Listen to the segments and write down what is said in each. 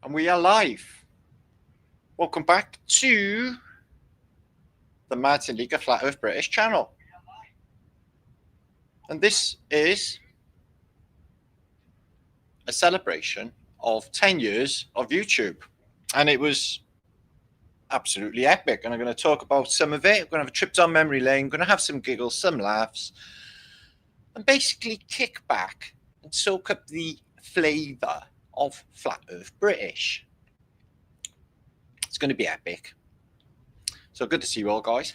And we are live. Welcome back to the Martin Liedtke Flat Earth British channel. And this is a celebration of 10 years of YouTube. And it was absolutely epic. And I'm going to talk about some of it. We're going to have a trip down memory lane. I'm going to have some giggles, some laughs, and basically kick back and soak up the flavour of Flat Earth British. It's going to be epic. So good to see you all, guys.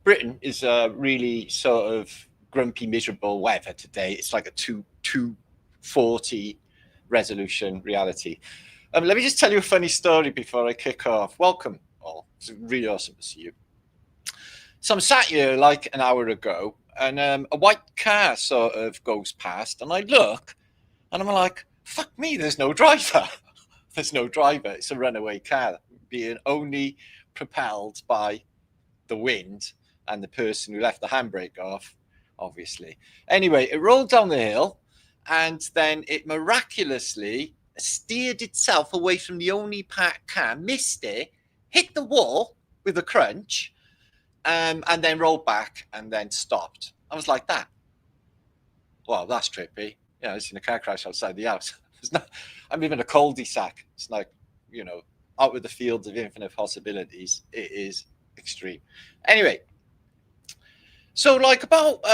Britain is really sort of grumpy, miserable weather today. It's like a 240 resolution reality. Let me just tell you a funny story before I kick off. Welcome all. It's really awesome to see you. So I'm sat here like an hour ago, and a white car sort of goes past, and I look, and I'm like, fuck me, there's no driver. There's no driver. It's a runaway car being only propelled by the wind and the person who left the handbrake off, obviously. Anyway, it rolled down the hill, and then it miraculously steered itself away from the only parked car, missed it, hit the wall with a crunch, and then rolled back and then stopped. I was like, that. Well, that's trippy. Yeah, I've seen a car crash outside the house. I'm even a cul-de-sac. It's like, you know, out with the fields of infinite possibilities. It is extreme. Anyway, so like about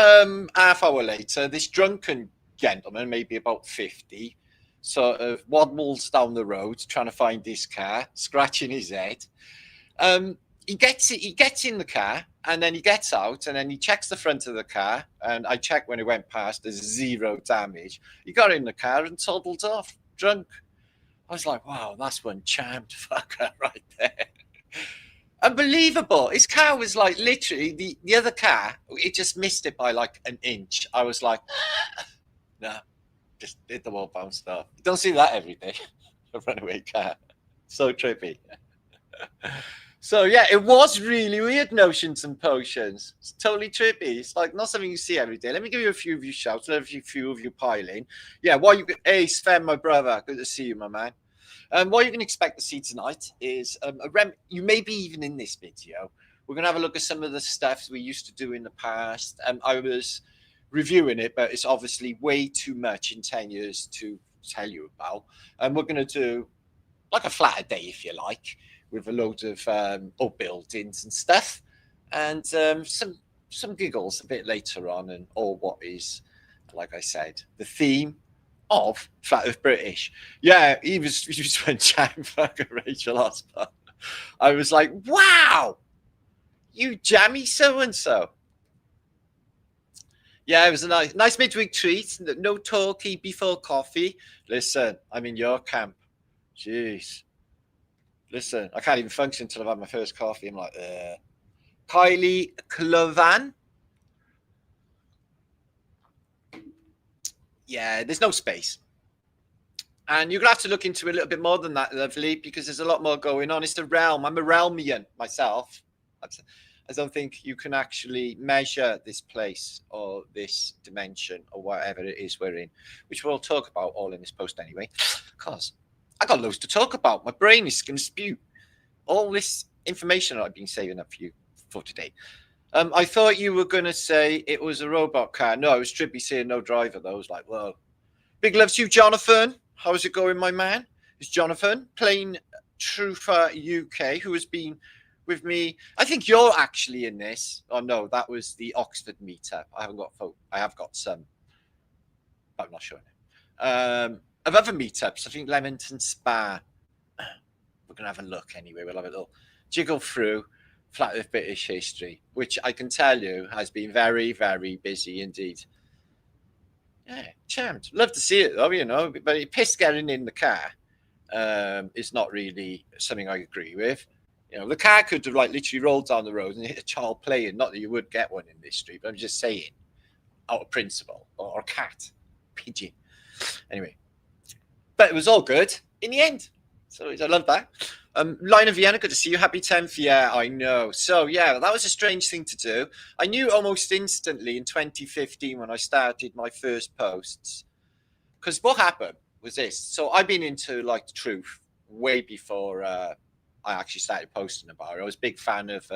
half hour later, this drunken gentleman, maybe about 50, sort of waddles down the road trying to find his car, scratching his head. He gets in the car, and then he gets out, and then he checks the front of the car, and I checked when he went past, there's zero damage. He got in the car and toddled off, drunk. I was like, wow, that's one charmed fucker right there. Unbelievable. His car was like literally, the other car, it just missed it by like an inch. I was like, no, just did the wall bounced off. You don't see that every day, a runaway car. So trippy. So yeah, it was really weird, notions and potions. It's totally trippy. It's like not something you see every day. Let me give you a few of you shouts. Let a few of you pile in. Yeah, what you hey Sven, my brother, good to see you, my man. What you can expect to see tonight is you may be even in this video. We're gonna have a look at some of the stuff we used to do in the past. I was reviewing it, but it's obviously way too much in 10 years to tell you about. And we're gonna do like a flatter day, if you like, with a load of old buildings and stuff, and some giggles a bit later on, and all what is, like I said, the theme of Flat Earth British. Yeah, he just went jam fucking Rachel Osborne. I was like, wow, you jammy so and so. Yeah, it was a nice midweek treat. No talkie before coffee. Listen, I'm in your camp. Jeez. Listen, I can't even function until I've had my first coffee. I'm like, Kylie Clovan. Yeah, there's no space. And you're going to have to look into it a little bit more than that, lovely, because there's a lot more going on. It's the realm. I'm a realmian myself. I don't think you can actually measure this place or this dimension or whatever it is we're in, which we'll talk about all in this post anyway, because I got loads to talk about. My brain is going to spew all this information that I've been saving up for you for today. I thought you were going to say it was a robot car. No, I was trippy saying no driver, though. I was like, whoa. Big love to you, Jonathan. How's it going, my man? It's Jonathan, Plain Truther UK, who has been with me. I think you're actually in this. Oh, no, that was the Oxford meetup. I have got some, but I'm not sure. Of other meetups, I think Leamington Spa. We're going to have a look anyway. We'll have a little jiggle through Flat Earth British history, which I can tell you has been very, very busy indeed. Yeah, charmed. Love to see it though, you know, but piss getting in the car is not really something I agree with. You know, the car could have like literally rolled down the road and hit a child playing. Not that you would get one in this street, but I'm just saying, out of principle, or cat, pigeon. Anyway. But it was all good in the end. So I love that. Line of Vienna, good to see you. Happy 10th. Yeah, I know. So, yeah, that was a strange thing to do. I knew almost instantly in 2015 when I started my first posts. Because what happened was this. So I've been into like the truth way before I actually started posting about it. I was a big fan of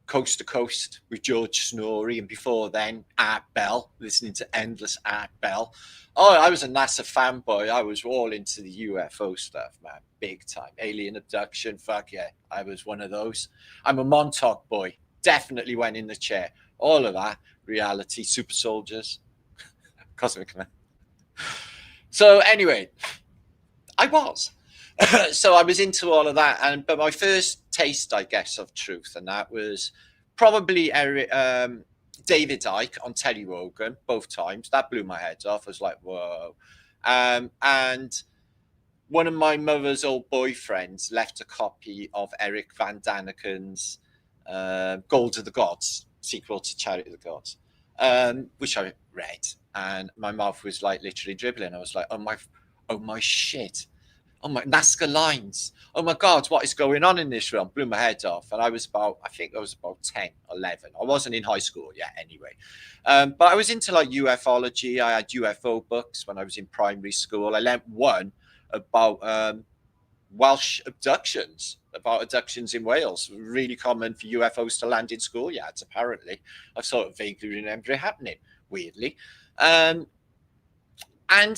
Coast to Coast with George Snorri, and before then, Art Bell, listening to endless Art Bell. Oh, I was a NASA fanboy. I was all into the UFO stuff, man, big time. Alien abduction, fuck yeah, I was one of those. I'm a Montauk boy, definitely went in the chair. All of that, reality, super soldiers, cosmic man. So anyway, I was. So I was into all of that, but my first taste, I guess, of truth, and that was probably David Icke on Terry Wogan, both times. That blew my head off. I was like, whoa. And one of my mother's old boyfriends left a copy of Eric Van Daniken's Gold of the Gods, sequel to Chariot of the Gods, which I read, and my mouth was like literally dribbling. I was like, oh my shit. Oh my, Nazca lines. Oh my God, what is going on in this realm? Blew my head off. And I think I was about 10, 11. I wasn't in high school yet anyway. But I was into like ufology. I had UFO books when I was in primary school. I learned one about Welsh abductions, about abductions in Wales. Really common for UFOs to land in schoolyards, apparently. I sort of vaguely remember it happening, weirdly. And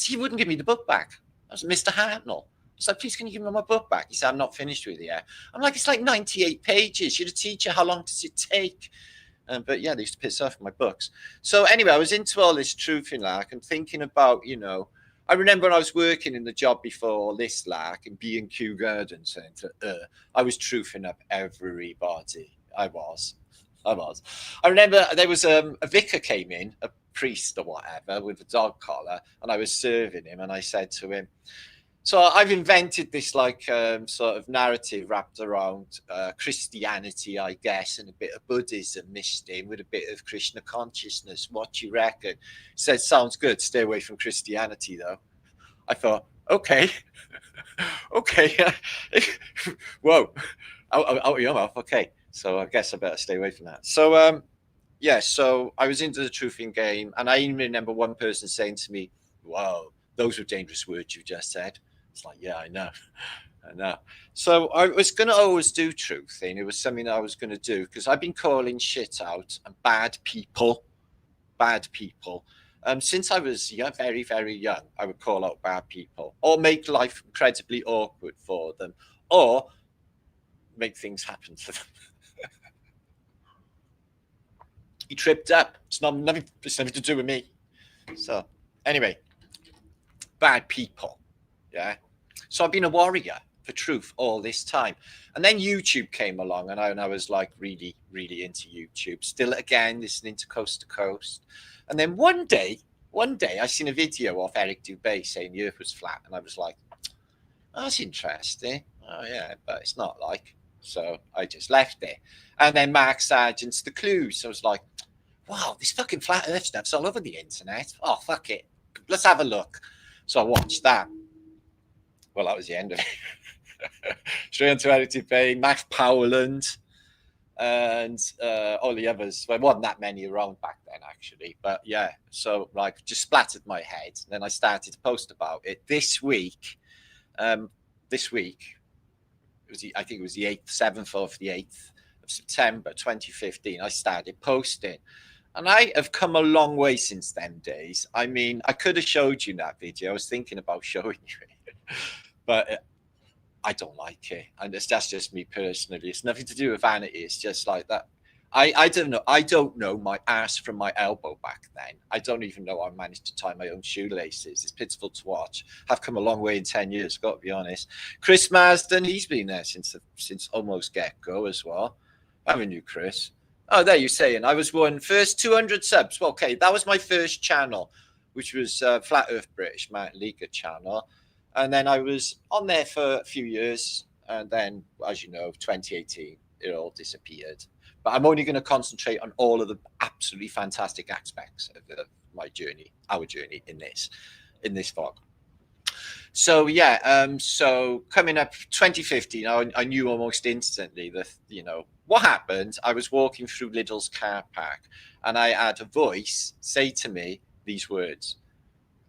he wouldn't give me the book back. I was Mr. Hartnell. So please, can you give me my book back? He said, I'm not finished with it yet. I'm like, it's like 98 pages. You're a teacher. How long does it take? But yeah, they used to piss off my books. So anyway, I was into all this truthing lark and thinking about, I remember when I was working in the job before this lark in B&Q Garden Centre, I was truthing up everybody. I was. I remember there was a vicar came in, a priest or whatever, with a dog collar, and I was serving him, and I said to him, so I've invented this like sort of narrative wrapped around Christianity, I guess, and a bit of Buddhism mixed in with a bit of Krishna consciousness. What do you reckon? He said, sounds good. Stay away from Christianity, though. I thought, okay, okay. Whoa, out of your mouth. Okay, so I guess I better stay away from that. So, yeah, so I was into the truthing game, and I even remember one person saying to me, "Whoa, those were dangerous words you just said." It's like, yeah, I know. So I was going to always do truthing. It was something that I was going to do because I've been calling shit out and bad people. Since I was very, very young, I would call out bad people or make life incredibly awkward for them or make things happen to them. He tripped up. It's nothing to do with me. So anyway, bad people. Yeah. So I've been a warrior for truth all this time. And then YouTube came along and I was like really, really into YouTube. Still again, listening to Coast to Coast. And then one day I seen a video of Eric Dubé saying the earth was flat. And I was like, oh, that's interesting. Oh yeah, but it's not like. So I just left it. And then Mark Sargent's The Clues. So I was like, wow, this fucking flat earth stuff's all over the internet. Oh, fuck it. Let's have a look. So I watched that. Well, that was the end of it. Straight on to Eric Dubé, Max Powland, and all the others. There wasn't that many around back then, actually. But yeah, so like just splattered my head. And then I started to post about it. This week, I think it was the 7th or the 8th of September 2015, I started posting. And I have come a long way since them days. I mean, I could have showed you that video. I was thinking about showing you it. But I don't like it. And that's just me personally. It's nothing to do with vanity. It's just like that. I don't know. I don't know my ass from my elbow back then. I don't even know how I managed to tie my own shoelaces. It's pitiful to watch. I've come a long way in 10 years, got to be honest. Chris Marsden, he's been there since almost get-go as well. I never knew Chris. Oh, there you're saying. I was first 200 subs. Well, okay, that was my first channel, which was Flat Earth British Mountain Leaguer channel. And then I was on there for a few years. And then, as you know, 2018, it all disappeared. But I'm only going to concentrate on all of the absolutely fantastic aspects of my journey, our journey in this vlog. So, yeah, so coming up 2015, I knew almost instantly that, what happened. I was walking through Lidl's car park and I had a voice say to me these words: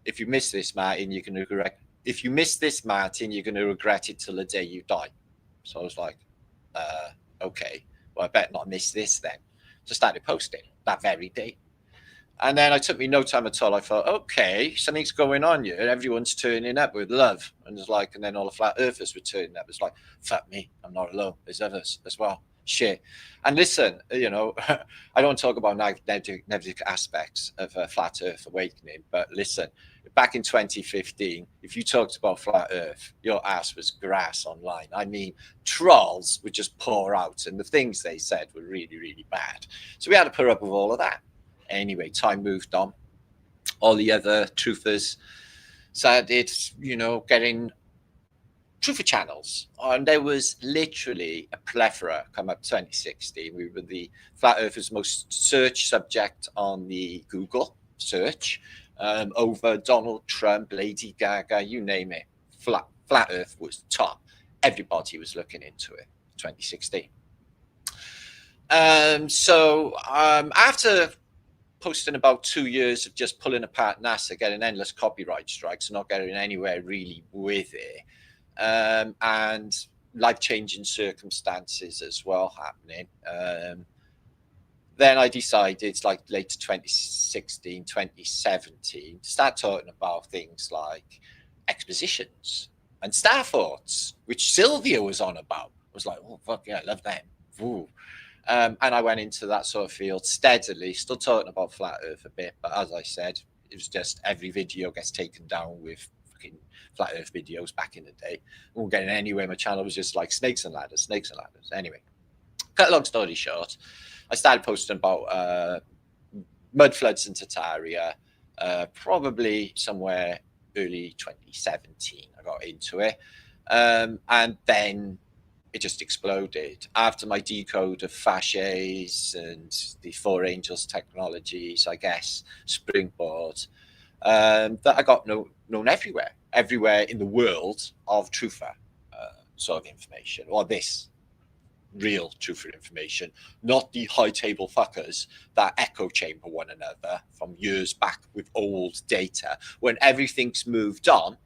If you miss this, Martin, you're going to regret. If you miss this, Martin, you're going to regret it till the day you die. So I was like, okay, well, I better not miss this then. So I started posting that very day. And then it took me no time at all. I thought, okay, something's going on here. Everyone's turning up with love. And it's like, and then all the flat earthers were turning up. It's like, fuck me, I'm not alone. There's others as well. Shit. And listen, you know, I don't talk about negative aspects of flat earth awakening, but listen, back in 2015, if you talked about flat earth, your ass was grass online. I mean, trolls would just pour out, and the things they said were really, really bad. So we had to put up with all of that. Anyway, time moved on. All the other truthers started, you know, getting truther channels, and there was literally a plethora come up 2016. We were the flat earthers most searched subject on the Google search, over Donald Trump, Lady Gaga, you name it. Flat earth was top. Everybody was looking into it. 2016. After posting about 2 years of just pulling apart NASA, getting endless copyright strikes, not getting anywhere really with it, and life-changing circumstances as well happening. Then I decided, like later 2016, 2017, to start talking about things like expositions and star thoughts, which Sylvia was on about. I was like, oh, fuck yeah, I love them. Ooh. And I went into that sort of field steadily, still talking about flat earth a bit, but as I said, it was just every video gets taken down with fucking flat earth videos back in the day. We weren't getting anywhere. My channel was just like snakes and ladders. Anyway, cut a long story short, I started posting about mud floods in Tartaria, probably somewhere early 2017. I got into it. And then it just exploded after my decode of fasces and the Four Angels technologies, I guess, springboard, that I got known everywhere in the world of truther sort of information, or this real truther information, not the high table fuckers that echo chamber one another from years back with old data when everything's moved on.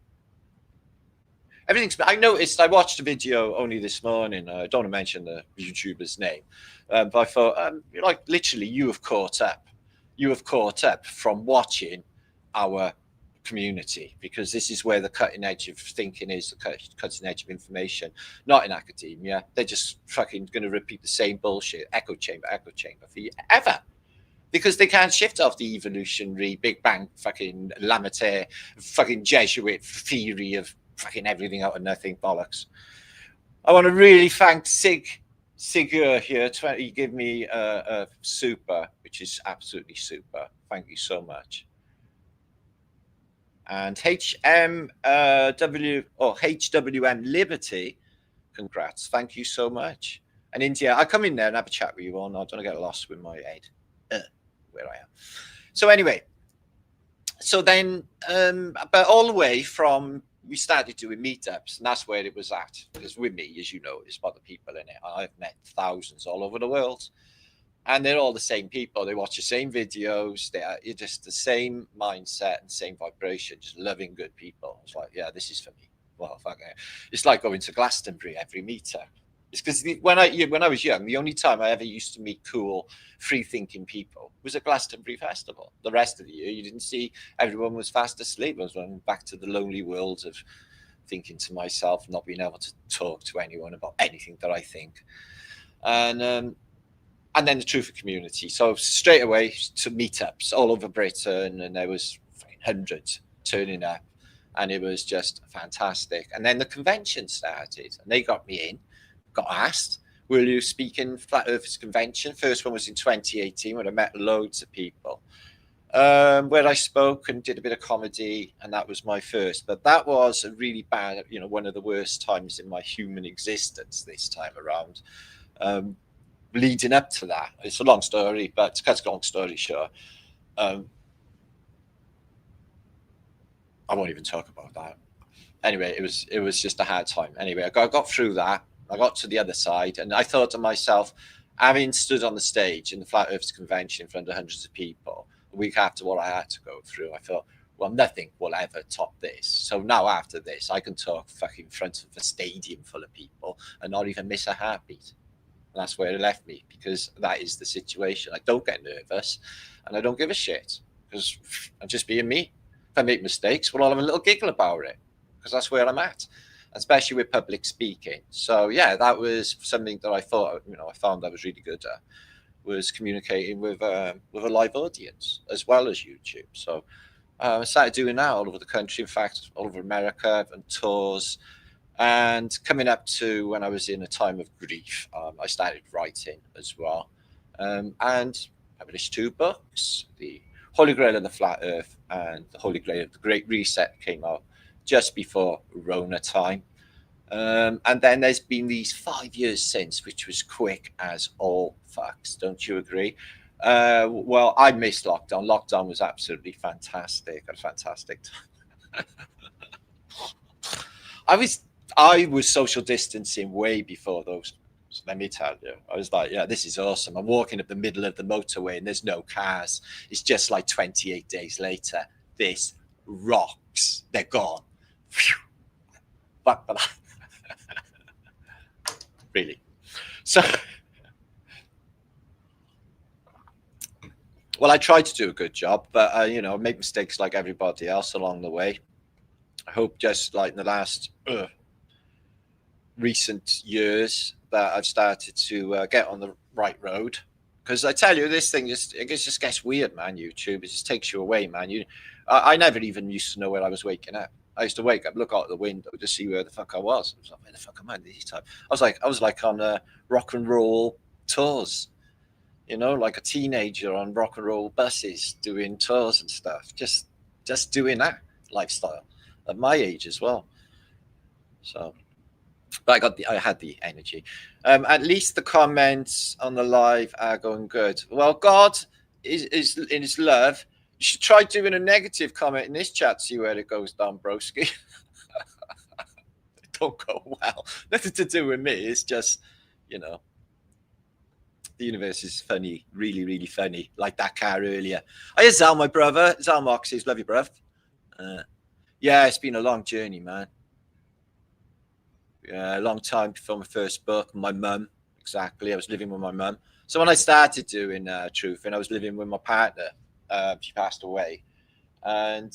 I noticed, I watched a video only this morning. I don't want to mention the YouTuber's name, but I thought, like, literally, you have caught up. You have caught up from watching our community, because this is where the cutting edge of thinking is, the cutting edge of information, not in academia. They're just fucking going to repeat the same bullshit, echo chamber forever. Because they can't shift off the evolutionary Big Bang fucking Lamater fucking Jesuit theory of fucking everything out of nothing bollocks. I want to really thank Sigur here. He gave me a super, which is absolutely super. Thank you so much. And HWM Liberty, congrats. Thank you so much. And India, I come in there and have a chat with you all. No, I don't get lost with my head where I am. So anyway, so then, but all the way from, we started doing meetups, and that's where it was at. Because with me, as you know, it's about the people in it. I've met thousands all over the world, and they're all the same people. They watch the same videos. They're just the same mindset and same vibration, just loving good people. It's like, yeah, this is for me. Well, fuck it. It's like going to Glastonbury every meetup. It's because when I was young, the only time I ever used to meet cool, free-thinking people was at Glastonbury Festival. The rest of the year, you didn't see. Everyone was fast asleep. I was going back to the lonely world of thinking to myself, not being able to talk to anyone about anything that I think. And then the truther community. So straight away to meetups all over Britain, and there was hundreds turning up, and it was just fantastic. And then the convention started, and they got me in. Got asked, will you speak in Flat Earthers Convention? First one was in 2018 when I met loads of people, where I spoke and did a bit of comedy, and that was my first. But that was a really bad, one of the worst times in my human existence this time around. Leading up to that, it's a long story, but to cut a long story short, I won't even talk about that. Anyway, it was just a hard time. Anyway, I got through that. I got to the other side, and I thought to myself, having stood on the stage in the Flat Earthers Convention in front of hundreds of people, a week after what I had to go through, I thought, well, nothing will ever top this. So now after this, I can talk fucking in front of a stadium full of people and not even miss a heartbeat. And that's where it left me, because that is the situation. I don't get nervous and I don't give a shit, because I'm just being me. If I make mistakes, well, I'll have a little giggle about it, because that's where I'm at, especially with public speaking. So yeah, that was something that I thought, I found I was really good at, was communicating with a live audience as well as YouTube. So I started doing that all over the country. In fact, all over America, and tours. And coming up to when I was in a time of grief, I started writing as well, and published 2 books. The Holy Grail of the Flat Earth and the Holy Grail of the Great Reset came out just before Rona time. And then there's been these 5 years since, which was quick as all fucks. Don't you agree? Well, I missed lockdown. Lockdown was absolutely fantastic. A fantastic time. I was social distancing way before those. So let me tell you, I was like, yeah, this is awesome. I'm walking up the middle of the motorway and there's no cars. It's just like 28 days later. This rocks. They're gone. Phew. Fuck that. Really. So, well, I tried to do a good job, but I make mistakes like everybody else along the way. I hope just like in the last recent years that I've started to get on the right road. Because I tell you, this thing just gets weird, man. YouTube, it just takes you away, man. I never even used to know where I was waking up. I used to wake up, look out the window to see where the fuck I was. I was like, where the fuck am I this time? I was like on rock and roll tours, like a teenager on rock and roll buses doing tours and stuff. Just doing that lifestyle at my age as well. So, but I had the energy. At least the comments on the live are going good. Well, God is in His love. You should try doing a negative comment in this chat, see where it goes down, broski. It don't go well. Nothing to do with me. It's just, the universe is funny, really, really funny. Like that car earlier. Hi, Zal, my brother. Zal Moxes, love you, bruv. Yeah, it's been a long journey, man. Yeah, a long time before my first book. My mum, exactly. I was living with my mum. So when I started doing truthing, I was living with my partner. She passed away, and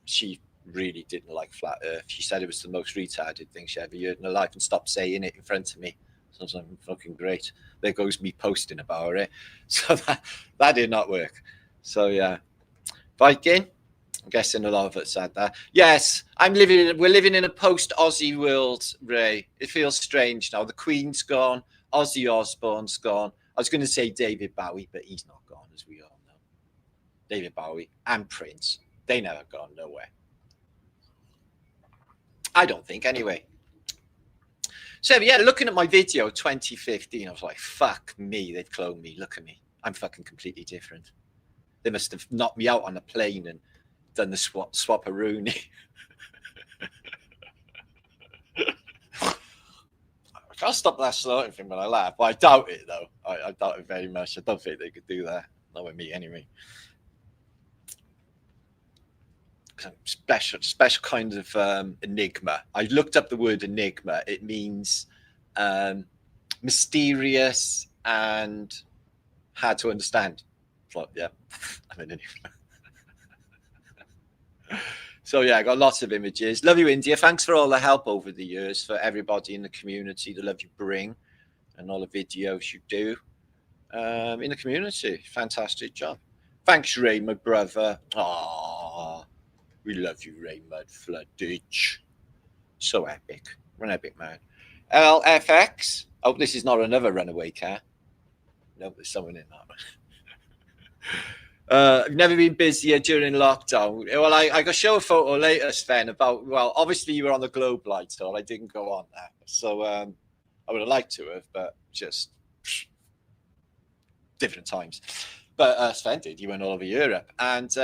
she really didn't like flat Earth. She said it was the most retarded thing she ever heard in her life, and stopped saying it in front of me. So I was like, fucking great. There goes me posting about it. So that did not work. So yeah, Viking. I'm guessing a lot of us had that. Yes, we're living in a post-Aussie world, Ray. It feels strange now. The Queen's gone. Ozzy Osbourne's gone. I was going to say David Bowie, but he's not gone, as we all know. David Bowie and Prince, they never gone nowhere. I don't think, anyway. So yeah, looking at my video 2015, I was like, fuck me, they've cloned me. Look at me. I'm fucking completely different. They must have knocked me out on a plane and done the swap-a-rooney. I can't stop that snorting thing when I laugh. But I doubt it, though. I doubt it very much. I don't think they could do that. Not with me, anyway. Special kind of enigma. I looked up the word enigma. It means mysterious and hard to understand. Well, yeah, I'm an enigma. So yeah, I got lots of images. Love you, India. Thanks for all the help over the years, for everybody in the community, the love you bring, and all the videos you do in the community. Fantastic job. Thanks, Ray, my brother. Aww, we love you, Ray Mudfloodage. So epic. We're an epic man. LFX. Oh, this is not another runaway car. No, there's someone in that one. I've never been busier during lockdown. Well, I got show a photo later, Sven, about, well, obviously you were on the Globe Light tour. I didn't go on that. So I would have liked to have, but just different times. But Sven did. You went all over Europe. And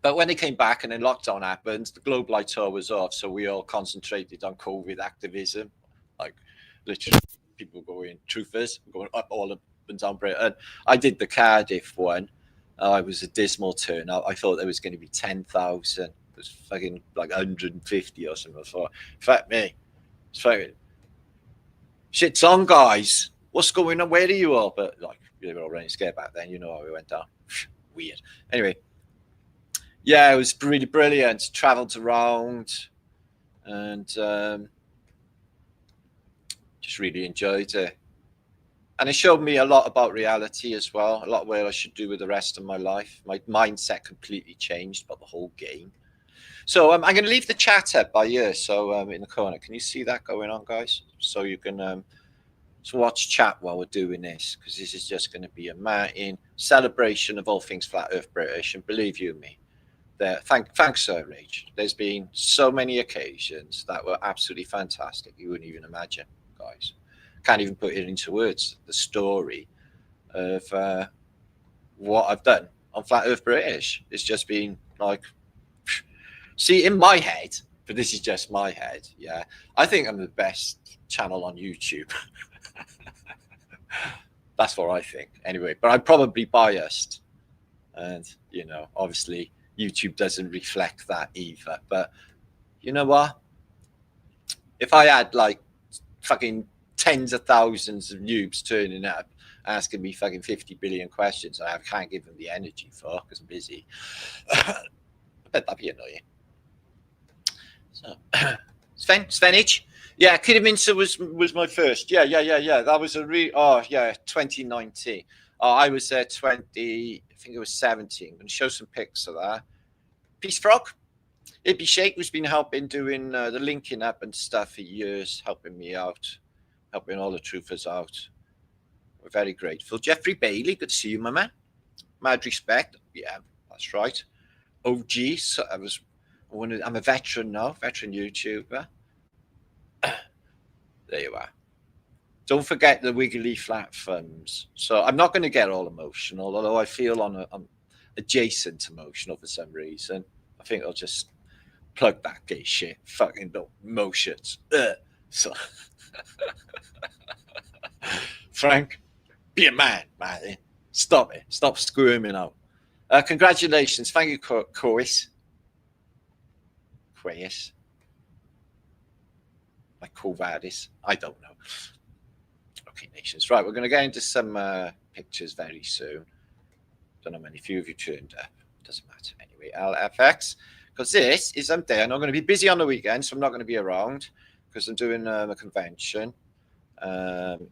but when they came back and then lockdown happened, the Globe Light tour was off. So we all concentrated on COVID activism. Like literally people going, truthers, going up all up and down Britain. I did the Cardiff one. Oh, it was a dismal turnout. I thought there was going to be 10,000. It was fucking like 150 or something. I thought, fuck me. It's fucking shit's on, guys. What's going on? Where are you all? But like, we were all running scared back then. You know how we went down. Weird. Anyway, yeah, it was really brilliant. Travelled around and just really enjoyed it. And it showed me a lot about reality as well, a lot of what I should do with the rest of my life. My mindset completely changed about the whole game. So I'm going to leave the chat up by here. So in the corner, can you see that going on, guys? So you can watch chat while we're doing this, because this is just going to be a Martin celebration of all things Flat Earth British. And believe you me, thanks, Sir Rage. There's been so many occasions that were absolutely fantastic. You wouldn't even imagine, guys. Can't even put it into words. The story of what I've done on Flat Earth British. It's just been like, see, in my head, but this is just my head. Yeah, I think I'm the best channel on YouTube. That's what I think, anyway. But I'm probably biased, and you know, obviously, YouTube doesn't reflect that either. But you know what? If I had like fucking tens of thousands of noobs turning up asking me fucking 50 billion questions I can't give them the energy for because I'm busy, I bet that'd be annoying. So Svenich, yeah, Kidderminster was my first. Yeah. That was a 2019. I was there 20, I think it was 17. I'm going to show some pics of that. Peace Frog. Ibby Shake has been helping doing the linking up and stuff for years, helping me out, helping all the truthers out. We're very grateful. Jeffrey Bailey, good to see you, my man. Mad respect. Yeah, that's right. OG, so I'm a veteran now, veteran YouTuber. There you are. Don't forget the wiggly flat thumbs. So I'm not going to get all emotional, although I feel on adjacent emotional for some reason. I think I'll just plug that gay shit. Fucking emotions. So Frank, be a man, man. Stop it. Stop squirming out. Congratulations. Thank you, Cois. Like Covadis. I don't know. Okay, nations. Right, we're going to get into some pictures very soon. Don't know how many few of you turned up. Doesn't matter. Anyway, LFX. Because this is I'm there, and I'm going to be busy on the weekend, so I'm not going to be around because I'm doing a convention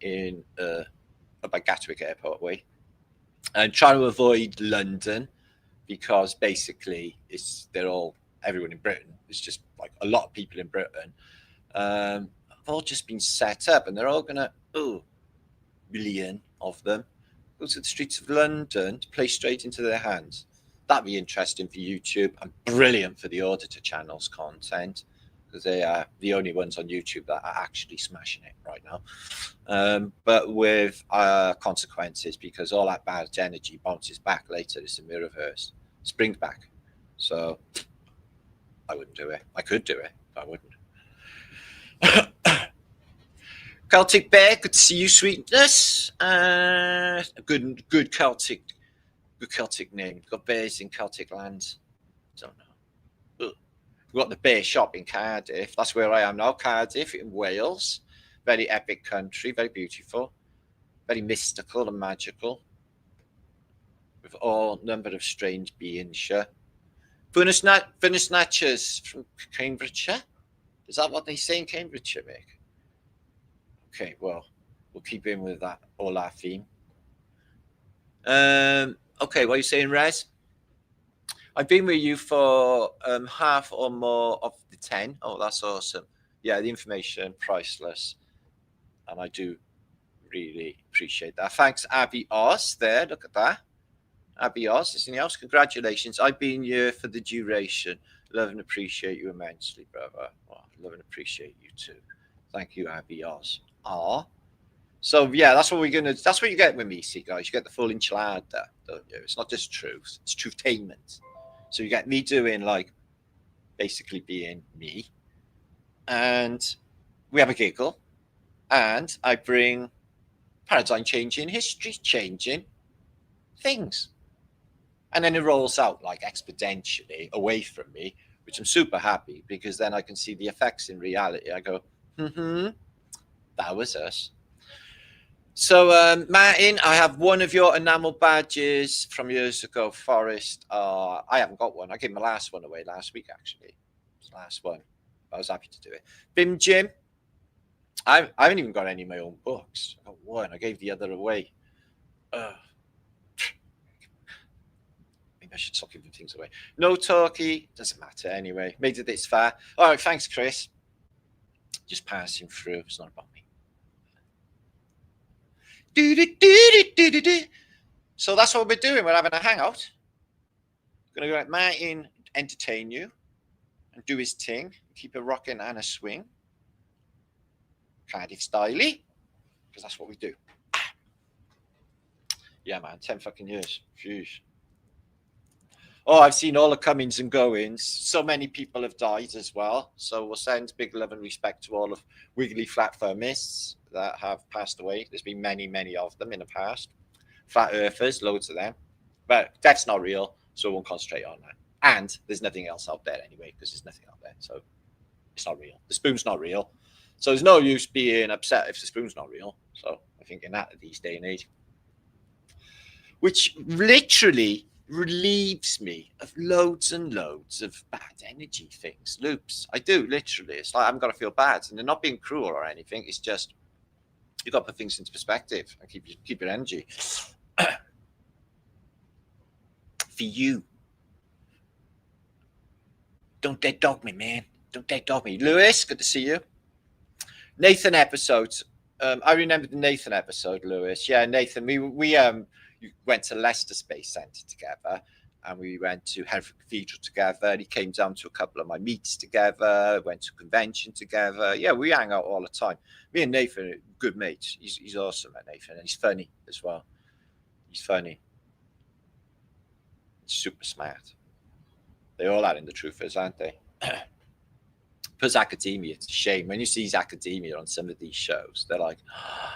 in by Gatwick Airport way. And trying to avoid London because basically everyone in Britain. It's just like a lot of people in Britain have all just been set up, and they're all gonna billion of them go to the streets of London to play straight into their hands. That'd be interesting for YouTube and brilliant for the auditor channel's content because they are the only ones on YouTube that are actually smashing it right now. But with consequences because all that bad energy bounces back later. It's a mirrorverse. Springs back. So I wouldn't do it. I could do it, but I wouldn't. Celtic Bear, good to see you, sweetness. Good Celtic name. Got bears in Celtic lands. Don't know. We've got the bear shop in Cardiff. That's where I am now, Cardiff in Wales. Very epic country, very beautiful, very mystical and magical. With all number of strange beings. Furnace Snatchers from Cambridgeshire. Is that what they say in Cambridgeshire, Mick? Okay, well, we'll keep in with that all our theme. Okay, what are you saying, Rez? I've been with you for half or more of the 10. Oh, that's awesome. Yeah, the information, priceless. And I do really appreciate that. Thanks, Abby Oz there. Look at that. Abby Oz, anything else? Congratulations. I've been here for the duration. Love and appreciate you immensely, brother. Well, love and appreciate you too. Thank you, Abby Oz. So yeah, that's what you get with me, see guys. You get the full enchilada, don't you? It's not just truth, it's truthtainment. So you get me doing like basically being me, and we have a giggle, and I bring paradigm changing, history changing things. And then it rolls out like exponentially away from me, which I'm super happy because then I can see the effects in reality. I go, that was us. So, Martin, I have one of your enamel badges from years ago, Forest. I haven't got one. I gave my last one away last week, actually. It was the last one. I was happy to do it. Bim Jim. I haven't even got any of my own books. I got one. I gave the other away. Maybe I should stop giving things away. No talkie. Doesn't matter anyway. Made it this far. All right, thanks, Chris. Just passing through. It's not about me. So that's what we're doing. We're having a hangout. Going to let Martin entertain you and do his thing. Keep it rocking and a swing. Cardiff styley. Because that's what we do. Yeah, man. 10 fucking years. Phew. Oh, I've seen all the comings and goings. So many people have died as well. So we'll send big love and respect to all of Wiggly Flatfirmists that have passed away. There's been many, many of them in the past. Flat Earthers, loads of them. But that's not real, so we won't concentrate on that. And there's nothing else out there anyway, because there's nothing out there. So it's not real. The spoon's not real. So there's no use being upset if the spoon's not real. So I think in that these day and age. Which literally relieves me of loads and loads of bad energy things, loops. I do, literally. It's like I haven't got to feel bad. And they're not being cruel or anything. It's just you've got to put things into perspective and keep your energy. For you. Don't dead dog me, man. Don't dead dog me. Lewis, good to see you. Nathan episodes. I remember the Nathan episode, Lewis. Yeah, Nathan, we went to Leicester Space Centre together and we went to Hereford Cathedral together. And he came down to a couple of my meets together, went to a convention together. Yeah, we hang out all the time. Me and Nathan are good mates. He's awesome at Nathan and he's funny as well. He's funny. Super smart. They all are in the truthers, aren't they? Plus academia, it's a shame. When you see academia on some of these shows, they're like, oh,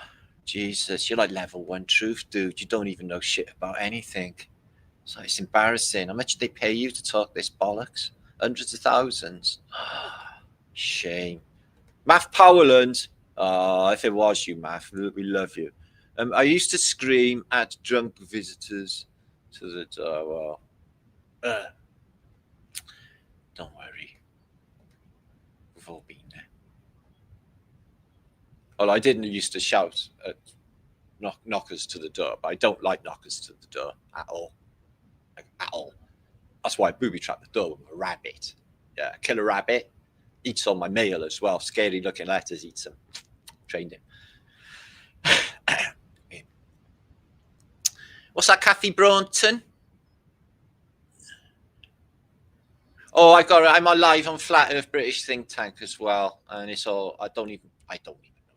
Jesus, you're like level 1 truth, dude. You don't even know shit about anything. So it's embarrassing. How much do they pay you to talk this bollocks? Hundreds of thousands. Shame. Math Powerland. Oh, if it was you, Math, we love you. I used to scream at drunk visitors to the door. Don't worry. We've all been there. Well, I didn't used to shout at knockers to the door, but I don't like knockers to the door at all. Like, at all. That's why I booby trap the door with a rabbit. Yeah, kill a rabbit. Eats all my mail as well. Scary looking letters, eats them. Trained him. What's that, Kathy Braunton? Oh, I'm on live on Flat Earth British Think Tank as well, and it's all. I don't even know. It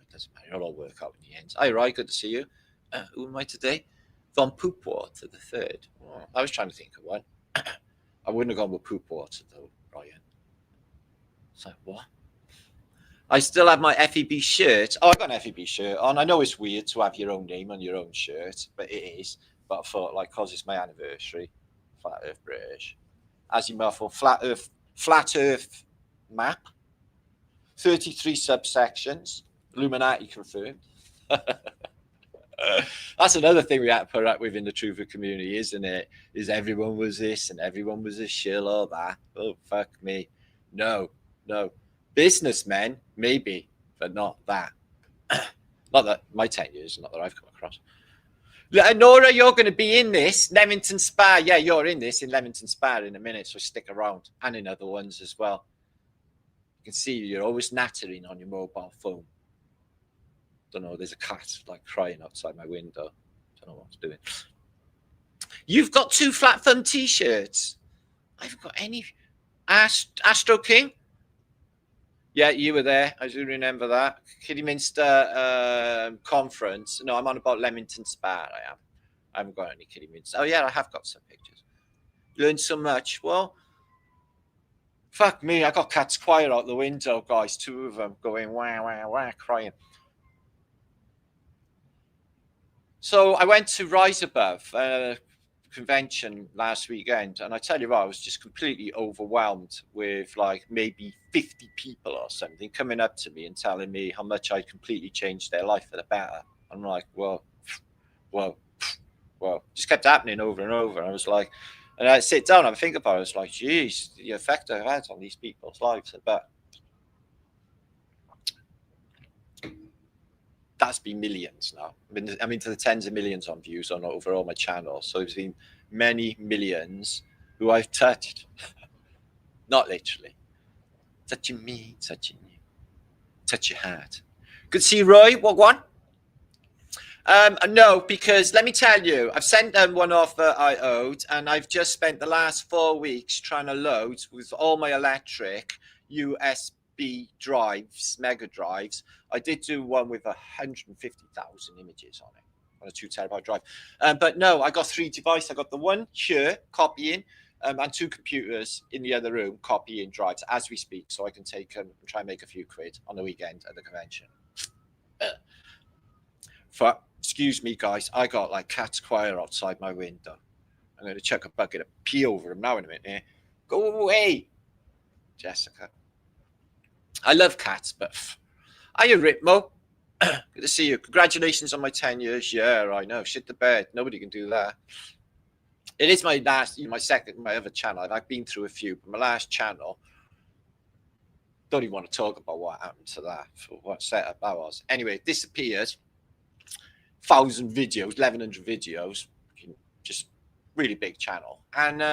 doesn't matter. It'll all work out in the end. Hi, Roy. Good to see you. Who am I today? Von Poopwater the third. Oh, I was trying to think of one. I wouldn't have gone with Poopwater though, Ryan. So what? I still have my FEB shirt. Oh, I got an FEB shirt on. I know it's weird to have your own name on your own shirt, but it is. But I thought, like, cause it's my anniversary, Flat Earth British. Azimuth Flat Earth map, 33 subsections, Illuminati confirmed. That's another thing we had to put up with in the Truther community, isn't it? Is everyone was this and everyone was a shill or that. Oh, fuck me. No. Businessmen, maybe, but not that. Not that my 10 years, not that I've come across. Nora, you're going to be in this Leamington Spa. Yeah, you're in this in Leamington Spa in a minute, so stick around. And in other ones as well. You can see you're always nattering on your mobile phone. Don't know, there's a cat like crying outside my window. Don't know what it's doing. You've got 2 Flat Thumb t-shirts. I haven't got any. Astro King? Yeah, you were there. I do remember that. Kidderminster conference. No, I'm on about Leamington Spa. I haven't got any Kidderminster. Oh, yeah, I have got some pictures. Learned so much. Well, fuck me. I got Cat's Choir out the window, guys. 2 of them going wah, wah, wah, crying. So I went to Rise Above a convention last weekend, and I tell you what, I was just completely overwhelmed with like maybe 50 people or something coming up to me and telling me how much I completely changed their life for the better. I'm like, well, just kept happening over and over. And I was like, and I sit down and think about it. I was like, geez, the effect I've had on these people's lives. But that's been millions now. I mean, to the tens of millions on views on overall my channel. So it's been many millions who I've touched. Not literally. Touching me, touching you. Touch your heart. Good to see you, Roy. What one? No, because let me tell you, I've sent them one off that I owed, and I've just spent the last 4 weeks trying to load with all my electric USB drives, mega drives. I did do one with 150,000 images on it, on a 2 terabyte drive. But no, I got 3 devices. I got the one here copying, and 2 computers in the other room copying drives as we speak, so I can take them and try and make a few quid on the weekend at the convention. Excuse me, guys, I got like cat's choir outside my window. I'm going to chuck a bucket of pee over them now in a minute. Eh? Go away, Jessica. I love cats, but hiya, Ritmo. Good to see you. Congratulations on my 10 years. Yeah, I know. Shit the bed. Nobody can do that. It is my last, my other channel. I've been through a few, but my last channel, don't even want to talk about what happened to that, for what setup that was. Anyway, it disappeared. 1,000 videos, 1,100 videos, just really big channel. And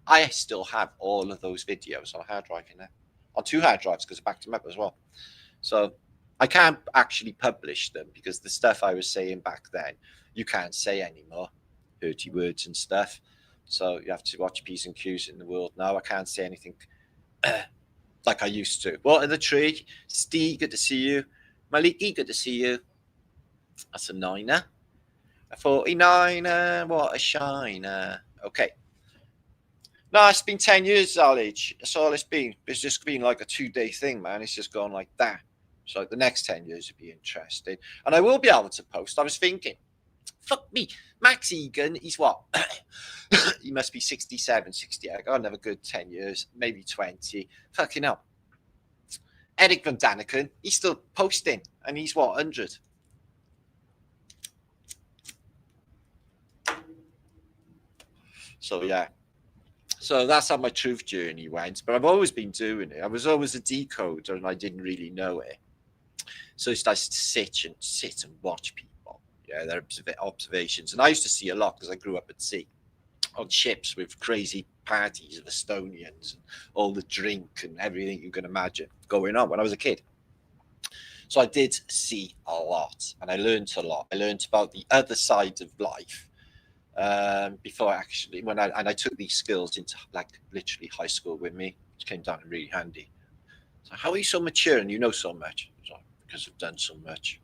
I still have all of those videos on a hard drive in there, on 2 hard drives, because I backed them up as well. So I can't actually publish them because the stuff I was saying back then, you can't say anymore, dirty words and stuff. So you have to watch P's and Q's in the world now. I can't say anything like I used to. What are the tree? Steve, good to see you. Maliki, good to see you. That's a 9er. A 49er. What a shiner. Okay. No, it's been 10 years, Zalage. That's all it's been. It's just been like a 2-day thing, man. It's just gone like that. So the next 10 years would be interesting. And I will be able to post. I was thinking, fuck me. Max Egan, he's what? He must be 67, 68. I got another good 10 years, maybe 20. Fucking hell. Eric Van Daniken, he's still posting. And he's what, 100? So, yeah. So that's how my truth journey went. But I've always been doing it. I was always a decoder and I didn't really know it. So I started to sit and watch people. Yeah, their observations. And I used to see a lot because I grew up at sea on ships with crazy parties of Estonians and all the drink and everything you can imagine going on when I was a kid. So I did see a lot and I learned a lot. I learned about the other side of life. Before actually, I took these skills into like literally high school with me, which came down really handy. So how are you so mature and you know so much? So, because I've done so much.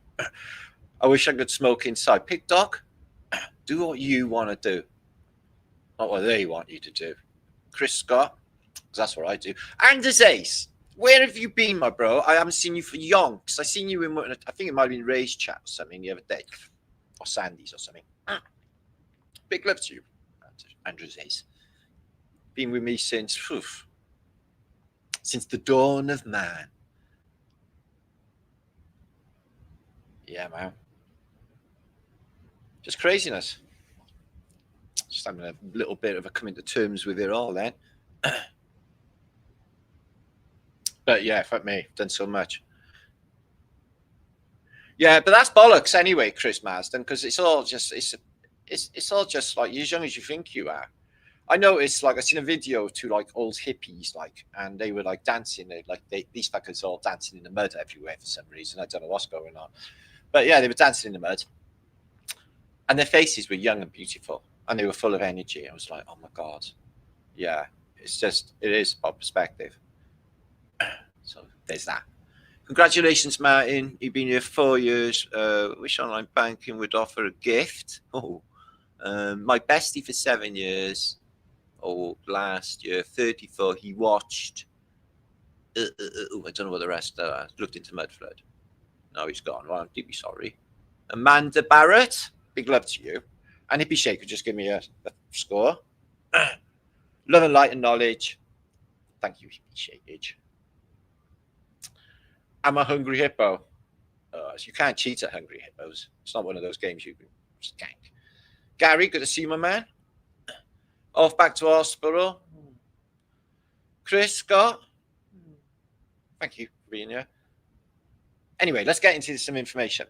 I wish I could smoke inside. Pig dog, do what you want to do, not what they want you to do. Chris Scott, because that's what I do. Anders Ace, where have you been, my bro? I haven't seen you for yonks. I seen you in, I think it might have been Ray's chat or something the other day, or Sandy's or something. Big love to you, Andrew Ace. Been with me since the dawn of man. Yeah, man. Just craziness. Just having a little bit of a coming to terms with it all then. But yeah, fuck me, done so much. Yeah, but that's bollocks anyway, Chris Marsden, because it's all just like as young as you think you are. I noticed, like, I seen a video of 2 like old hippies, like, and they were like dancing. These fuckers all dancing in the mud everywhere for some reason. I don't know what's going on, but yeah, they were dancing in the mud, and their faces were young and beautiful, and they were full of energy. I was like, oh my god, yeah, it is about perspective. So there's that. Congratulations, Martin. You've been here 4 years. Wish online banking would offer a gift. Oh. My bestie for 7 years, last year, 34, he watched, I don't know what the rest are, looked into Mudflood. No, he's gone. Well, I'm deeply sorry. Amanda Barrett, big love to you. And Hippie Shaker just give me a Score. Love and light and knowledge. Thank you, Shakage. I'm a hungry hippo. You can't cheat at Hungry Hippos. It's not one of those games you can skank. Gary, good to see you, my man. Off back to hospital. Chris, Scott, thank you for being here. Anyway, let's get into some information.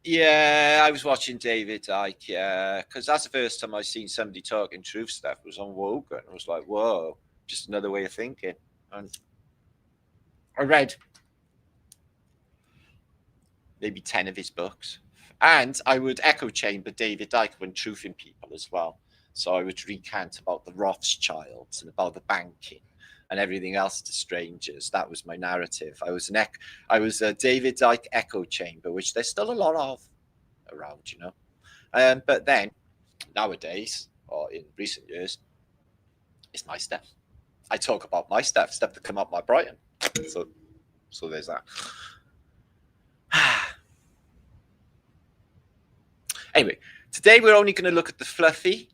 Yeah, I was watching David Icke, yeah, because that's the first time I've seen somebody talking truth stuff. It was on Wogan. I was like, whoa, just another way of thinking. And I read maybe 10 of his books. And I would echo chamber David Icke when truthing people as well. So I would recant about the Rothschilds and about the banking and everything else to strangers. That was my narrative. I was a David Icke echo chamber, which there's still a lot of around, you know. But then nowadays, or in recent years, it's my stuff. I talk about my stuff that come up my Brighton. So there's that. Anyway, today we're only going to look at the fluffy,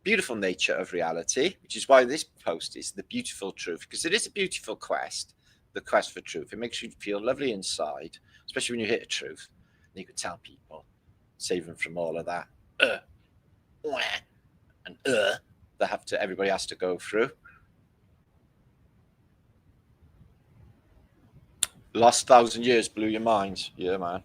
beautiful nature of reality, which is why this post is the beautiful truth, because it is a beautiful quest, the quest for truth. It makes you feel lovely inside, especially when you hit a truth. And you can tell people, save them from all of that and that everybody has to go through. The last 1,000 years blew your mind. Yeah, man.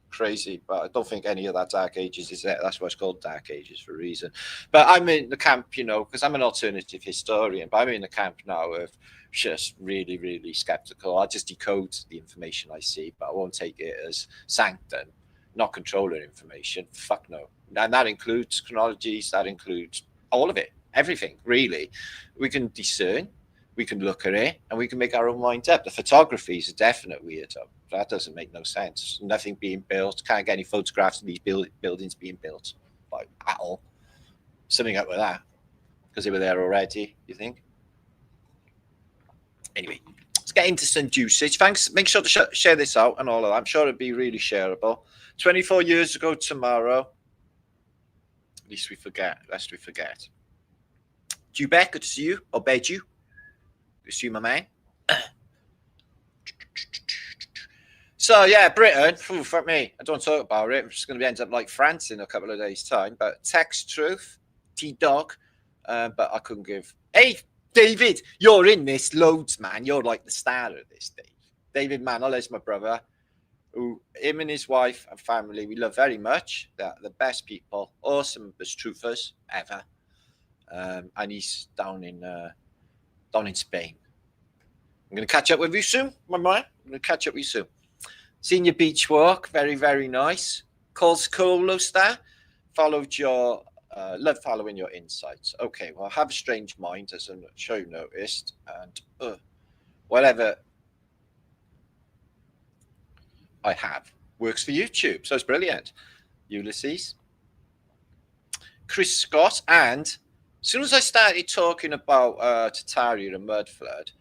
Crazy, but I don't think any of that Dark Ages is there. That's why it's called Dark Ages for a reason. But I'm in the camp, you know, because I'm an alternative historian, but I'm in the camp now of just really, really skeptical. I just decode the information I see, but I won't take it as sanctum, not controlling information. Fuck no. And that includes chronologies, that includes all of it, everything, really. We can discern, we can look at it, and we can make our own mind up. The photography is a definite weirdo. That doesn't make no sense. Nothing being built. Can't get any photographs of these buildings being built, like, at all. Something up with that, because they were there already, you think? Anyway, let's get into some usage. Thanks. Make sure to share this out and all of that. I'm sure it'll be really shareable. 24 years ago tomorrow. At least we forget. Lest we forget. Jubek, good to see you. Or Beju. Good to see you, my man. So, yeah, Britain, fuck me, I don't talk about it. I'm just going to end up like France in a couple of days' time. But text truth, T-Dog, but I couldn't give. Hey, David, you're in this loads, man. You're like the star of this, Dave. David Mantle is my brother, who him and his wife and family we love very much. They're the best people, awesome as truthers ever. And he's down in Spain. I'm going to catch up with you soon, my man. I'm going to catch up with you soon. Seen your beach walk, very, very nice. Calls Colo Star, followed your, love following your insights. Okay, well, I have a strange mind, as I'm sure you noticed, and whatever I have works for YouTube, so it's brilliant. Ulysses, Chris Scott, and as soon as I started talking about Tataria and Mudflood,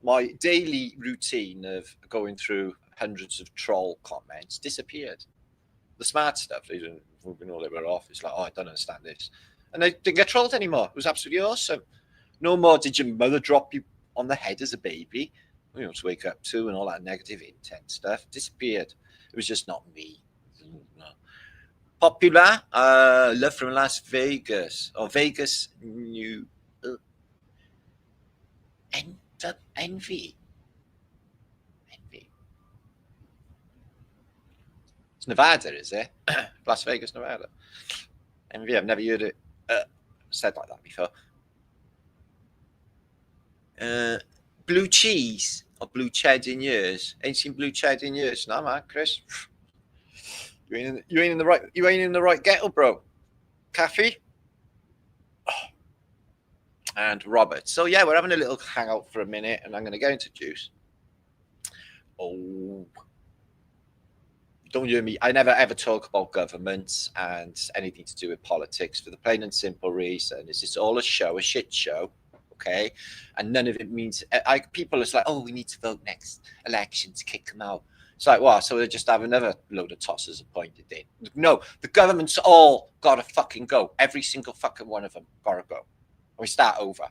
my daily routine of going through hundreds of troll comments disappeared. The smart stuff, they didn't all they were off. It's like, oh, I don't understand this. And they didn't get trolled anymore. It was absolutely awesome. No more did your mother drop you on the head as a baby, you know, to wake up to, and all that negative intent stuff disappeared. It was just not me. Popular, love from Las Vegas, or Vegas, New Envy. It's Nevada, is it? Las Vegas, Nevada. Envy, I've never heard it said like that before. Blue cheese or blue ched in years. Ain't seen blue ched in years. No, man, Chris. You ain't in the right ghetto, bro. Cafe. Oh. And Robert. So yeah, we're having a little hangout for a minute, and I'm going to go into juice. Oh, don't hear me. I never ever talk about governments and anything to do with politics for the plain and simple reason is it's all a show, a shit show. Okay, and none of it means. People are like, oh, we need to vote next election to kick them out. It's like, what? So they just have another load of tossers appointed in? No, the government's all got to fucking go. Every single fucking one of them got to go. We start over.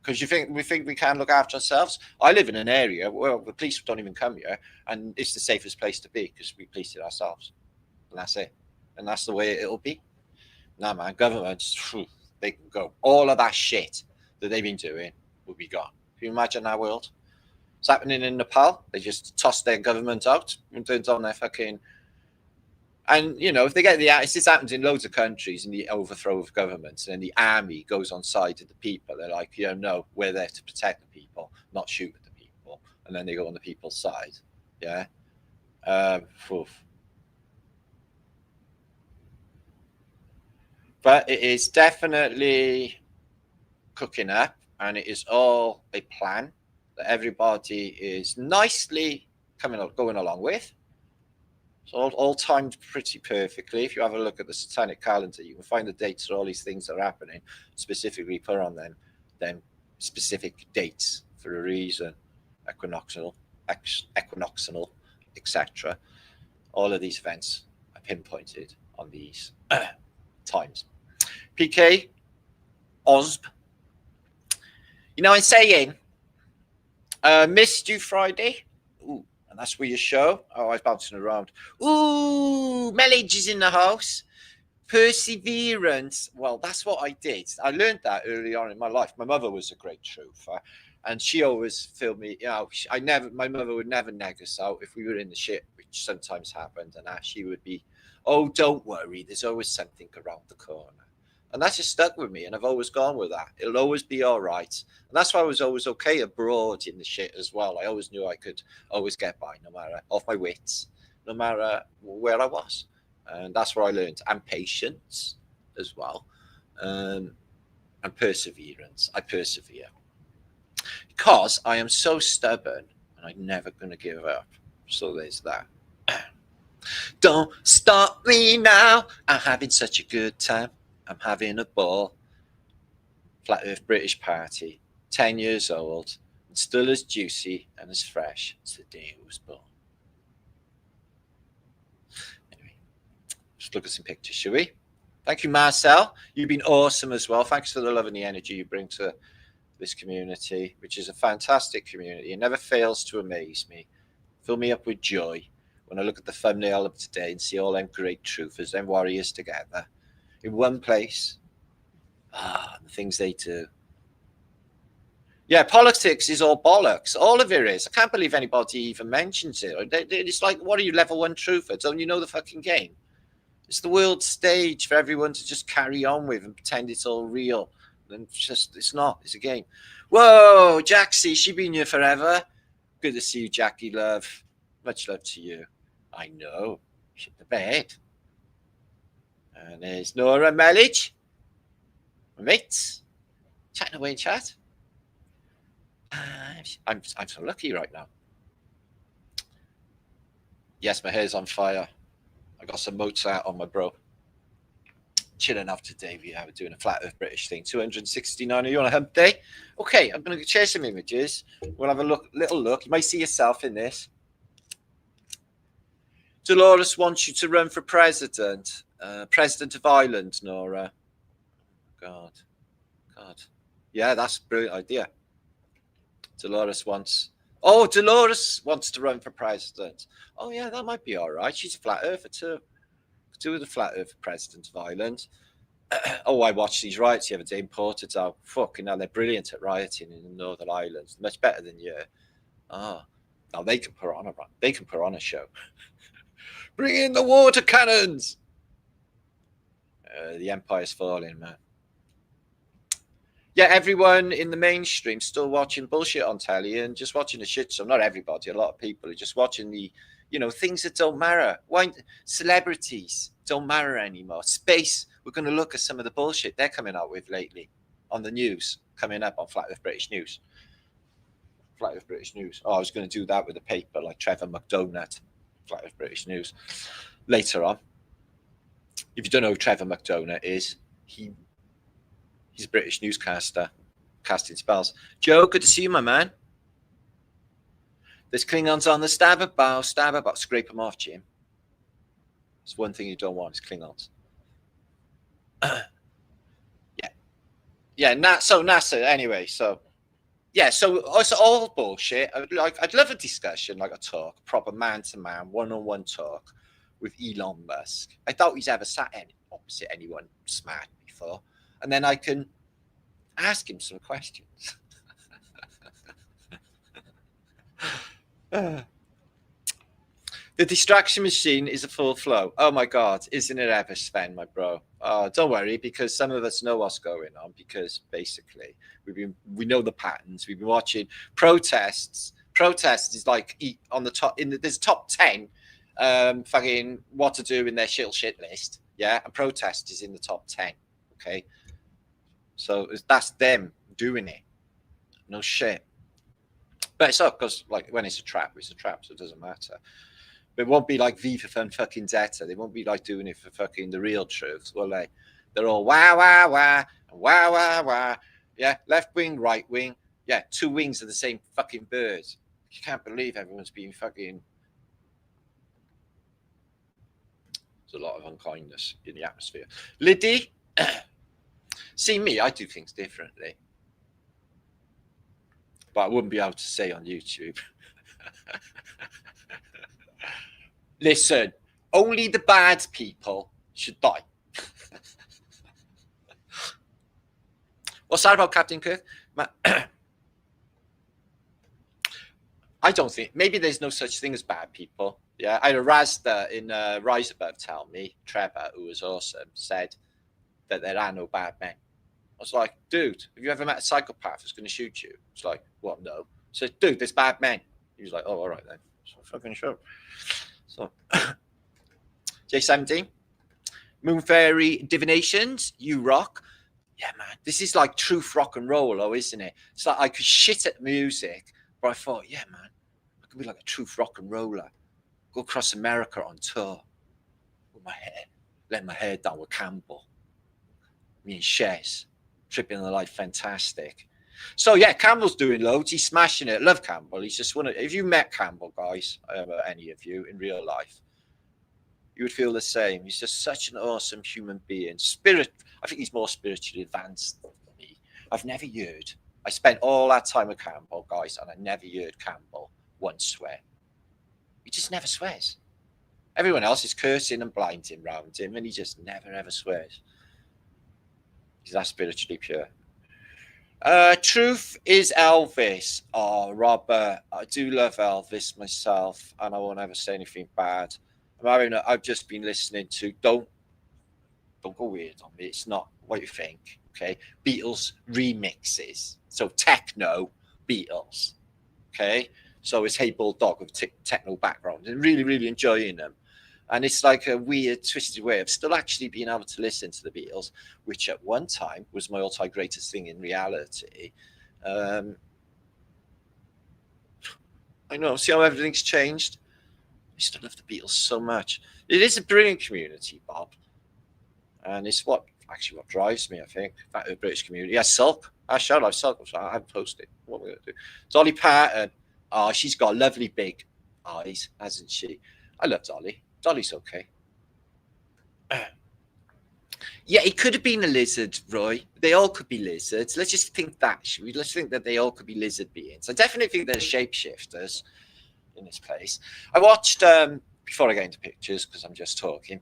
Because we think we can look after ourselves. I live in an area where the police don't even come here, and it's the safest place to be because we police it ourselves. And that's it. And that's the way it'll be. Nah, man, governments, they can go. All of that shit that they've been doing will be gone. Can you imagine that world? It's happening in Nepal. They just toss their government out and turns on their fucking. And, you know, if they get this happens in loads of countries in the overthrow of governments, and then the army goes on side of the people. They're like, you know, no, we're there to protect the people, not shoot at the people. And then they go on the people's side. Yeah. But it is definitely cooking up, and it is all a plan that everybody is nicely going along with. It's all timed pretty perfectly. If you have a look at the satanic calendar, you can find the dates for all these things that are happening, specifically put on them specific dates for a reason. Equinoxial, etc. All of these events are pinpointed on these times. PK, OSB. You know, I'm saying, missed you Friday. Ooh, and that's where your show. Oh, I was bouncing around. Ooh, Melage is in the house. Perseverance. Well, that's what I did. I learned that early on in my life. My mother was a great truther, and she always filmed me. You know, my mother would never nag us out if we were in the shit, which sometimes happened, and she would be, oh, don't worry, there's always something around the corner. And that's just stuck with me, and I've always gone with that. It'll always be all right. And that's why I was always okay abroad in the shit as well. I always knew I could always get by, no matter off my wits, no matter where I was. And that's where I learned. And patience as well. And perseverance. I persevere. Because I am so stubborn, and I'm never going to give up. So there's that. Don't stop me now. I'm having such a good time. I'm having a ball. Flat Earth British Party, 10 years old, and still as juicy and as fresh as the day it was born. Anyway, just look at some pictures, shall we? Thank you, Marcel. You've been awesome as well. Thanks for the love and the energy you bring to this community, which is a fantastic community. It never fails to amaze me, fill me up with joy when I look at the thumbnail of today and see all them great truthers, them warriors together in one place. The things they do. Yeah, politics is all bollocks. All of it is. I can't believe anybody even mentions it. It's like, what are you, level 1 truther? Don't you know the fucking game? It's the world stage for everyone to just carry on with and pretend it's all real. And it's not. It's a game. Whoa, Jaxie, she been here forever. Good to see you, Jackie, love. Much love to you. I know. Shit the bed. And there's Nora Melage. My mates. Chatting away in chat. I'm so lucky right now. Yes, my hair's on fire. I got some Mozart on my bro. Chilling out today. We're doing a Flat Earth British thing. 269. Are you on a hump day? Okay, I'm going to share some images. We'll have a little look. You might see yourself in this. Dolores wants you to run for president. President of Ireland, Nora. God. Yeah, that's a brilliant idea. Dolores wants to run for president. Oh, yeah, that might be all right. She's a flat earther too. Could do with a flat earther president of Ireland. I watched these riots the other day in Portadown. Fucking hell, they're brilliant at rioting in the Northern Islands. Much better than you. Now they can put on a show. Bring in the water cannons. The empire's falling, man. Yeah, everyone in the mainstream still watching bullshit on telly and just watching the shit show. Not everybody, a lot of people are just watching the, things that don't matter. Why celebrities don't matter anymore. Space, we're going to look at some of the bullshit they're coming out with lately on the news, coming up on Flat Earth British News. Flat Earth British News. I was going to do that with a paper like Trevor McDonagh, Flat Earth British News, later on. If you don't know who Trevor McDonagh is, he's a British newscaster, casting spells. Joe, good to see you, my man. There's Klingons on the starboard bow, scrape them off, Jim. It's one thing you don't want is Klingons. So NASA, anyway, so yeah, so it's all bullshit. I'd love a discussion, like a talk, proper man-to-man, one-on-one talk with Elon Musk. I doubt he's ever sat opposite anyone smart before, and then I can ask him some questions. The distraction machine is a full flow. Oh my God, isn't it ever, Sven, my bro? Oh, don't worry, because some of us know what's going on, because basically we know the patterns. We've been watching protests. Protests is like on the top, there's top 10 fucking what to do in their shit list. Yeah, and protest is in the top 10. Okay. So that's them doing it. No shit. But it's up because like when it's a trap, so it doesn't matter. But it won't be like V for fun fucking data. They won't be like doing it for fucking the real truth, will they? They're all wah, wah, wah, wah, wah, wah. Yeah, left wing, right wing. Yeah, two wings of the same fucking bird. You can't believe everyone's being fucking... There's a lot of unkindness in the atmosphere. Liddy, see me, I do things differently. But I wouldn't be able to say on YouTube. Listen, only the bad people should die. What's that about Captain Kirk? I don't think, maybe there's no such thing as bad people. Yeah, I had a Razda in Rise Above tell me, Trevor, who was awesome, said that there are no bad men. I was like, dude, have you ever met a psychopath who's going to shoot you? It's like, well, no. I said, dude, there's bad men. He was like, oh, all right then. So fucking sure. So, J17, Moon Fairy Divinations, you rock. Yeah, man, this is like truth rock and roll, though, isn't it? It's like I could shit at music, but I thought, yeah, man, I could be like a truth rock and roller. Go across America on tour with my hair, let my hair down with Campbell. Me and Shez, tripping on the light, fantastic. So yeah, Campbell's doing loads. He's smashing it. Love Campbell. He's just one of. If you met Campbell, guys, any of you in real life, you would feel the same. He's just such an awesome human being. Spirit. I think he's more spiritually advanced than me. I've never heard. I spent all that time with Campbell, guys, and I never heard Campbell once swear. He just never swears. Everyone else is cursing and blinding around him, and he just never ever swears. He's that spiritually pure. Truth is Elvis. Oh, Robert, I do love Elvis myself, and I won't ever say anything bad. I've just been listening to don't go weird on me. It's not what you think. Okay, Beatles remixes, so techno Beatles. Okay, so it's Hey Bulldog with techno background, and really enjoying them. And it's like a weird, twisted way of still actually being able to listen to the Beatles, which at one time was my all-time greatest thing in reality. I know, see how everything's changed? I still love the Beatles so much. It is a brilliant community, Bob. And it's what drives me, I think, that British community. Yeah, Sulk. I love Sulk. I haven't posted. What we're going to do. Dolly Parton. Oh, she's got lovely big eyes, hasn't she? I love Dolly. Dolly's okay. Yeah, it could have been a lizard, Roy. They all could be lizards. Let's just think that, should we? Let's think that they all could be lizard beings. I definitely think they're shapeshifters in this place. I watched, before I get into pictures, because I'm just talking,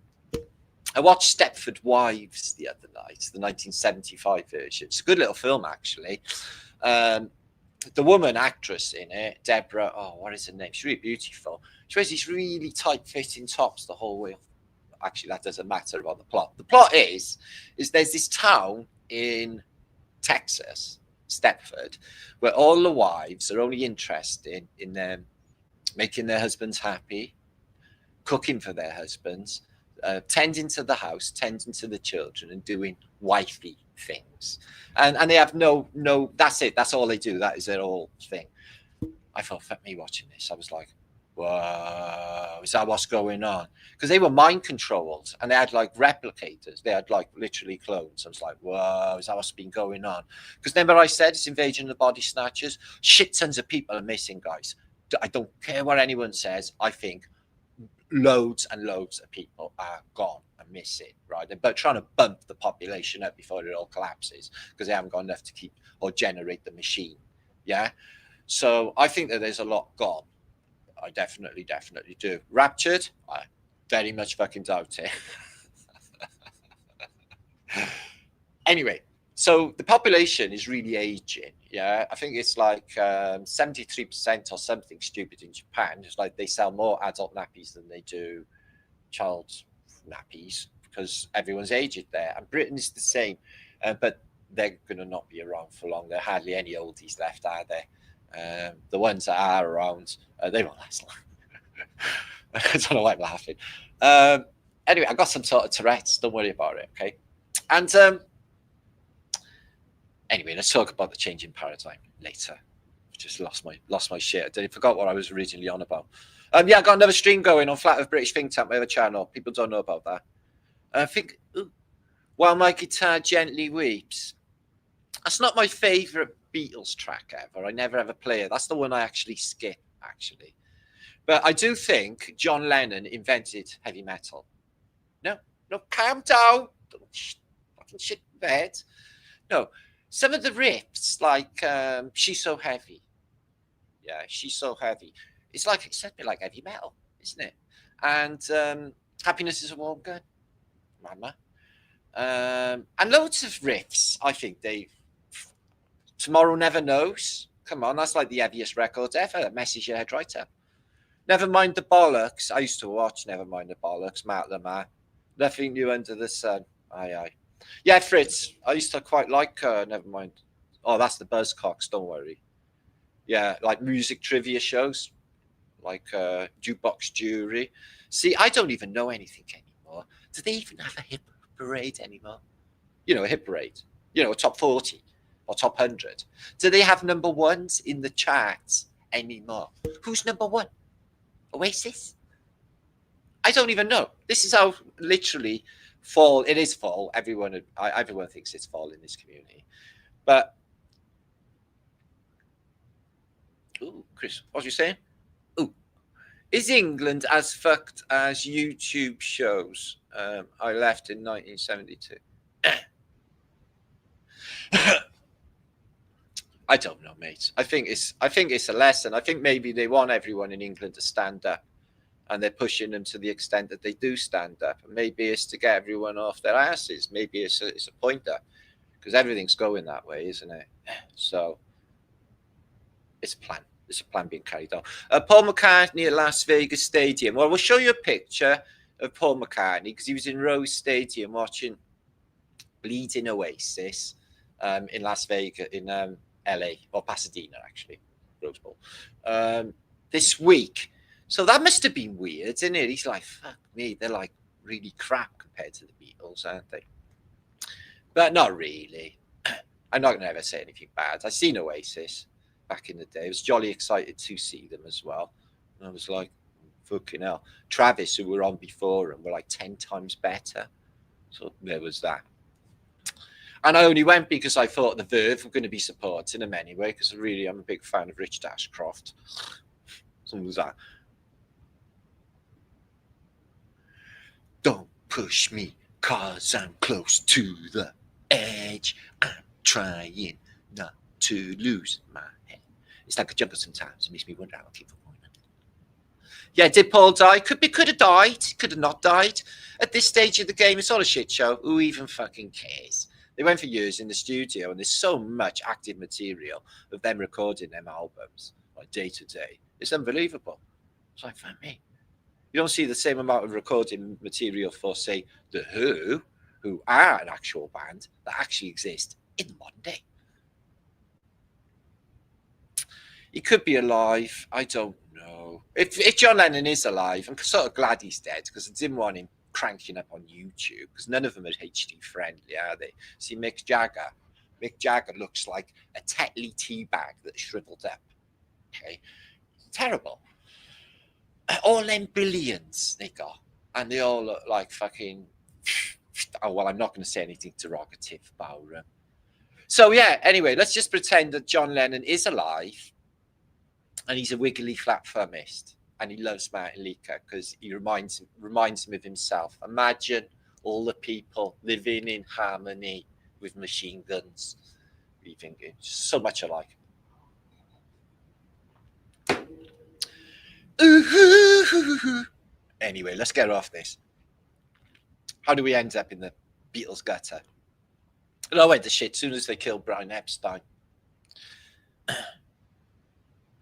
I watched Stepford Wives the other night, the 1975 version. It's a good little film, actually. The woman actress in it, Deborah, oh, what is her name? She's really beautiful. She wears these really tight-fitting tops the whole way. Actually, that doesn't matter about the plot. The plot is there's this town in Texas, Stepford, where all the wives are only interested in them making their husbands happy, cooking for their husbands, tending to the house, tending to the children, and doing wifey things. And they have no, that's it. That's all they do. That is their whole thing. I thought, fuck me watching this. I was like, whoa, is that what's going on? Because they were mind controlled and they had like replicators. They had like literally clones. I was like, whoa, is that what's been going on? Because remember I said it's Invasion of the Body Snatchers? Shit tons of people are missing, guys. I don't care what anyone says. I think loads and loads of people are gone and missing, right? They're trying to bump the population up before it all collapses because they haven't got enough to keep or generate the machine. Yeah. So I think that there's a lot gone. I definitely do. Raptured? I very much fucking doubt it. Anyway, so the population is really aging. Yeah, I think it's like 73% or something stupid in Japan. It's like they sell more adult nappies than they do child nappies because everyone's aged there. And Britain is the same, but they're going to not be around for long. There are hardly any oldies left, are there? The ones that are around, they won't last long. I don't know why I'm laughing. Anyway, I got some sort of Tourette's. Don't worry about it, okay? And anyway, let's talk about the changing paradigm later. Just lost my shit. I forgot what I was originally on about. Yeah, I got another stream going on Flat Earth British Think Tank, my other channel. People don't know about that. I think While My Guitar Gently Weeps. That's not my favourite Beatles track ever. I never ever play it. That's the one I actually skip, actually. But I do think John Lennon invented heavy metal. No, calm down. Don't fucking shit the bed. No, some of the riffs, like She's So Heavy. Yeah, She's So Heavy. It's a bit like heavy metal, isn't it? And Happiness Is a Warm Gun. Mama. And loads of riffs, I think Tomorrow Never Knows. Come on, that's like the heaviest record ever. That messes your head right up. Never Mind the Bollocks. I used to watch Never Mind the Bollocks, Matt Lamar. Nothing New Under the Sun. Aye. Yeah, Fritz. I used to quite like Never Mind. Oh, that's the Buzzcocks, don't worry. Yeah, like music trivia shows, like Jukebox Jury. See, I don't even know anything anymore. Do they even have a hit parade anymore? You know, a hit parade. You know, a top 40 or top 100. Do they have number ones in the charts anymore? Who's number one? Oasis? I don't even know. This is how literally fall. It is fall. Everyone thinks it's fall in this community. But, ooh, Chris, what was you saying? Ooh, is England as fucked as YouTube shows? I left in 1972. I don't know, mate. I think it's a lesson. I think maybe they want everyone in England to stand up, and they're pushing them to the extent that they do stand up. And maybe it's to get everyone off their asses. Maybe it's a pointer, because everything's going that way, isn't it? So it's a plan. It's a plan being carried on. Paul McCartney at Las Vegas Stadium. Well, we'll show you a picture of Paul McCartney because he was in Rose Stadium watching Bleeding Oasis in Las Vegas, in LA, or Pasadena, actually, Rose Bowl, this week. So that must have been weird, isn't it? He's like, fuck me, they're like really crap compared to the Beatles, aren't they? But not really. I'm not going to ever say anything bad. I've seen Oasis back in the day. I was jolly excited to see them as well. And I was like, fucking hell. Travis, who were on before, and were like 10 times better. So there was that. And I only went because I thought the Verve were going to be supporting them anyway, because really I'm a big fan of Richard Ashcroft. So was that. Don't push me, cause I'm close to the edge. I'm trying not to lose my head. It's like a jungle sometimes. It makes me wonder how I keep going. Yeah, did Paul die? Could have died. Could have not died. At this stage of the game, it's all a shit show. Who even fucking cares? They went for years in the studio, and there's so much active material of them recording them albums, like day to day. It's unbelievable. It's like, for me, you don't see the same amount of recording material for, say, The who are an actual band that actually exist in the modern day. He could be alive. I don't know. If John Lennon is alive, I'm sort of glad he's dead, because I didn't want him cranking up on YouTube, because none of them are HD friendly, are they? See, Mick Jagger looks like a Tetley tea bag that's shriveled up. Okay, terrible. All them billions they got, and they all look like fucking. Oh well, I'm not going to say anything derogative about them. So yeah, anyway, let's just pretend that John Lennon is alive, And he's a wiggly flat-thumbist, and he loves Martin Liedtke because he reminds him of himself. Imagine all the people living in harmony with machine guns. You think it's so much alike. Anyway, let's get off this. How do we end up in the Beatles gutter? It all went to shit as soon as they killed Brian Epstein. And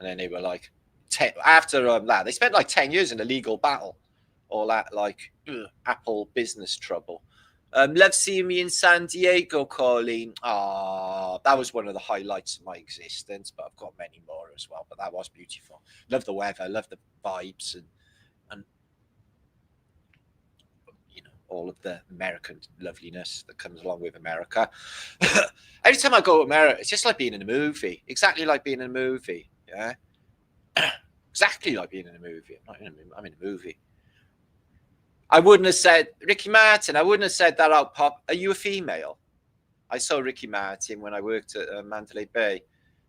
then they were like, after that, they spent like 10 years in a legal battle. All that like Apple business trouble. Love seeing me in San Diego, Colleen. That was one of the highlights of my existence, but I've got many more as well. But that was beautiful. Love the weather, love the vibes, and you know, all of the American loveliness that comes along with America. Every time I go to America, it's just like being in a movie. Exactly like being in a movie. Yeah. Exactly like being in a movie. I'm in a movie. I wouldn't have said, Ricky Martin, I wouldn't have said that out pop. Are you a female? I saw Ricky Martin when I worked at Mandalay Bay,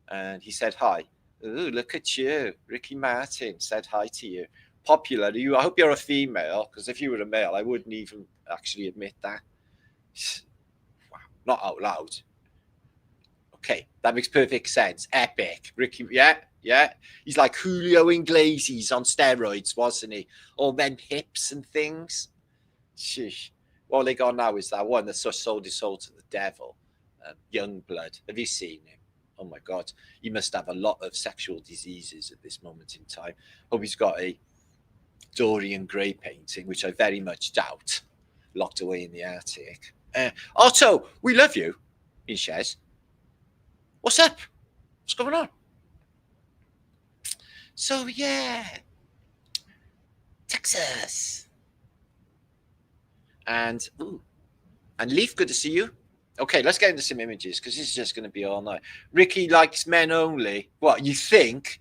and he said hi. Ooh, look at you. Ricky Martin said hi to you. Popular. I hope you're a female, because if you were a male, I wouldn't even actually admit that. Wow, not out loud. Okay, that makes perfect sense. Epic. Ricky, yeah. He's like Julio Iglesias on steroids, wasn't he? All them hips and things. Sheesh. All they got now is that one that sold his soul to the devil. Youngblood. Have you seen him? Oh my God. He must have a lot of sexual diseases at this moment in time. Hope he's got a Dorian Gray painting, which I very much doubt, locked away in the attic. Otto, we love you, he says. What's up? What's going on? So, yeah. Texas. And Leaf, good to see you. Okay, let's get into some images because this is just going to be all night. Ricky likes men only. What, you think?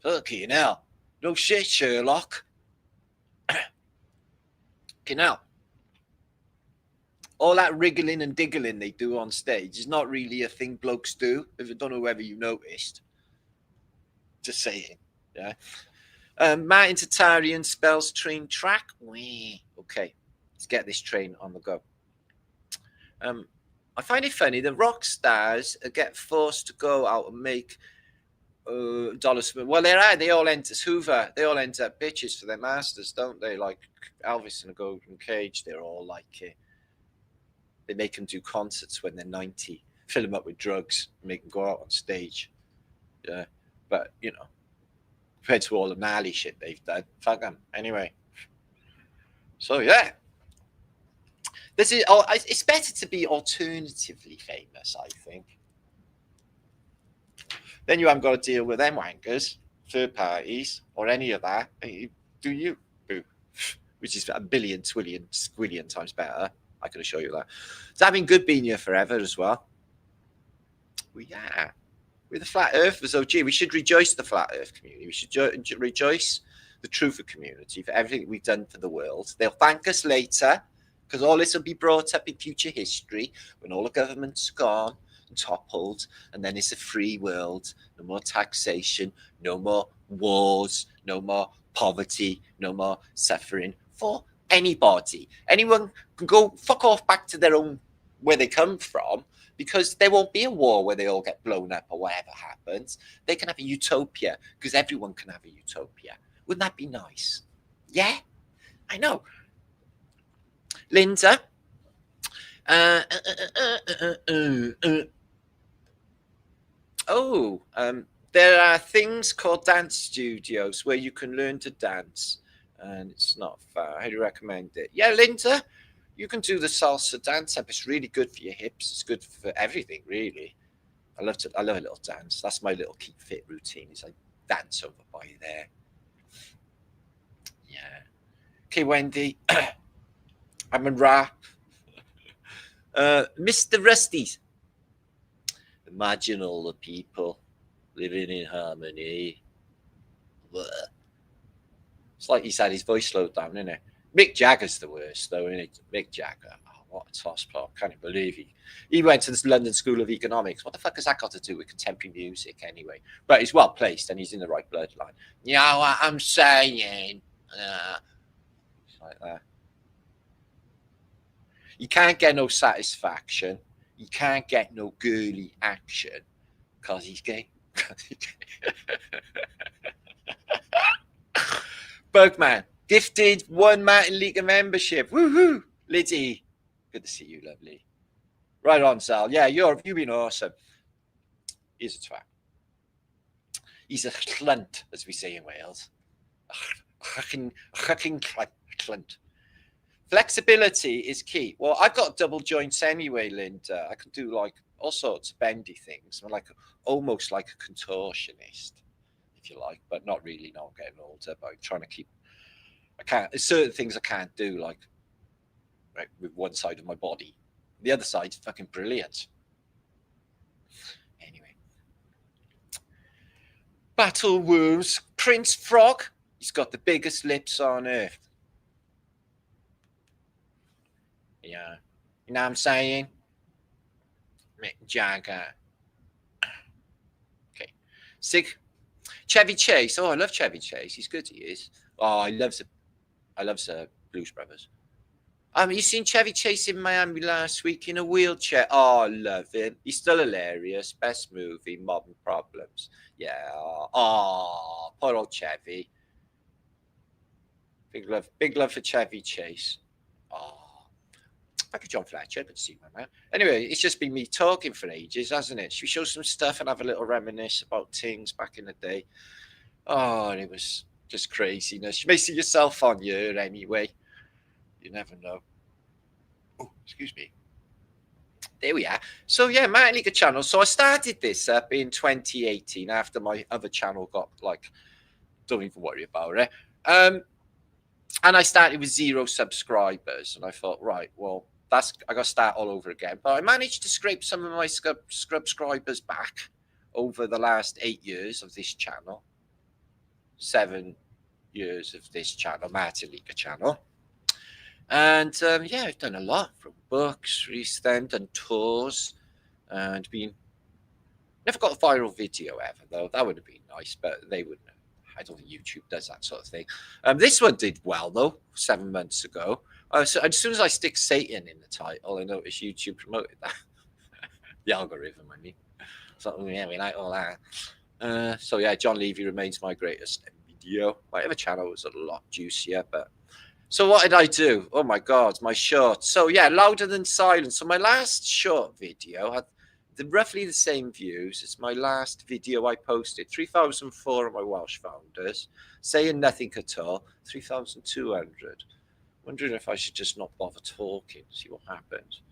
Fucking hell. No shit, Sherlock. Fucking hell. All that wriggling and diggling they do on stage is not really a thing blokes do. If I don't know whether you noticed. Just saying. Yeah. Martin Tatarian spells train track. Okay, let's get this train on the go. I find it funny that rock stars get forced to go out and make dollars. Well, they all enter Hoover. They all end up bitches for their masters, don't they? Like Elvis in a golden cage. They're all like they make them do concerts when they're 90, fill them up with drugs, make them go out on stage. Yeah, but you know, compared to all the gnarly shit they've done, fuck them. Anyway, so yeah. It's better to be alternatively famous, I think. Then you haven't got to deal with them wankers, third parties, or any of that. Do you? Boo. Which is a billion, twillion, squillion times better. I can assure you that. It's having good being here forever as well. Well, yeah. We're the Flat Earthers. Oh, gee, we should rejoice the Flat Earth community. We should rejoice the Truther community for everything we've done for the world. They'll thank us later, because all this will be brought up in future history when all the government's gone and toppled, and then it's a free world. No more taxation, no more wars, no more poverty, no more suffering for anybody. Anyone can go fuck off back to their own, where they come from, because there won't be a war where they all get blown up or whatever happens. They can have a utopia, because everyone can have a utopia. Wouldn't that be nice? Yeah, I know. Linda. There are things called dance studios where you can learn to dance, and it's not far. I recommend it. Yeah, Linda, you can do the salsa dance. It's really good for your hips. It's good for everything, really. I love a little dance. That's my little keep fit routine. Is I dance over by there. Yeah. Okay, Wendy. I'm in rap. Mr. Rusty's. Imagine all the people living in harmony. Blech. It's like he's had his voice slowed down, isn't it? Mick Jagger's the worst, though, isn't it? Mick Jagger. Oh what a tosspot. Can't believe he went to the London School of Economics. What the fuck has that got to do with contemporary music anyway? But he's well placed and he's in the right bloodline. You know what I'm saying? Like that. You can't get no satisfaction. You can't get no girly action because he's gay. Bergman, gifted 1 Martin Liedtke membership. Woohoo! Liddy, good to see you, lovely. Right on, Sal. Yeah, you've been awesome. He's a twat. He's a clunt, as we say in Wales. A fucking clunt. Flexibility is key. Well, I've got double joints anyway, Linda. I can do like all sorts of bendy things. I'm like almost like a contortionist, if you like, but not really. Not getting older, but I'm trying to keep. I can't. There's certain things I can't do, like right, with one side of my body. The other side's fucking brilliant. Anyway, Battle Wounds. Prince Frog. He's got the biggest lips on earth. Yeah. You know what I'm saying? Mick Jagger. Okay. Chevy Chase. Oh, I love Chevy Chase. He's good, he is. Oh, I love the Blues Brothers. You seen Chevy Chase in Miami last week in a wheelchair? Oh, I love him. He's still hilarious. Best movie, Modern Problems. Yeah. Oh, poor old Chevy. Big love for Chevy Chase. Oh. Like a John Fletcher, good to see my man. Anyway, it's just been me talking for ages, hasn't it? Should we show some stuff and have a little reminisce about things back in the day? Oh, it was just craziness. You may see yourself on here anyway. You never know. Oh, excuse me. There we are. So yeah, Martin Liedtke channel. So I started this up in 2018 after my other channel got like, don't even worry about it. And I started with 0 subscribers, and I thought, right, well, I got to start all over again. But I managed to scrape some of my subscribers back over the last 8 years of this channel. 7 years of this channel, Martin Liedtke channel. And yeah, I've done a lot, from books, recently done tours, and never got a viral video ever, though. That would have been nice, but they wouldn't. I don't think YouTube does that sort of thing. This one did well, though, 7 months ago. So as soon as I stick Satan in the title, I noticed YouTube promoted that. The algorithm, I mean. So, yeah, we like all that. So, yeah, John Levy remains my greatest video. My other channel was a lot juicier, but... So what did I do? Oh, my God, my short. So, yeah, Louder Than Silence. So my last short video had roughly the same views as my last video I posted. 3,004 of my Welsh founders. Saying nothing at all. 3,200. Wondering if I should just not bother talking, see what happens.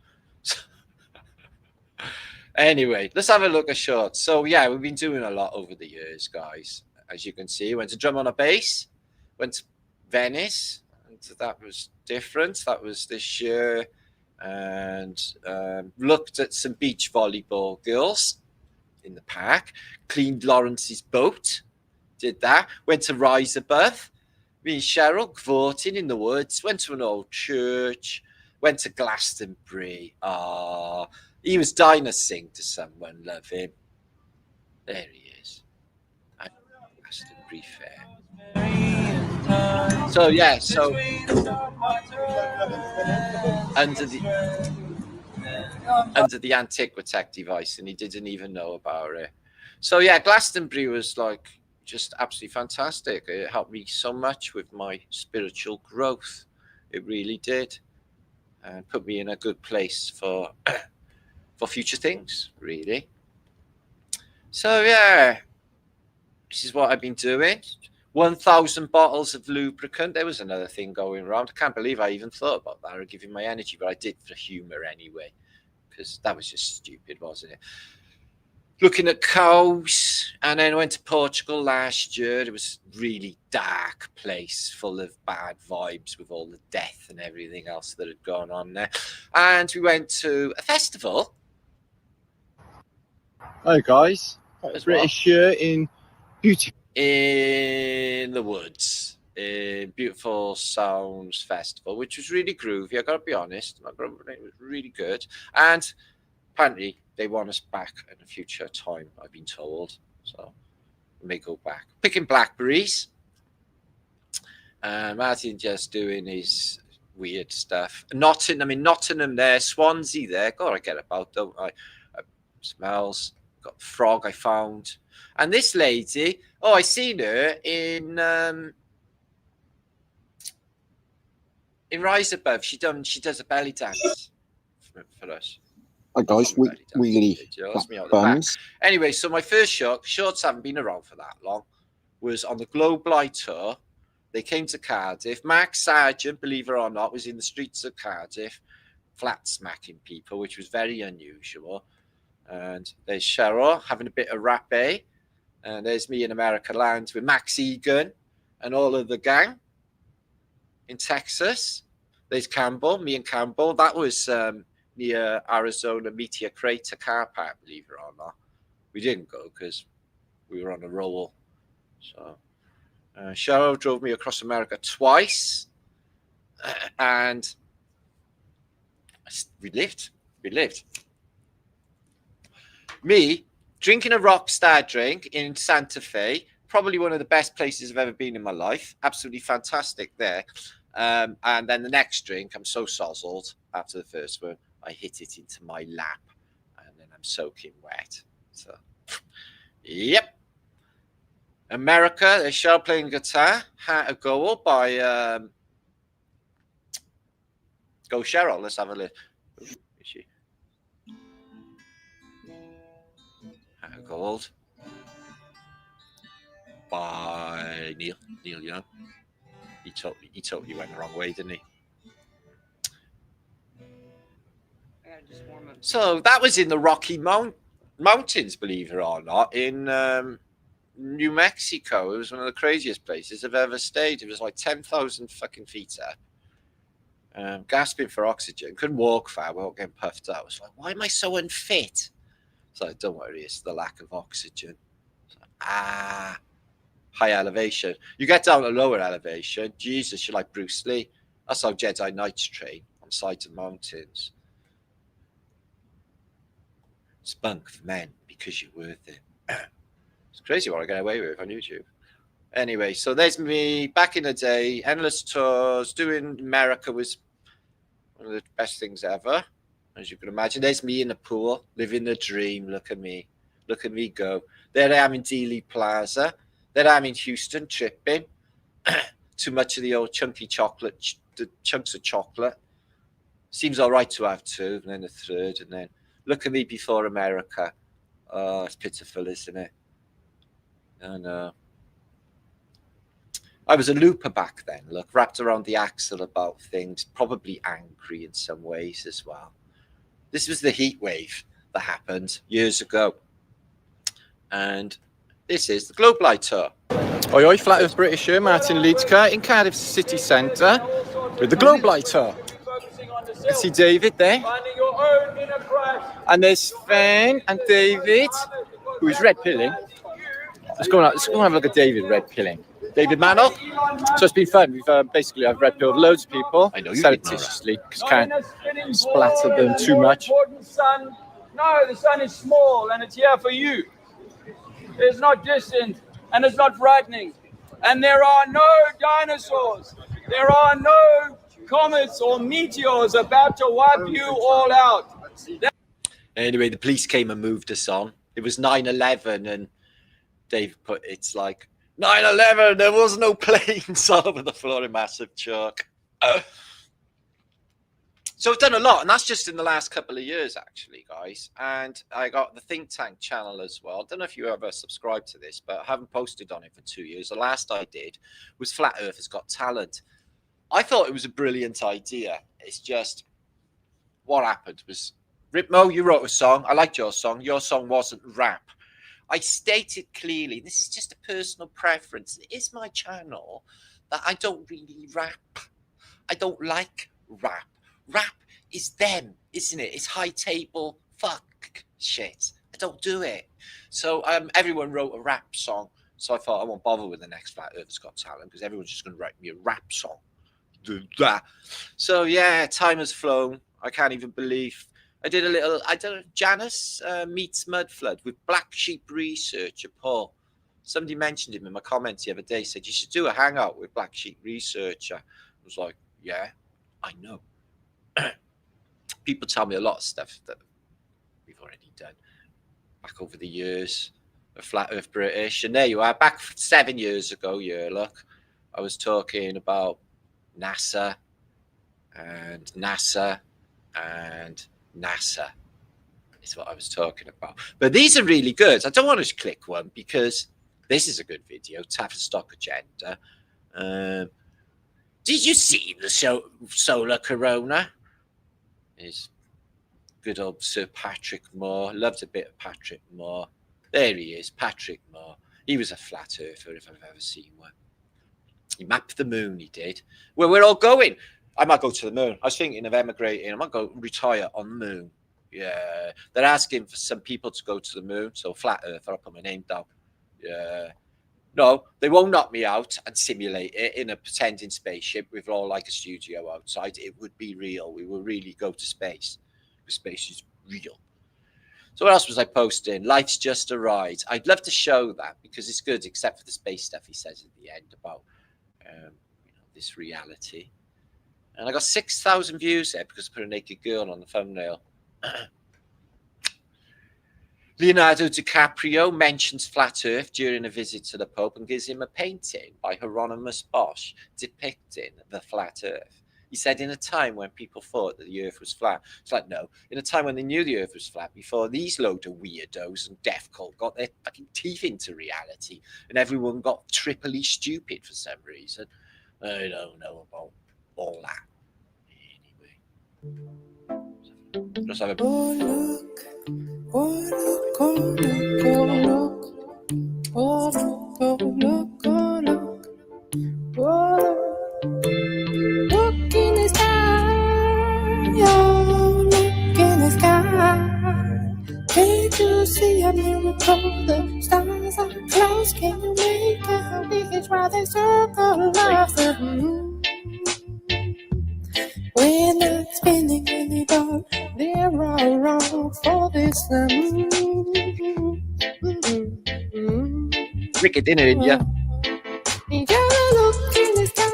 Anyway, let's have a look at shorts. So yeah, we've been doing a lot over the years, guys. As you can see, went to Drum on a Bass, went to Venice, and that was different. That was this year. And looked at some beach volleyball girls in the park. Cleaned Lawrence's boat. Did that. Went to Rise Above. Me and Cheryl voting in the woods, went to an old church, went to Glastonbury. He was dying to sing to someone, love him. There he is. At Glastonbury Fair. So yeah, so under the Antiquitech device, and he didn't even know about it. So yeah, Glastonbury was like just absolutely fantastic. It helped me so much with my spiritual growth. It really did, and put me in a good place for future things, really. So yeah, this is what I've been doing. 1,000 bottles of lubricant. There was another thing going around. I can't believe I even thought about that or giving my energy, but I did for humor anyway, because that was just stupid, wasn't it? Looking at cows, and then went to Portugal last year. It was a really dark place, full of bad vibes with all the death and everything else that had gone on there. And we went to a festival. Hi guys, British shirt in beauty in the woods. in Beautiful Sounds Festival, which was really groovy. I got to be honest, it was really good. And apparently, they want us back in a future time. I've been told, so we may go back picking blackberries. Martin just doing his weird stuff. Nottingham there, Swansea there. God, I get about, don't I? Smells. Got the frog I found. And this lady, I seen her in Rise Above. She does a belly dance for us. Hi guys, really buns. Anyway, so my first shorts haven't been around for that long, was on the Globe Light tour. They came to Cardiff. Max Sargent, believe it or not, was in the streets of Cardiff, flat smacking people, which was very unusual. And there's Cheryl having a bit of rapé. And there's me in America Land with Max Egan and all of the gang in Texas. There's Campbell, me and Campbell. That was near Arizona Meteor Crater car park, believe it or not. We didn't go because we were on a roll. So Cheryl drove me across America twice, and we lived. Me drinking a Rockstar drink in Santa Fe, probably one of the best places I've ever been in my life. Absolutely fantastic there. And then the next drink, I'm so sozzled after the first one, I hit it into my lap, and then I'm soaking wet. So, yep. America, there's Cheryl playing guitar. Heart of Gold by Go Cheryl. Let's have a look. Is she? Heart of Gold by Neil Young. He totally went the wrong way, didn't he? So that was in the Rocky Mountains, believe it or not, in New Mexico. It was one of the craziest places I've ever stayed. It was like 10,000 fucking feet up. Gasping for oxygen. Couldn't walk far without getting puffed out. I was like, why am I so unfit? So don't worry, it's the lack of oxygen. So, high elevation. You get down to lower elevation. Jesus, you're like Bruce Lee. That's how Jedi Knights train, on sides of mountains. Spunk for men, because you're worth it. It's crazy what I get away with on YouTube. Anyway, so there's me back in the day, endless tours, doing America was one of the best things ever, as you can imagine. There's me in the pool, living the dream. Look at me go. There I am in Dealey Plaza. There I am in Houston, tripping. Too much of the old chunky chocolate, the chunks of chocolate. Seems all right to have two, and then a third, and then look at me before America. Oh, it's pitiful, isn't it? I know. I was a looper back then, look, wrapped around the axle about things, probably angry in some ways as well. This was the heat wave that happened years ago. And this is the Globe Light Tour. Oi, oi, Flat Earth British here, Martin Liedtke in Cardiff City Centre with the Globe Light Tour. You can see David there. And there's Sven and David, who is red pilling. Let's go and have a look at David red pilling. David Mannock. So it's been fun. I've red pilled loads of people. I know you surreptitiously because can't splatter them too much. No, the sun is small and it's here for you. It's not distant and it's not frightening. And there are no dinosaurs. There are no comets or meteors about to wipe you all out. Anyway, the police came and moved us on. It was 9/11 and Dave put it's like 9/11, there was no planes all over the floor in massive chalk. So I've done a lot, and that's just in the last couple of years, actually, guys. And I got the Think Tank channel as well. I don't know if you ever subscribed to this, but I haven't posted on it for 2 years. The last I did was Flat Earthers Got Talent. I thought it was a brilliant idea. It's just what happened was, Ripmo, you wrote a song. I liked your song. Your song wasn't rap. I stated clearly, this is just a personal preference. It is my channel that I don't really rap. I don't like rap. Rap is them, isn't it? It's high table fuck shit. I don't do it. So everyone wrote a rap song. So I thought I won't bother with the next Flat Earth's Got Talent because everyone's just going to write me a rap song. Do that. So yeah, time has flown. I can't even believe I did a little. I don't know. Janice meets Mudflood with Black Sheep researcher Paul. Somebody mentioned him in my comments the other day. Said you should do a hangout with Black Sheep researcher. I was like, yeah, I know. People tell me a lot of stuff that we've already done back over the years of Flat Earth British. And there you are, back 7 years ago, look, I was talking about NASA and NASA and NASA is what I was talking about. But these are really good. I don't want to click one because this is a good video. Tavistock Agenda. Did you see the solar corona? Is good old Sir Patrick Moore. Loved a bit of Patrick Moore. There he is, Patrick Moore. He was a flat earther if I've ever seen one. He mapped the moon, he did. Where we're all going. I might go to the moon. I was thinking of emigrating. I might go retire on the moon. Yeah. They're asking for some people to go to the moon. So flat earther, I'll put my name down. Yeah. No, they won't knock me out and simulate it in a pretending spaceship with all like a studio outside. It would be real. We will really go to space. Space is real. So what else was I posting? Life's just a ride. I'd love to show that because it's good, except for the space stuff he says at the end about this reality. And I got 6,000 views there because I put a naked girl on the thumbnail. Leonardo DiCaprio mentions flat Earth during a visit to the Pope and gives him a painting by Hieronymus Bosch depicting the flat Earth. He said in a time when people thought that the Earth was flat. It's like, no, in a time when they knew the Earth was flat before these load of weirdos and deaf cult got their fucking teeth into reality and everyone got triply stupid for some reason. I don't know about all that. Anyway. Just have a... Oh, look. Oh, look, oh, look, oh, look. Oh, look, oh, look, oh, look. Oh, look. Look in the sky. Oh, look in the sky. Can't you see a miracle? The stars are close. Can you make a wish while they circle around the moon? We're not spinning in the dark. They're all wrong for this. Wicked dinner, India. You gotta look in the sky.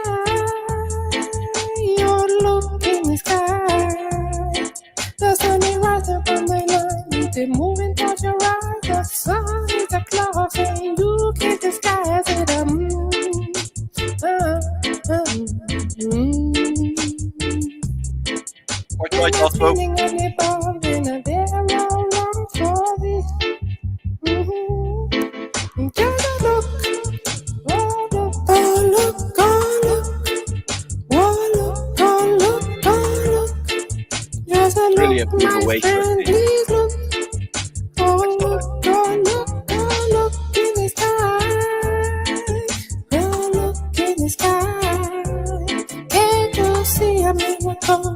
You look in the sky. The sun is rising from the line. They're moving towards your eyes. The sun is a cloud, and you can't disguise it. Or try to also... Brilliant move away from it.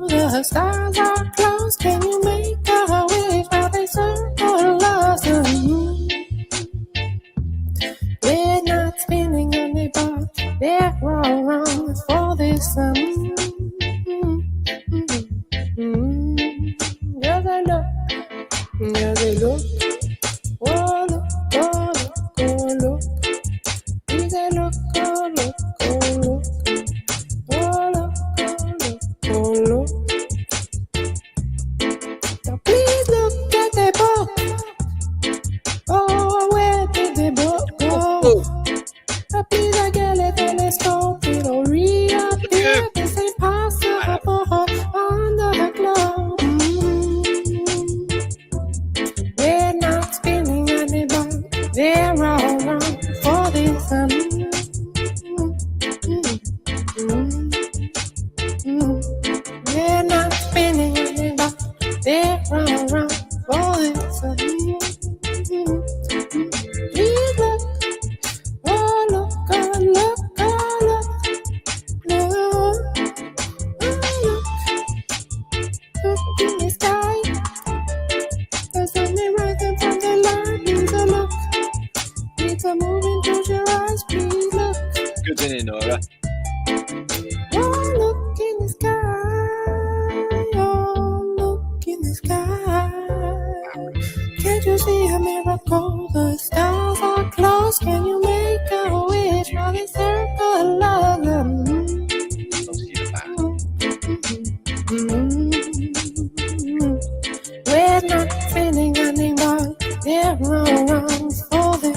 The stars are close. Can you make a wish while they circle us? We're not spinning on the bar. They're all wrong for this. Yeah, they look. Yeah, they look. Oh, look, oh, look, oh, look. Yeah, they look, oh, look, oh, look. Oh, look, oh, look, oh, look. Now please look at the book. Oh, where did the book go? Now please I get a telescope. It'll reappear. This ain't possible on the globe. We're not spinning on the bar. They're all wrong for this. We're not spinning on the bar. They're all wrong for this. Please look. Oh, look, oh, look, oh, look. Look. Oh, look. Look in the sky. The sun is rising from the line. Need a look. Need a moving towards your goes in Nora. Oh, look in the sky. Oh, look in the sky. Can't you see a miracle? The stars are close. Can you make a wish for the circle of love? We're not feeling anymore. There are wrongs for them.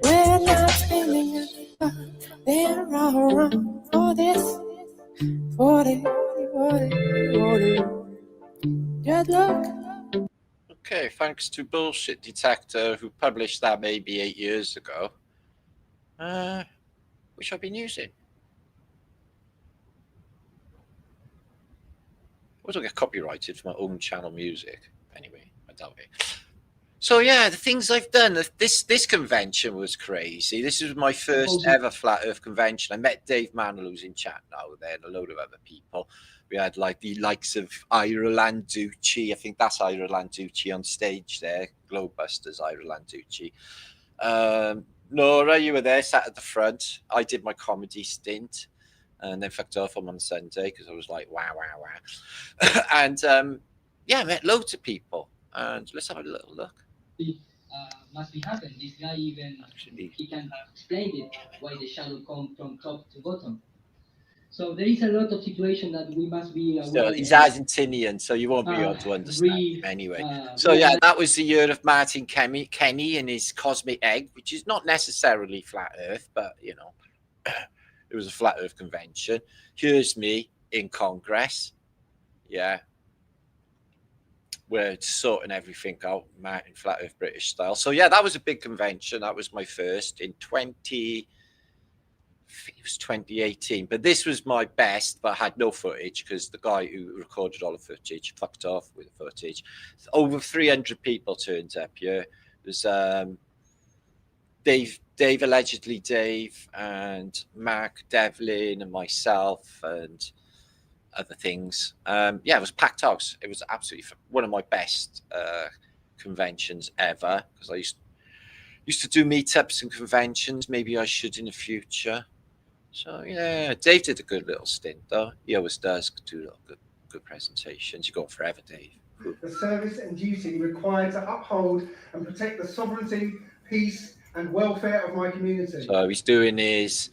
We're not feeling anymore. There are wrongs for this. For it. Just look. Okay, thanks to Bullshit Detector, who published that maybe 8 years ago, which I've been using. I don't get copyrighted for my own channel music. Anyway, I doubt it. So yeah, the things I've done. This convention was crazy. This was my first ever Flat Earth convention. I met Dave Manilow, who's in chat now, there, and a load of other people. We had like the likes of Ira Landucci. I think that's Ira Landucci on stage there. Globebusters, Ira Landucci. Nora, you were there, sat at the front. I did my comedy stint. And then fucked off on Sunday because I was like, wow. And yeah, I met loads of people. And let's have a little look. Must be happened. This guy even he can explain it why the shadow come from top to bottom. So there is a lot of situation that we must be aware. So he's Argentinian, so you won't be able to understand him anyway. So yeah, that was the year of Martin Kenny and his Cosmic Egg, which is not necessarily Flat Earth, but you know. It was a Flat Earth convention. Here's me in Congress. Yeah. We're sorting everything out, Martin Flat Earth British style. So yeah, that was a big convention. That was my first in 2018. But this was my best, but I had no footage because the guy who recorded all the footage fucked off with the footage. Over 300 people turned up here. There's Dave, allegedly Dave, and Mark Devlin and myself and other things. Yeah, it was packed house. It was absolutely one of my best conventions ever because I used to do meetups and conventions. Maybe I should in the future. So yeah, Dave did a good little stint though. He always does do little good presentations. You go on forever, Dave. The service and duty required to uphold and protect the sovereignty, peace, and welfare of my community. So he's doing his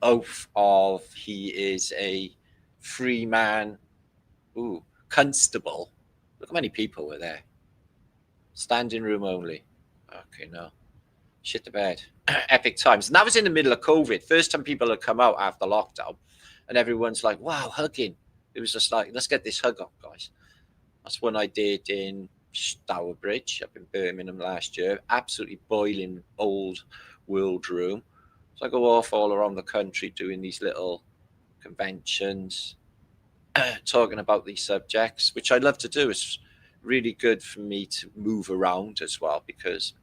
oath of he is a free man. Ooh, constable. Look how many people were there. Standing room only. Okay, no. Shit the bed. Epic times. And that was in the middle of COVID. First time people had come out after lockdown. And everyone's like, wow, hugging. It was just like, let's get this hug up, guys. That's one I did in Stourbridge up in Birmingham last year. Absolutely boiling old world room. So I go off all around the country doing these little conventions, talking about these subjects, which I love to do. It's really good for me to move around as well because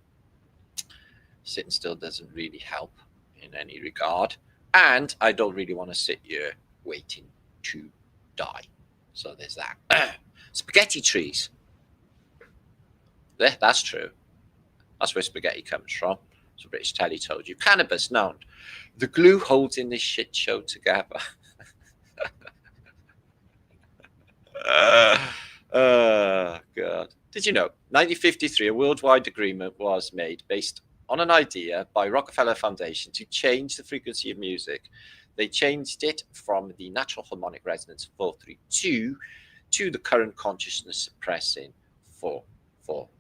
sitting still doesn't really help in any regard. And I don't really want to sit here waiting to die. So there's that. Spaghetti trees. Yeah, that's true. That's where spaghetti comes from. So British Telly told you. Cannabis, no. The glue holding this shit show together. Oh, God. Did you know, 1953, a worldwide agreement was made based on an idea by Rockefeller Foundation to change the frequency of music. They changed it from the natural harmonic resonance of 432 to the current consciousness suppressing 440.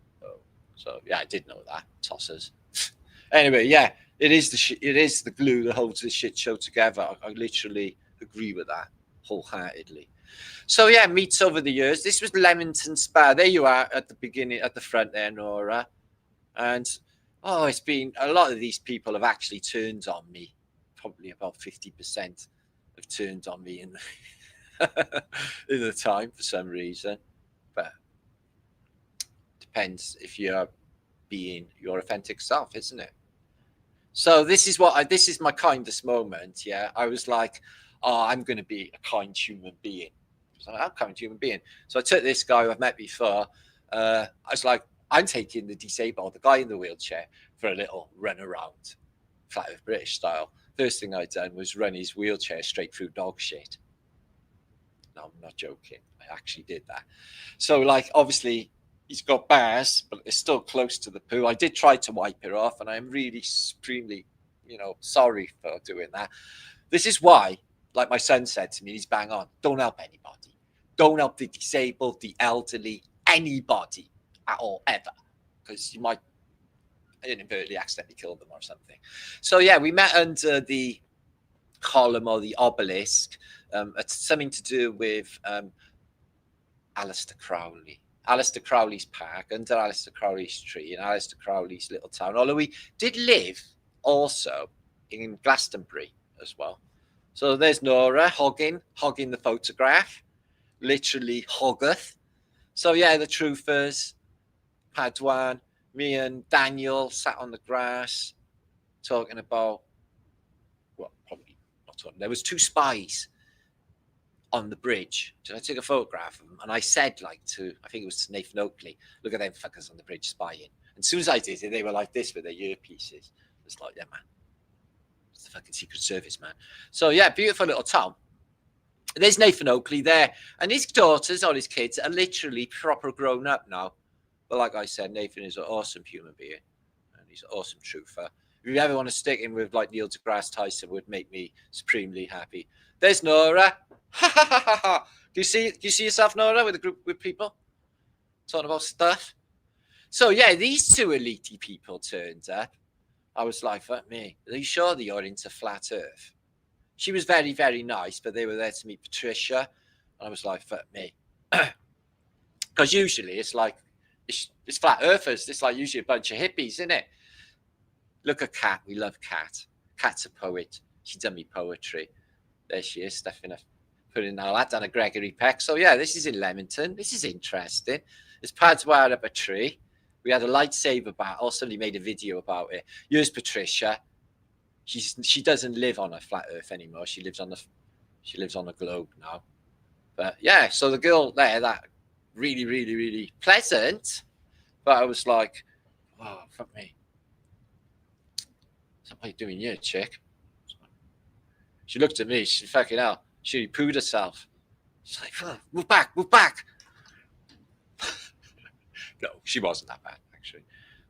So yeah, I did know that. Tossers. Anyway, yeah, it is the glue that holds this shit show together. I literally agree with that wholeheartedly. So yeah, meets over the years. This was Leamington Spa. There you are at the beginning, at the front there, Nora. And it's been a lot of these people have actually turned on me. Probably about 50% have turned on me in the time for some reason. But depends if you're being your authentic self, isn't it? So this is my kindest moment. Yeah, I was like, I'm going to be a kind human being. So I'm a kind human being. So I took this guy who I've met before. I was like, I'm taking the disabled, the guy in the wheelchair, for a little run around, Flat Earth British style. First thing I'd done was run his wheelchair straight through dog shit. No, I'm not joking. I actually did that. So, like, obviously, he's got bars, but it's still close to the poo. I did try to wipe it off, and I'm really supremely, sorry for doing that. This is why, like my son said to me, he's bang on. Don't help anybody. Don't help the disabled, the elderly, anybody at all, ever. Because you might inadvertently accidentally kill them or something. So, yeah, we met under the column or the obelisk. It's something to do with Alistair Crowley. Alistair Crowley's park, under Alistair Crowley's tree in Alistair Crowley's little town. Although we did live also in Glastonbury as well. So there's Nora hogging the photograph, literally hoggeth. So yeah, the truthers, Padwan, me and Daniel sat on the grass talking about, well, probably not talking. There was 2 spies on the bridge. So I took a photograph of them, and I said, I think it was to Nathan Oakley, look at them fuckers on the bridge spying. And as soon as I did it, they were like this with their earpieces. It's like, yeah, man. It's the fucking Secret Service, man. So yeah, beautiful little town. There's Nathan Oakley there, and his daughters or his kids are literally proper grown up now. But like I said, Nathan is an awesome human being, and he's an awesome truther. If you ever want to stick in with like Neil deGrasse Tyson, would make me supremely happy. There's Nora. Ha ha ha ha ha. Do you see yourself, Nora, with a group with people talking about stuff? So yeah, these 2 elite people turned up. I was like, fuck me, are you sure that you're into flat Earth? She was very, very nice, but they were there to meet Patricia. And I was like, fuck me. Because usually it's like, it's flat earthers. It's like usually a bunch of hippies, isn't it? Look at Kat. We love Kat. Kat's a poet. She done me poetry. There she is, putting all that down a Gregory Peck. So yeah, this is in Leamington. This is interesting. There's Padwar up a tree. We had a lightsaber battle. Somebody made a video about it. Here's Patricia. She doesn't live on a flat Earth anymore. She lives on a globe now. But yeah, so the girl there, that really, really, really pleasant. But I was like, oh, fuck me. What are you doing here, chick? She looked at me. She fucking hell. She pooed herself. She's like, oh, move back. No, she wasn't that bad, actually.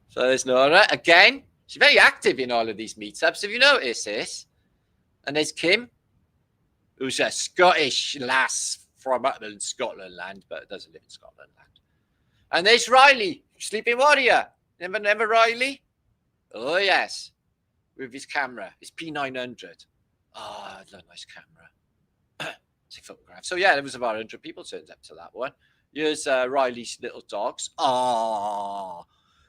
So there's Nora. Again, she's very active in all of these meetups. Have you noticed this? And there's Kim, who's a Scottish lass from Scotland land, but doesn't live in Scotland land. And there's Riley, Sleeping Warrior. Remember Riley? Oh, yes. With his camera, his P900. Oh, a nice camera. Take photographs. So, yeah, there was about 100 people turned up to that one. Here's Riley's little dogs. Oh.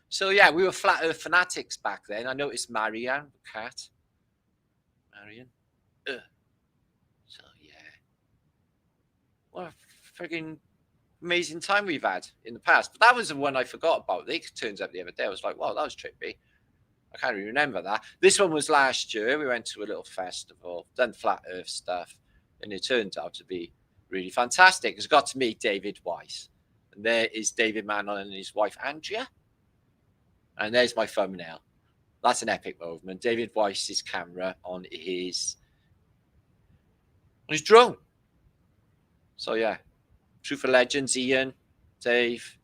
So, yeah, we were flat Earth fanatics back then. I noticed Marianne, the cat. Marianne. So, yeah. What a frigging amazing time we've had in the past. But that was the one I forgot about. They turned up the other day. I was like, wow, that was trippy. I can't really remember that. This one was last year. We went to a little festival, done flat Earth stuff, and it turned out to be really fantastic. I got to meet David Weiss. And there is David Manon and his wife, Andrea. And there's my thumbnail. That's an epic moment. David Weiss's camera on his drone. So, yeah. True for Legends, Ian, Dave,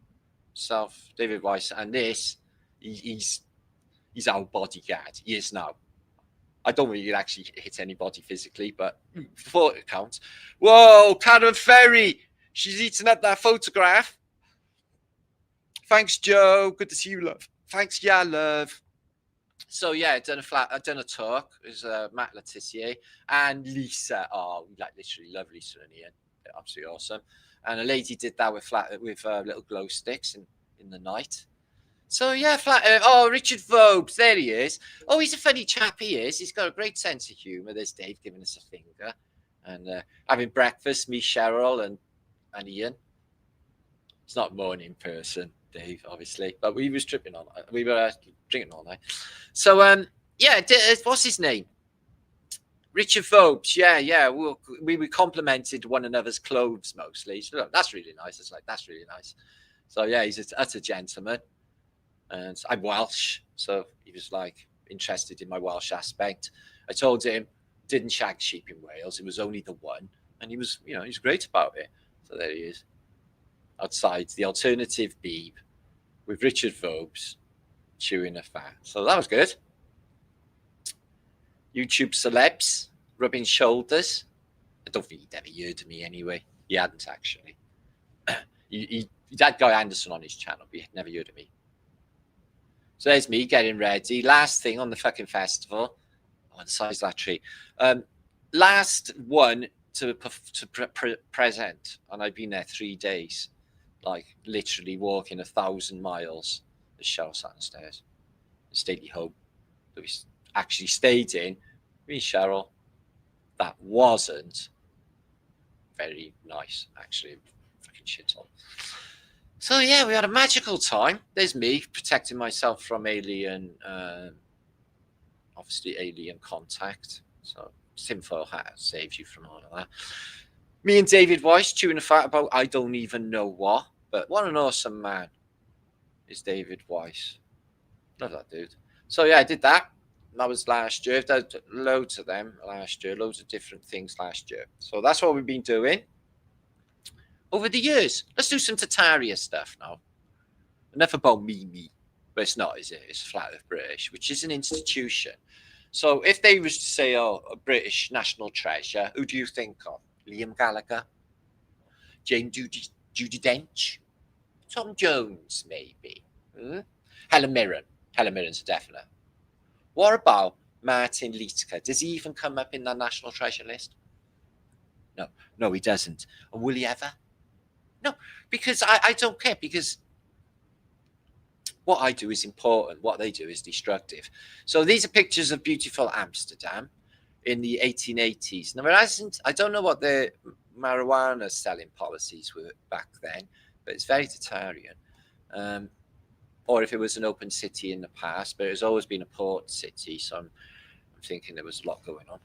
self, David Weiss. And this, he's our bodyguard. He is now. I don't really actually hit anybody physically, but for it counts. Whoa, Karen Ferry. She's eating up that photograph. Thanks, Joe. Good to see you, love. Thanks, yeah, love. So yeah, I've done a talk. There's Matt Letitia and Lisa. Oh, we literally love Lisa and Ian. They're absolutely awesome. And a lady did that with little glow sticks in the night. So yeah, oh, Richard Vobes, there he is. Oh, he's a funny chap, he is. He's got a great sense of humour. There's Dave giving us a finger. And having breakfast, me, Cheryl, and Ian. It's not morning person, Dave, obviously. But we was tripping all night. We were drinking all night. So, yeah, what's his name? Richard Vobes, yeah. We complimented one another's clothes mostly. So, look, that's really nice. It's like, that's really nice. So, yeah, that's a gentleman. And I'm Welsh, so he was like interested in my Welsh aspect. I told him didn't shag sheep in Wales. It was only the one, and he was, you know, he's great about it. So there he is, outside the alternative Beeb with Richard Vobes chewing a fat. So that was good. YouTube celebs rubbing shoulders. I don't think he'd ever heard of me anyway. He hadn't actually. He had Guy Anderson on his channel, but he had never heard of me. So there's me getting ready. Last thing on the fucking festival. Oh, the size of that tree. Last one to present, and I've been there 3 days, like literally walking 1,000 miles. The Cheryl sat on the stairs, the stately home that we actually stayed in. Me and Cheryl, that wasn't very nice, actually. Fucking shit on. So yeah, we had a magical time. There's me protecting myself from alien, obviously alien contact. So tinfoil hat saves you from all of that. Me and David Weiss chewing a fat about I don't even know what, but what an awesome man is David Weiss. Love that dude. So yeah, I did that. That was last year. I've done loads of them last year, loads of different things last year. So that's what we've been doing over the years. Let's do some Tataria stuff now. Enough about me, but it's not, is it? It's Flat Earth British, which is an institution. So if they was to say, oh, a British national treasure, who do you think of? Liam Gallagher? Jane Judi Dench? Tom Jones, maybe? Helen Mirren. Helen Mirren's a definite. What about Martin Liedtke? Does he even come up in that national treasure list? No, he doesn't. And will he ever? No, because I don't care, because what I do is important. What they do is destructive. So these are pictures of beautiful Amsterdam in the 1880s. Now, I don't know what the marijuana selling policies were back then, but it's very Tatarian. Or if it was an open city in the past, but it's always been a port city. So I'm thinking there was a lot going on.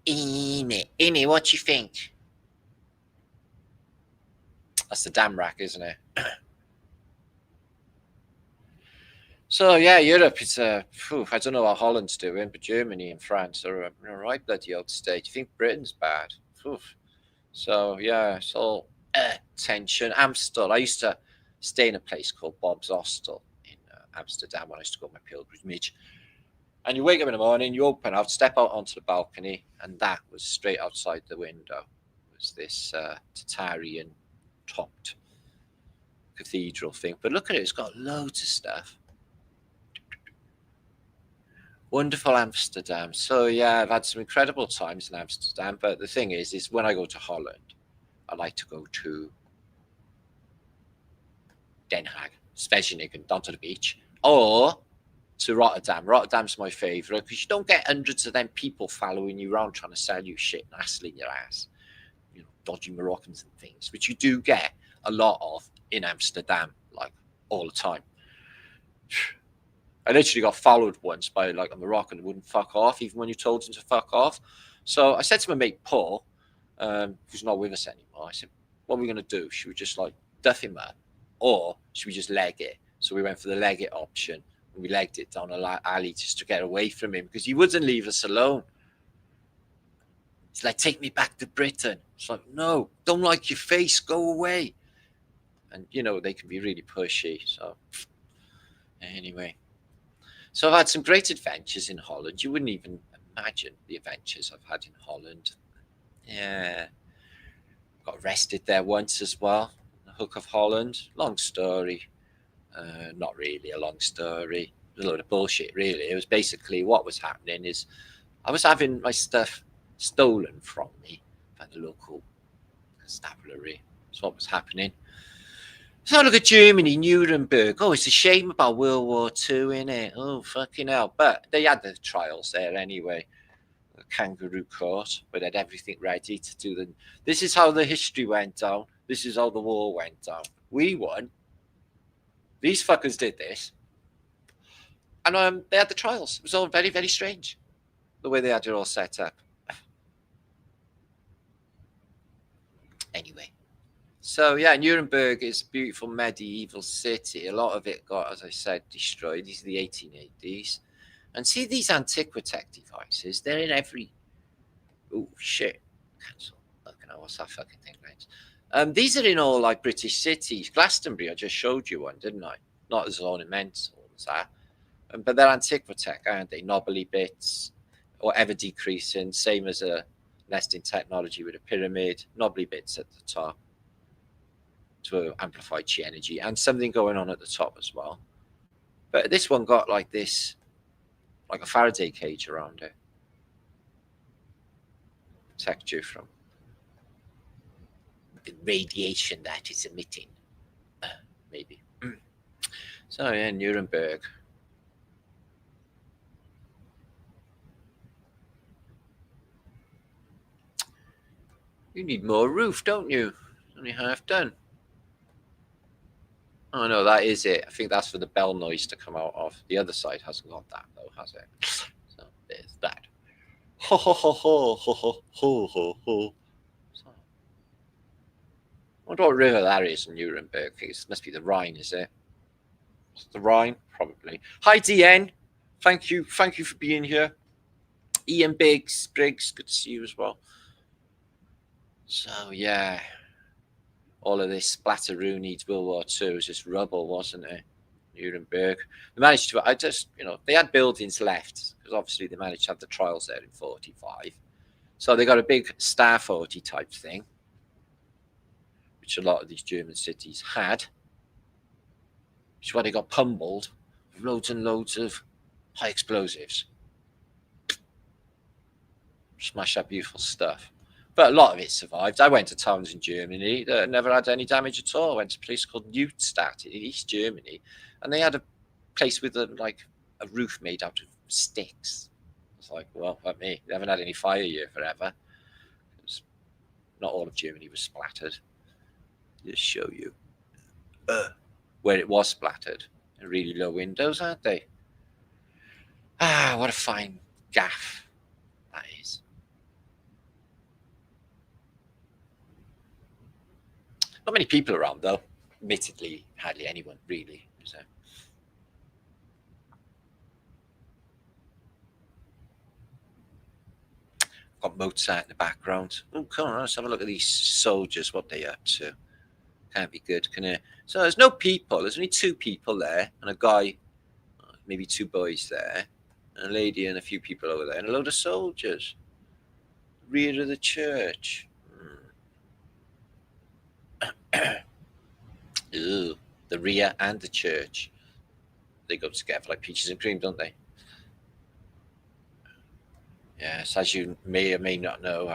Ine, what do you think? That's the dam rack, isn't it? So yeah, Europe, it's I don't know what Holland's doing, but Germany and France are a right bloody old state. Do you think Britain's bad? So yeah, it's all tension. Amstel. I used to stay in a place called Bob's Hostel in Amsterdam when I used to go on my pilgrimage. And you wake up in the morning, you open out, step out onto the balcony, and that was straight outside the window. It was this Tatarian topped cathedral thing. But look at it, it's got loads of stuff. Wonderful Amsterdam. So yeah, I've had some incredible times in Amsterdam. But the thing is when I go to Holland, I like to go to Den Haag, Scheveningen, down to the beach, or to Rotterdam. Rotterdam's my favourite because you don't get hundreds of them people following you around trying to sell you shit and hassling your ass. You know, dodgy Moroccans and things, which you do get a lot of in Amsterdam, like all the time. I literally got followed once by like a Moroccan who wouldn't fuck off, even when you told him to fuck off. So I said to my mate Paul, who's not with us anymore, I said, what are we going to do? Should we just like duff him up, or should we just leg it? So we went for the leg it option, and we legged it down an alley just to get away from him, because he wouldn't leave us alone. It's like, take me back to Britain. It's like, no, don't like your face, go away. And, you know, they can be really pushy. So anyway. So I've had some great adventures in Holland. You wouldn't even imagine the adventures I've had in Holland. Yeah. Got arrested there once as well. The Hook of Holland. Long story. Not really a long story. A load of bullshit, really. It was basically what was happening is I was having my stuff stolen from me by the local constabulary. That's what was happening. So look at Germany, Nuremberg. Oh, it's a shame about World War II, innit? Oh, fucking hell. But they had the trials there anyway. The kangaroo court, where they had everything ready to do them. This is how the history went down. This is how the war went down. We won. These fuckers did this. And they had the trials. It was all very, very strange, the way they had it all set up. Anyway. So yeah, Nuremberg is a beautiful medieval city. A lot of it got, as I said, destroyed. These are the 1880s. And see these Antiquitech devices, they're in every... Oh, shit. Cancel. Look at what's that fucking thing, right? These are in all like British cities. Glastonbury, I just showed you one, didn't I? Not as ornamental as that. But they're Antiquitech, aren't they? Knobbly bits, or ever decreasing, same as a nesting technology with a pyramid, knobbly bits at the top to amplify chi energy, and something going on at the top as well. But this one got like this, like a Faraday cage around it. Protect you from the radiation that is emitting. Maybe. So yeah, Nuremberg. You need more roof, don't you? Only half done. Oh no, that is it. I think that's for the bell noise to come out of. The other side hasn't got that though, has it? So there's that. Ho ho ho ho ho ho ho ho ho. So, I wonder what river that is in Nuremberg. I think it must be the Rhine, is it? Is it the Rhine? Probably. Hi DN. Thank you for being here. Ian Briggs, good to see you as well. So yeah. All of this splatteroony World War II was just rubble, wasn't it? Nuremberg. They managed to, they had buildings left because obviously they managed to have the trials there in 45. So they got a big Star 40 type thing, which a lot of these German cities had, which is why they got pummeled with loads and loads of high explosives. Smash that beautiful stuff. But a lot of it survived. I went to towns in Germany that never had any damage at all. I went to a place called Neustadt in East Germany, and they had a place with a roof made out of sticks. It's like, well, like me, they haven't had any fire here forever. Not all of Germany was splattered. Just show you where it was splattered. Really low windows, aren't they? Ah, what a fine gaff that is. Not many people around, though. Admittedly, hardly anyone, really. So. Got Mozart in the background. Oh, come on, let's have a look at these soldiers, what they're up to. Can't be good, can it? So there's no people. There's only 2 people there, and a guy, maybe 2 boys there, and a lady and a few people over there, and a load of soldiers. Rear of the church. Ew, the rear and the church. They go together like peaches and cream, don't they? Yes, as you may or may not know,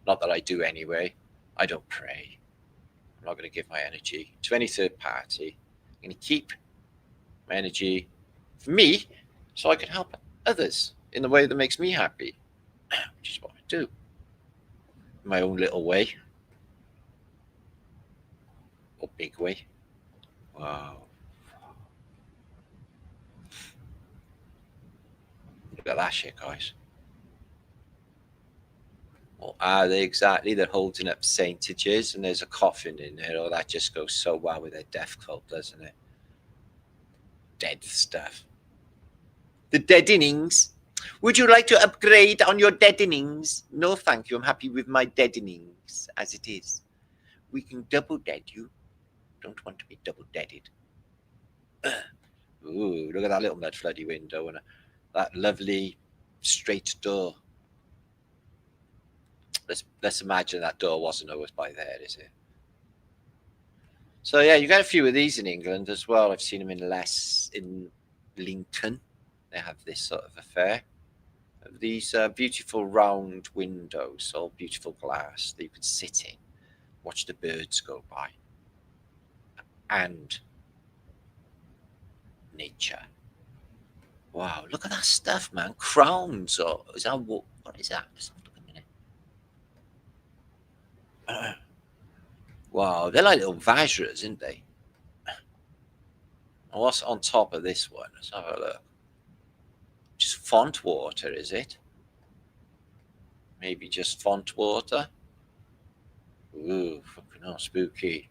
not that I do anyway, I don't pray. I'm not going to give my energy to any third party. I'm going to keep my energy for me so I can help others in the way that makes me happy, which is what I do in my own little way. Or big way. Wow. Look at that shit, guys. What are they exactly? They're holding up saintages and there's a coffin in there. Oh, that just goes so well with their death cult, doesn't it? Dead stuff. The dead innings. Would you like to upgrade on your dead innings? No, thank you. I'm happy with my dead innings as it is. We can double dead you. Don't want to be double deaded. Ooh, look at that little mud floody window and that lovely straight door. Let's imagine that door wasn't always by there, is it? So yeah, you got a few of these in England as well. I've seen them in Lincoln. They have this sort of affair. These beautiful round windows, all beautiful glass that you can sit in, watch the birds go by. And nature. Wow, look at that stuff, man. Crowns, or is that what is that? Let's have a look a minute. Wow, they're like little vajras, aren't they? What's on top of this one? Let's have a look. Just font water, is it? Maybe just font water. Ooh, fucking hell, spooky.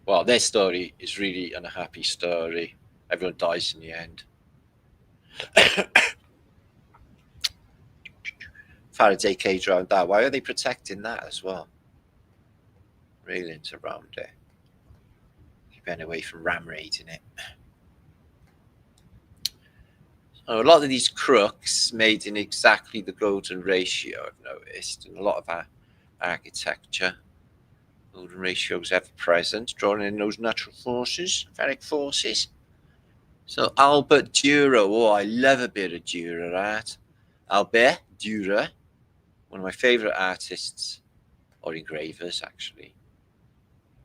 Well, their story is really an unhappy story. Everyone dies in the end. Faraday cage around that. Why are they protecting that as well? Railings around it. Keeping away from ram raiding it. So a lot of these crooks made in exactly the golden ratio, I've noticed, and a lot of our architecture. Golden ratios ever present, drawing in those natural forces, ferric forces. So Albert Dürer, oh, I love a bit of Dürer art. Albert Dürer, one of my favourite artists, or engravers actually.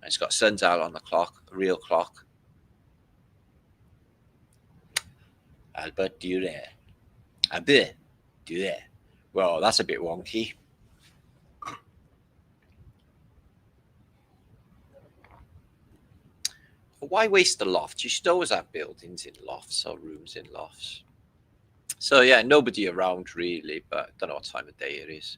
And it's got a sundial on the clock, a real clock. Albert Dürer. Albert Dürer. Well, that's a bit wonky. Why waste the loft? You should always have buildings in lofts or rooms in lofts. So yeah, nobody around really, but I don't know what time of day it is.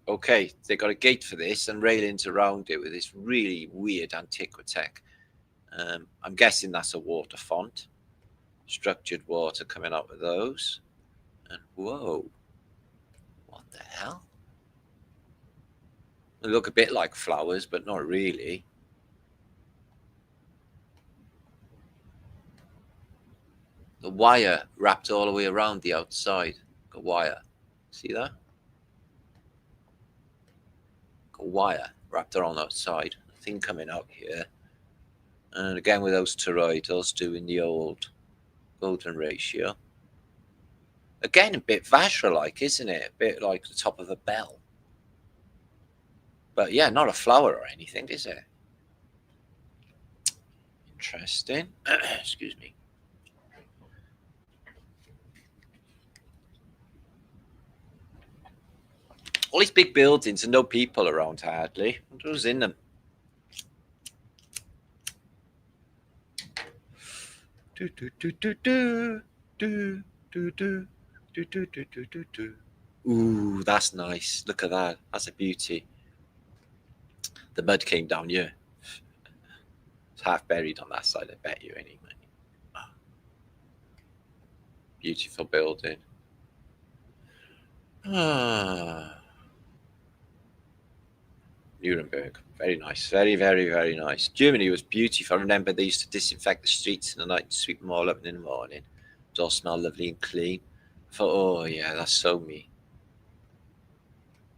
Okay, they got a gate for this and railings around it with this really weird antiquitech. I'm guessing that's a water font. Structured water coming out of those. And whoa, what the hell? They look a bit like flowers, but not really. The wire wrapped all the way around the outside. The wire. See that? A wire wrapped around outside. A thing coming out here. And again with those toroidals doing the old golden ratio. Again, a bit Vajra-like, isn't it? A bit like the top of a bell. But yeah, not a flower or anything, is it? Interesting. Excuse me. All these big buildings and no people around hardly. Who's in them? Do do do do do do do do do do do do do. Ooh, that's nice. Look at that. That's a beauty. The mud came down here. It's half buried on that side, I bet you, anyway. Oh. Beautiful building. Ah. Nuremberg. Very nice. Very, very, very nice. Germany was beautiful. I remember they used to disinfect the streets in the night and sweep them all up in the morning. It all smelled lovely and clean. I thought, oh, yeah, that's so me.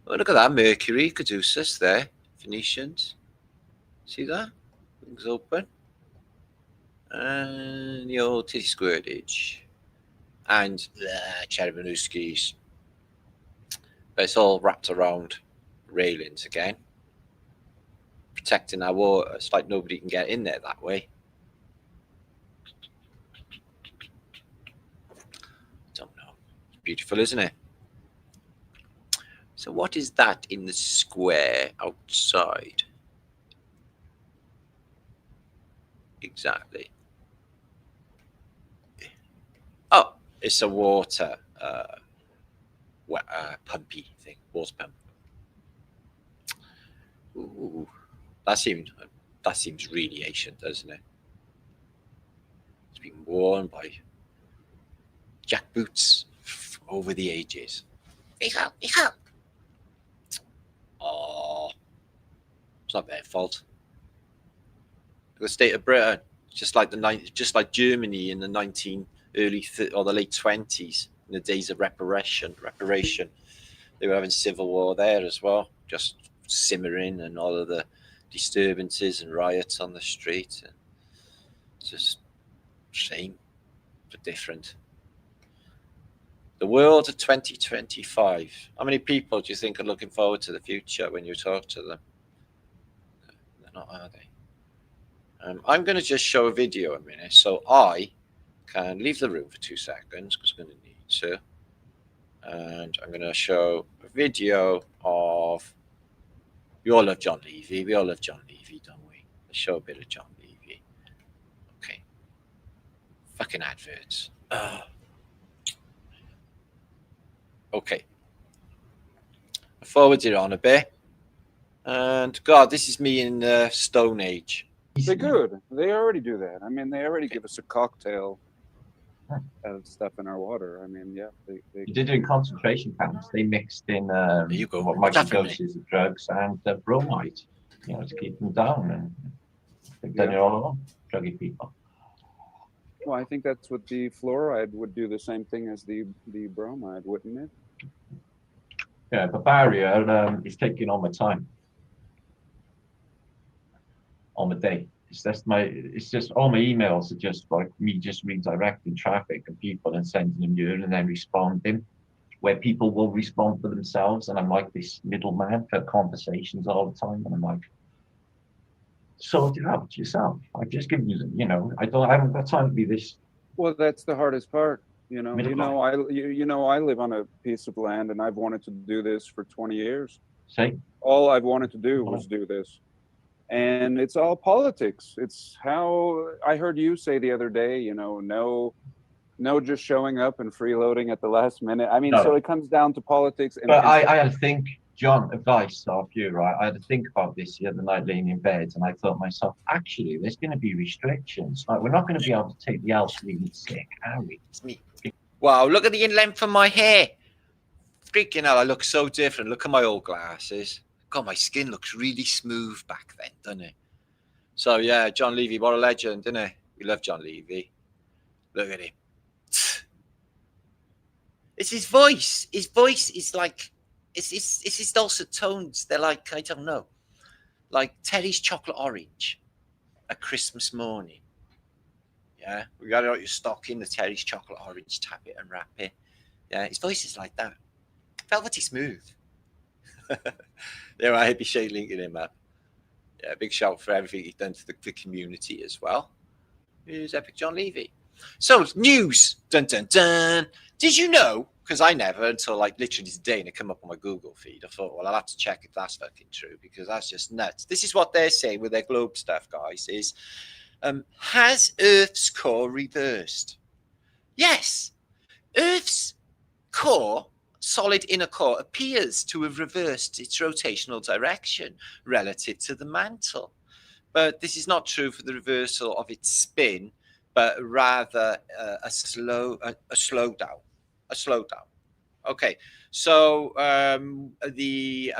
Oh, look at that. Mercury, Caduceus there. Phoenicians. See that? Wings open. And the old titty squirtage. And Cherebanuskis. But it's all wrapped around railings again. Protecting our water. It's like nobody can get in there that way. Don't know. It's beautiful, isn't it? So what is that in the square outside? Exactly. Oh, it's a water pumpy thing. Water pump. Ooh. That seems really ancient, doesn't it? It's been worn by jackboots over the ages. Oh, it's not their fault. The state of Britain, just like Germany in the the late 20s, in the days of reparation. They were having civil war there as well, just simmering and all of the disturbances and riots on the street. And just same but different. The world of 2025. How many people do you think are looking forward to the future when you talk to them? They're not, are they? I'm going to just show a video a minute, so I can leave the room for 2 seconds because I'm going to need to. And I'm going to show a video of. We all love John Levy. We all love John Levy, don't we? Let's show a bit of John Levy. Okay. Fucking adverts. Okay. I forwarded it on a bit. And God, this is me in the Stone Age. They're good. They already do that. I mean, they already give us a cocktail of stuff in our water. I mean, yeah. They did in concentration camps. They mixed in there you go. what microdoses of drugs and bromide, to keep them down. And they've done it all along, druggy people. Well, I think that's what the fluoride would do, the same thing as the bromide, wouldn't it? Yeah, but barrier is taking all my time. On the day. It's just all my emails are just like me just redirecting traffic and people and sending them here and then responding, where people will respond for themselves, and I'm like this middleman for conversations all the time, and I'm like, sort it out yourself. I've just given you, I haven't got time to be this. Well, that's the hardest part. I live on a piece of land, and I've wanted to do this for 20 years. Same. All I've wanted to do was do this. And it's all politics. It's how I heard you say the other day, no just showing up and freeloading at the last minute. I mean, so it comes down to politics. But I had to think, John, advice off you, right? I had to think about this the other night laying in bed, and I thought to myself, actually, there's going to be restrictions. Like, we're not going to be able to take the elderly sick, are we? It's me. Wow, look at the length of my hair. Freaking hell, I look so different. Look at my old glasses. God, my skin looks really smooth back then, doesn't it? So, yeah, John Levy, what a legend, isn't he? We love John Levy. Look at him. It's his voice. His voice is like, it's his dulcet tones. They're like, I don't know, like Terry's chocolate orange, a Christmas morning. Yeah, we got it out your stocking, the Terry's chocolate orange, tap it and wrap it. Yeah, his voice is like that. Velvety smooth. There, I hope you share linking him up. Yeah, big shout for everything he's done for the community as well. Here's Epic John Levy. So, news. Dun, dun, dun. Did you know? Because I never, until like literally today, and it came up on my Google feed. I thought, well, I'll have to check if that's fucking true, because that's just nuts. This is what they're saying with their globe stuff, guys, is has Earth's core reversed? Yes. Earth's core, solid inner core, appears to have reversed its rotational direction relative to the mantle. But this is not true for the reversal of its spin, but rather a slowdown. Okay, so the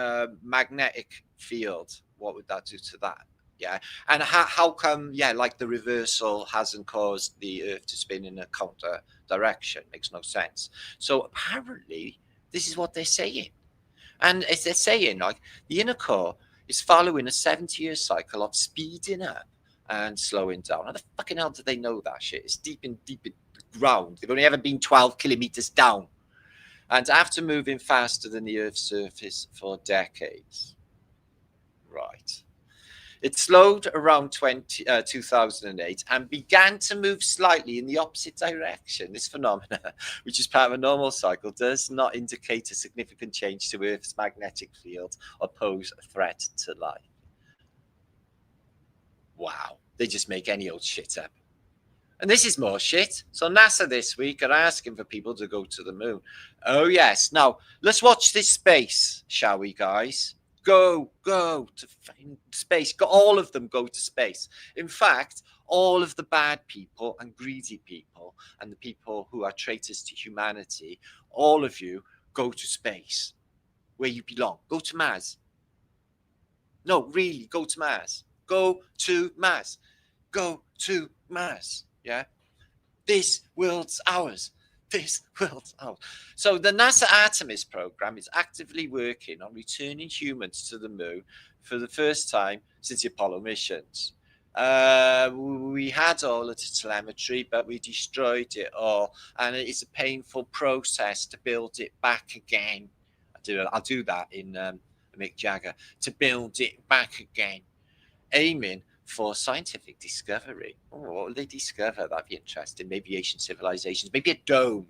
magnetic field, what would that do to that? Yeah, and how come, like the reversal hasn't caused the Earth to spin in a counter direction? Makes no sense. So apparently, this is what they're saying. And as they're saying, like, the inner core is following a 70-year cycle of speeding up and slowing down. How the fucking hell do they know that shit? It's deep in the ground. They've only ever been 12 kilometers down. And after moving faster than the Earth's surface for decades. Right. It slowed around 2008 and began to move slightly in the opposite direction. This phenomena, which is part of a normal cycle, does not indicate a significant change to Earth's magnetic field or pose a threat to life. Wow, they just make any old shit up. And this is more shit. So NASA this week are asking for people to go to the moon. Oh, yes. Now, let's watch this space, shall we, guys? Go to space. All of them go to space. In fact, all of the bad people and greedy people and the people who are traitors to humanity, all of you go to space where you belong. Go to Mars. No, really, go to Mars. Go to Mars. Go to Mars. Yeah. This world's ours. This world's ours. So the NASA Artemis program is actively working on returning humans to the moon for the first time since the Apollo missions. We had all of the telemetry, but we destroyed it all. And it's a painful process to build it back again. I'll do that in Mick Jagger. To build it back again. Aiming for scientific discovery. Oh, what will they discover? That'd be interesting. Maybe ancient civilizations, maybe a dome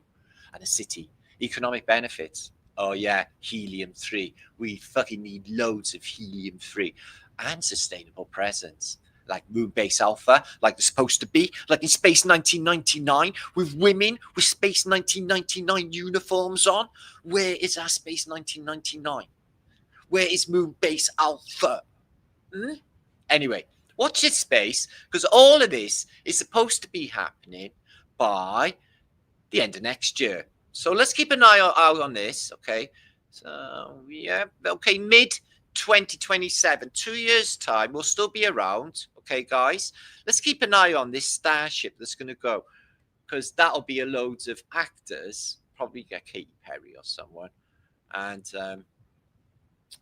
and a city. Economic benefits. Oh yeah, helium-3. We fucking need loads of helium-3 and sustainable presence. like Moonbase Alpha, like they're supposed to be, like in Space 1999, with women with Space 1999 uniforms on. Where is our Space 1999? Where is Moonbase Alpha? Anyway, watch this space, because all of this is supposed to be happening by the end of next year. So let's keep an eye out on this, okay? So, yeah, okay, mid-2027, 2 years' time, we'll still be around, okay, guys? Let's keep an eye on this starship that's going to go, because that'll be a loads of actors, probably get Katy Perry or someone, and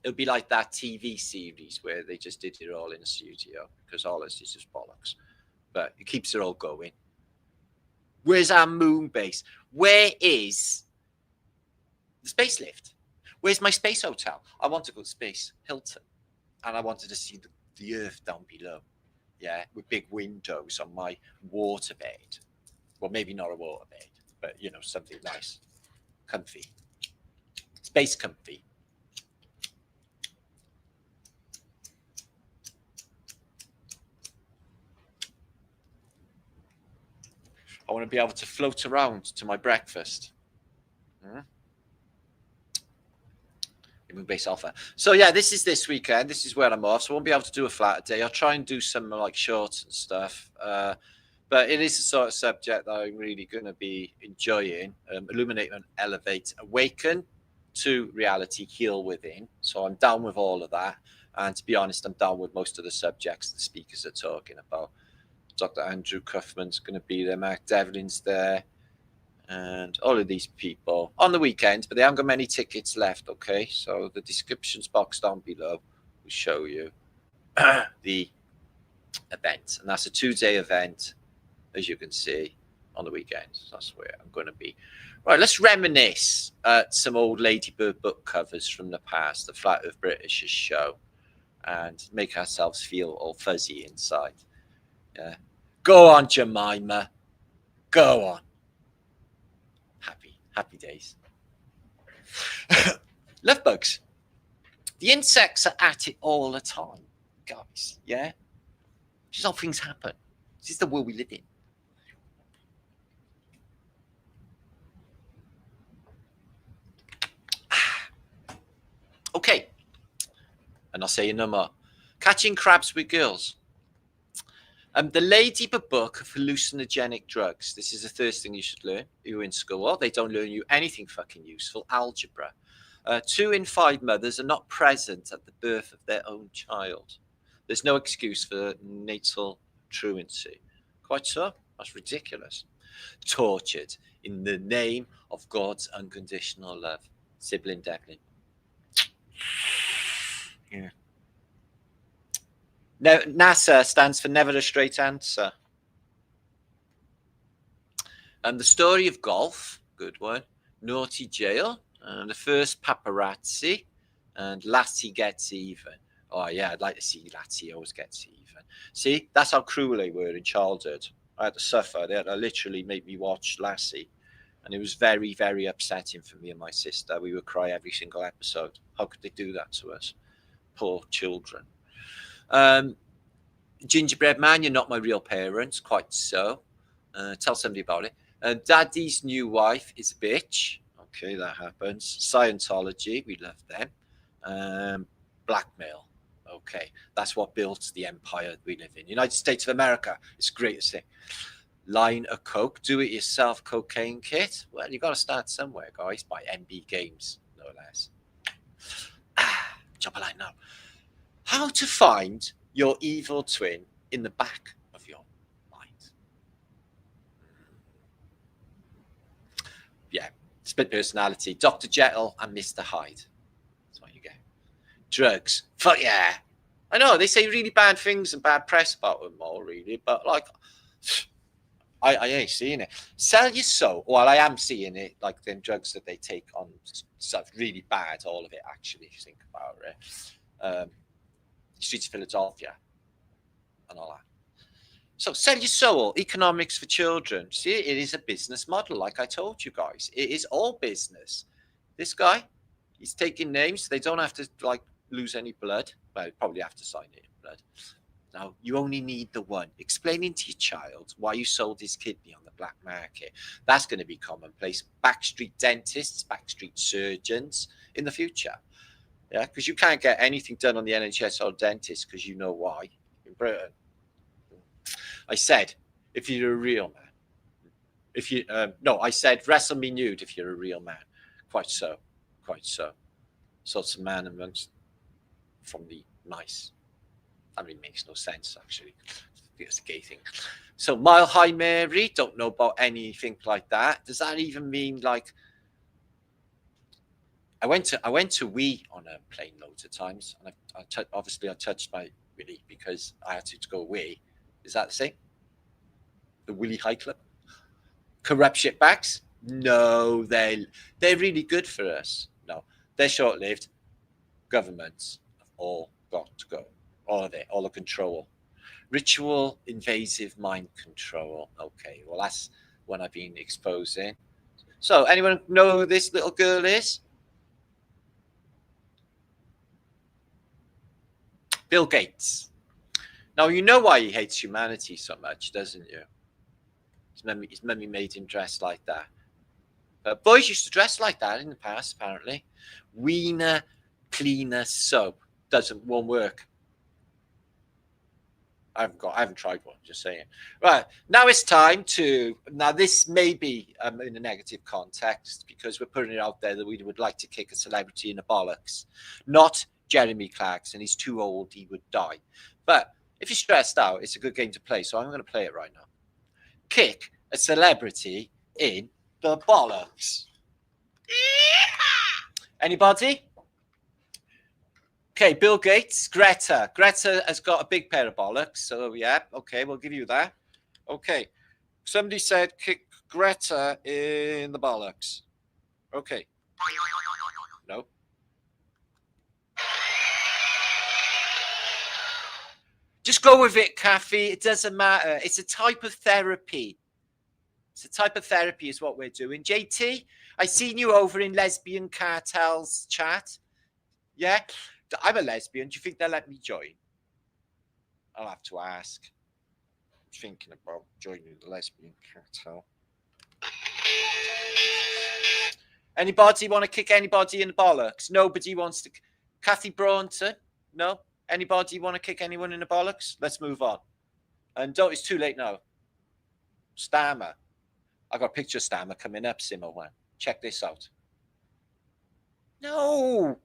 it'll be like that TV series where they just did it all in a studio, because all this is just bollocks. But it keeps it all going. Where's our moon base? Where is the space lift? Where's my space hotel? I want to go to Space Hilton. And I wanted to see the Earth down below. Yeah, with big windows on my waterbed. Well, maybe not a waterbed, but, you know, something nice. Comfy. Space comfy. I want to be able to float around to my breakfast. Moonbase Alpha. So yeah, this is this weekend. This is where I'm off. So I won't be able to do a flat day. I'll try and do some like shorts and stuff. But it is the sort of subject that I'm really going to be enjoying. Illuminate and elevate, awaken to reality, heal within. So I'm down with all of that. And to be honest, I'm down with most of the subjects the speakers are talking about. Dr. Andrew Cuffman's going to be there. Mark Devlin's there. And all of these people on the weekend, but they haven't got many tickets left, okay? So the descriptions box down below will show you the event. And that's a 2-day event, as you can see, on the weekend. So that's where I'm going to be. Right, let's reminisce at some old Ladybird book covers from the past, the Flat Earth Britishers show, and make ourselves feel all fuzzy inside. Yeah. Go on, Jemima. Go on. Happy days. Love bugs. The insects are at it all the time, guys. Yeah? This is how things happen. This is the world we live in. Okay. And I'll say no more. Catching crabs with girls. The Ladybird book of hallucinogenic drugs. This is the first thing you should learn. You're in school. They don't learn you anything fucking useful. Algebra. 2 in 5 mothers are not present at the birth of their own child. There's no excuse for natal truancy. Quite so. That's ridiculous. Tortured in the name of God's unconditional love. Sibling Devlin. Yeah. NASA stands for Never a Straight Answer. And the story of golf, good one. Naughty Jail, and the first paparazzi, and Lassie Gets Even. Oh yeah, I'd like to see Lassie always gets even. See, that's how cruel they were in childhood. I had to suffer. They had to literally make me watch Lassie. And it was very, very upsetting for me and my sister. We would cry every single episode. How could they do that to us? Poor children. Gingerbread Man, you're not my real parents. Quite so. Tell somebody about it. Daddy's new wife is a bitch. Okay, that happens. Scientology, we love them. Blackmail. Okay, that's what built the empire we live in. United States of America, it's the greatest thing. Line of coke, do-it-yourself cocaine kit. Well, you got to start somewhere, guys. By MB Games, no less. Jump a line now. How to find your evil twin in the back of your mind. Yeah, split personality. Dr. Jekyll and Mr. Hyde. That's what you get. Drugs. Fuck yeah. I know, they say really bad things and bad press about them all, really. But, like, I ain't seeing it. Sell your soul. Well, I am seeing it, like them drugs that they take on stuff really bad, all of it, actually, if you think about it. Streets of Philadelphia and all that. So sell your soul, economics for children. See, it is a business model, like I told you guys. It is all business. This guy, he's taking names. They don't have to, like, lose any blood. Well, they probably have to sign it in blood. Now, you only need the one. Explaining to your child why you sold his kidney on the black market. That's going to be commonplace. Backstreet dentists, backstreet surgeons in the future. Yeah, because you can't get anything done on the NHS or dentist because you know why in Britain. I said, if you're a real man. If you no, I said wrestle me nude if you're a real man. Quite so. Quite so. Sorts of man amongst from the nice. I mean, it makes no sense, actually. It's a gay thing. So, Mile High Mary, don't know about anything like that. Does that even mean, like... I went to wee on a plane loads of times. And obviously, I touched my willy because I had to go wee. Is that the same? The Willy High Club? Corrupt shitbags? No, they're really good for us. No, they're short-lived. Governments have all got to go. All of it, all the control. Ritual invasive mind control. Okay, well, that's what I've been exposing. So, anyone know who this little girl is? Bill Gates. Now, you know why he hates humanity so much, doesn't you? His mummy made him dress like that. But boys used to dress like that in the past, apparently. Wiener cleaner soap won't work. I haven't tried one, just saying. Right, now it's time to, now this may be in a negative context because we're putting it out there that we would like to kick a celebrity in the bollocks. Not Jeremy Clarkson, he's too old, he would die. But if you're stressed out, it's a good game to play, so I'm going to play it right now. Kick a celebrity in the bollocks. Anybody? Okay, Bill Gates, Greta. Greta has got a big pair of bollocks, so yeah, okay, we'll give you that. Okay, somebody said kick Greta in the bollocks. Okay. No. Just go with it, Kathy. It doesn't matter. It's a type of therapy. It's a type of therapy is what we're doing. JT, I seen you over in Lesbian Cartel's chat. Yeah? I'm a lesbian. Do you think they'll let me join? I'll have to ask. I'm thinking about joining the Lesbian Cartel. Anybody want to kick anybody in the bollocks? Nobody wants to. Kathy Braunton? No? Anybody want to kick anyone in the bollocks? Let's move on. And don't, it's too late now. Stammer. I got a picture of Stammer coming up, Simo one. Check this out. No,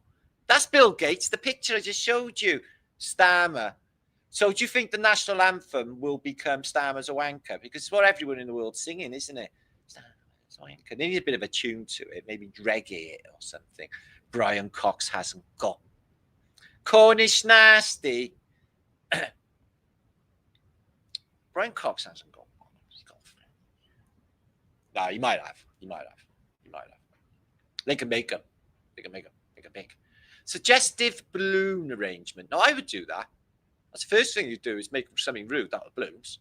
that's Bill Gates. The picture I just showed you. Stammer. So do you think the national anthem will become Stammer's a wanker? Because it's what everyone in the world's singing, isn't it? Stammer's a wanker. They need a bit of a tune to it. Maybe reggae it or something. Brian Cox hasn't got. Cornish nasty. Brian Cox hasn't got one. No, he might have. He might have. He might have. They can make them. They can make them. They can make. Suggestive balloon arrangement. Now, I would do that. That's the first thing you do is make something rude out of balloons.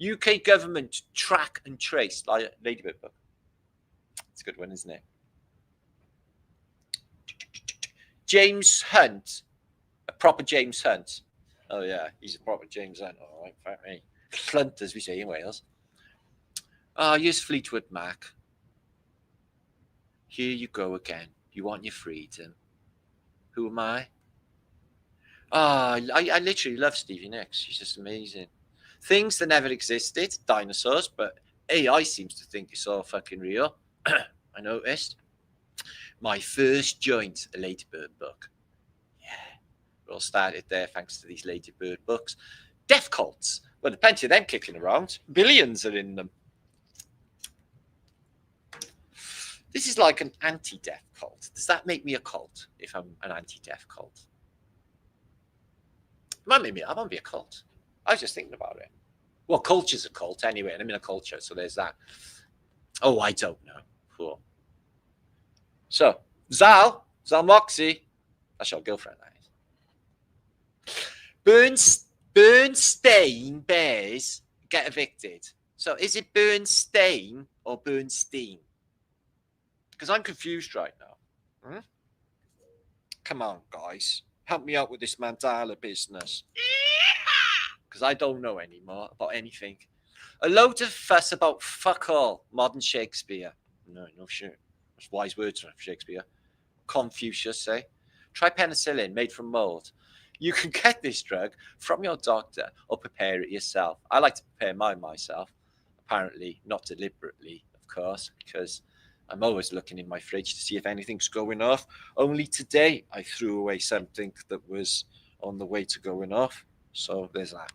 UK government track and trace. Like Ladybird book. It's a good one, isn't it? James Hunt. A proper James Hunt. Oh, yeah. He's a proper James Hunt. All right. Fuck me. Flunt, as we say in Wales. Here's Fleetwood Mac. Here you go again. You want your freedom. Who am I? I literally love Stevie Nicks. She's just amazing. Things that never existed. Dinosaurs. But AI seems to think it's all fucking real. I noticed. My first joint, a Ladybird book. Yeah. It all started there thanks to these Ladybird books. Death cults. Well, there's plenty of them kicking around. Billions are in them. This is like an anti-death cult. Does that make me a cult if I'm an anti-death cult? It might make me, I won't be a cult. I was just thinking about it. Well, culture's a cult anyway, and I'm in a culture, so there's that. Oh, I don't know. Cool. So, Zal Moxie, that's your girlfriend, that is. Bernstein Bears get evicted. So, is it Bernstein or Bernstein? Because I'm confused right now. Come on, guys. Help me out with this mandala business. because I don't know anymore about anything. A load of fuss about fuck all. Modern Shakespeare. No shit. That's wise words from Shakespeare. Confucius, say. Try penicillin, made from mold. You can get this drug from your doctor or prepare it yourself. I like to prepare mine myself. Apparently, not deliberately, of course, because I'm always looking in my fridge to see if anything's going off. Only today, I threw away something that was on the way to going off. So there's that.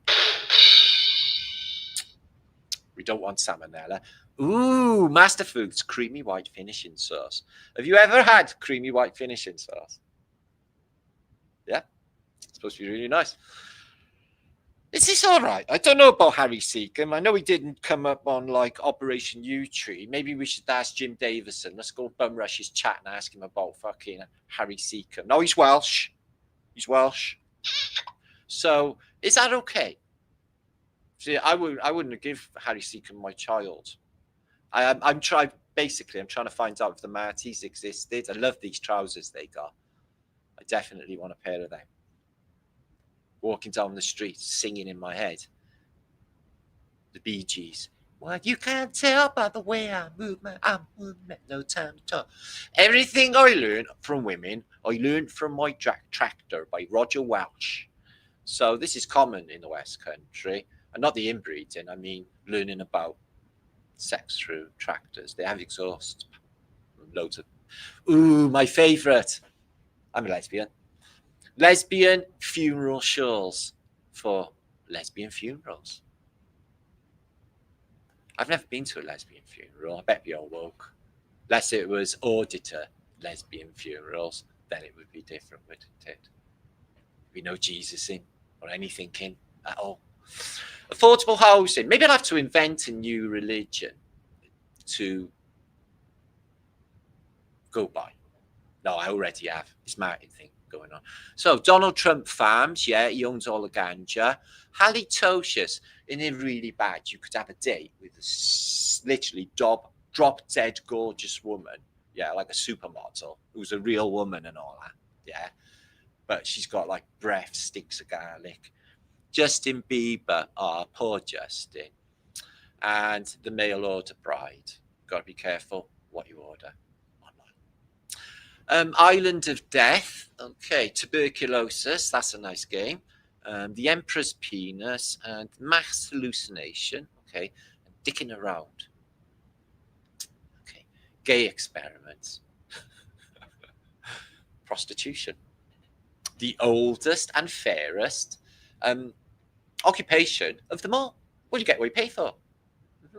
We don't want salmonella. Ooh, Master Foods creamy white finishing sauce. Have you ever had creamy white finishing sauce? Yeah, it's supposed to be really nice. Is this all right? I don't know about Harry Seacombe. I know he didn't come up on like Operation U-Tree. Maybe we should ask Jim Davison. Let's go bum rush his chat and ask him about fucking Harry Seacombe. No, he's Welsh. He's Welsh. So is that okay? See, I wouldn't give Harry Seacombe my child. I'm trying to find out if the Marties existed. I love these trousers they got. I definitely want a pair of them. Walking down the street, singing in my head. The Bee Gees. Well, you can't tell by the way I move I'm moving, no time to talk. Everything I learned from women, I learned from my tractor by Roger Welch. So this is common in the West Country. And not the inbreeding, I mean learning about sex through tractors. They have exhaust. Loads of... Ooh, my favourite. I'm a lesbian. Lesbian funeral shawls for lesbian funerals. I've never been to a lesbian funeral. I bet you're woke. Unless it was auditor lesbian funerals, then it would be different, wouldn't it? We know Jesus in or anything in at all. Affordable housing. Maybe I'll have to invent a new religion to go by. No, I already have. It's Martin thing going on. So Donald Trump farms, yeah, he owns all the ganja. Halitosis, in it really bad. You could have a date with a literally drop dead gorgeous woman, yeah, like a supermodel who's a real woman and all that, yeah. But she's got like breath sticks of garlic. Justin Bieber, poor Justin, and the mail order bride. Got to be careful what you order online. Island of Death. Okay, tuberculosis. That's a nice game. The Emperor's Penis and Mass Hallucination. Okay, and dicking around. Okay, gay experiments. Prostitution. The oldest and fairest occupation of them all. Well, you get what you pay for. Mm-hmm.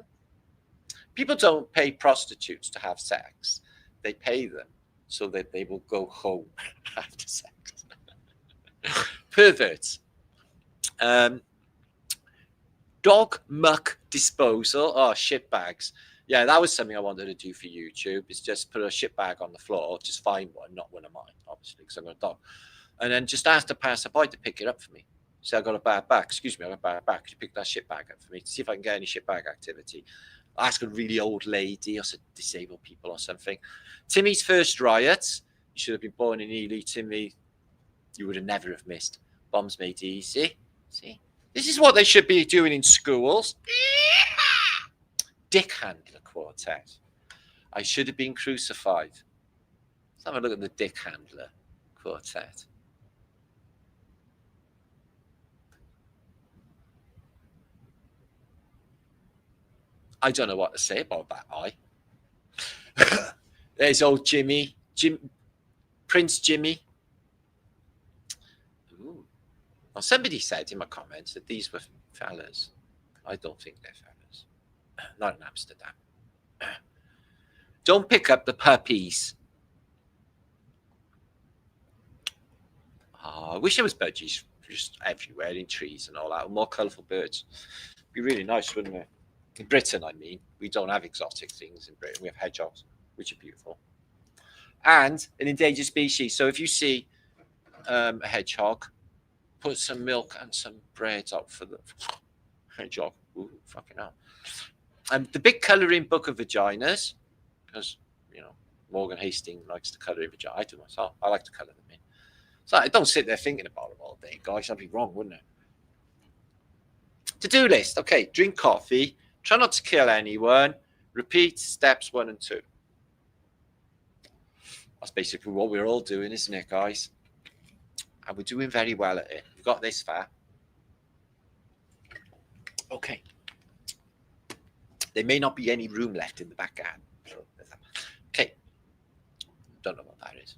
People don't pay prostitutes to have sex. They pay them so that they will go home after sex. Perverts. Dog muck disposal. Oh, shit bags. Yeah, that was something I wanted to do for YouTube. It's just put a shit bag on the floor, just find one, not one of mine, obviously, because I've got a dog. And then just ask the passerby to pick it up for me. Say, I got a bad back. Excuse me, I got a bad back. Could you pick that shit bag up for me to see if I can get any shit bag activity? I'll ask a really old lady or some disabled people or something. Timmy's first riots. You should have been born in Ely, Timmy. You would have never have missed. Bombs made easy. See? This is what they should be doing in schools. Dick Handler Quartet. I should have been crucified. Let's have a look at the Dick Handler Quartet. I don't know what to say about that eye. There's old Jimmy. Prince Jimmy. Ooh. Well, somebody said in my comments that these were fellas. I don't think they're fellas. Not in Amsterdam. Don't pick up the puppies. Oh, I wish there was budgies just everywhere in trees and all that. More colourful birds. It'd be really nice, wouldn't it? In Britain, I mean, we don't have exotic things in Britain. We have hedgehogs, which are beautiful. And an endangered species. So if you see a hedgehog, put some milk and some bread out for the hedgehog. Ooh, fucking hell. The big colouring book of vaginas, because, you know, Morgan Hastings likes to colour in vagina. I do myself. I like to colour them in. So I don't sit there thinking about it all day, guys. That'd be wrong, wouldn't it? To-do list. Okay, drink coffee. Try not to kill anyone. Repeat steps 1 and 2. That's basically what we're all doing, isn't it, guys? And we're doing very well at it. We've got this far. Okay. There may not be any room left in the back garden. Okay. Don't know what that is.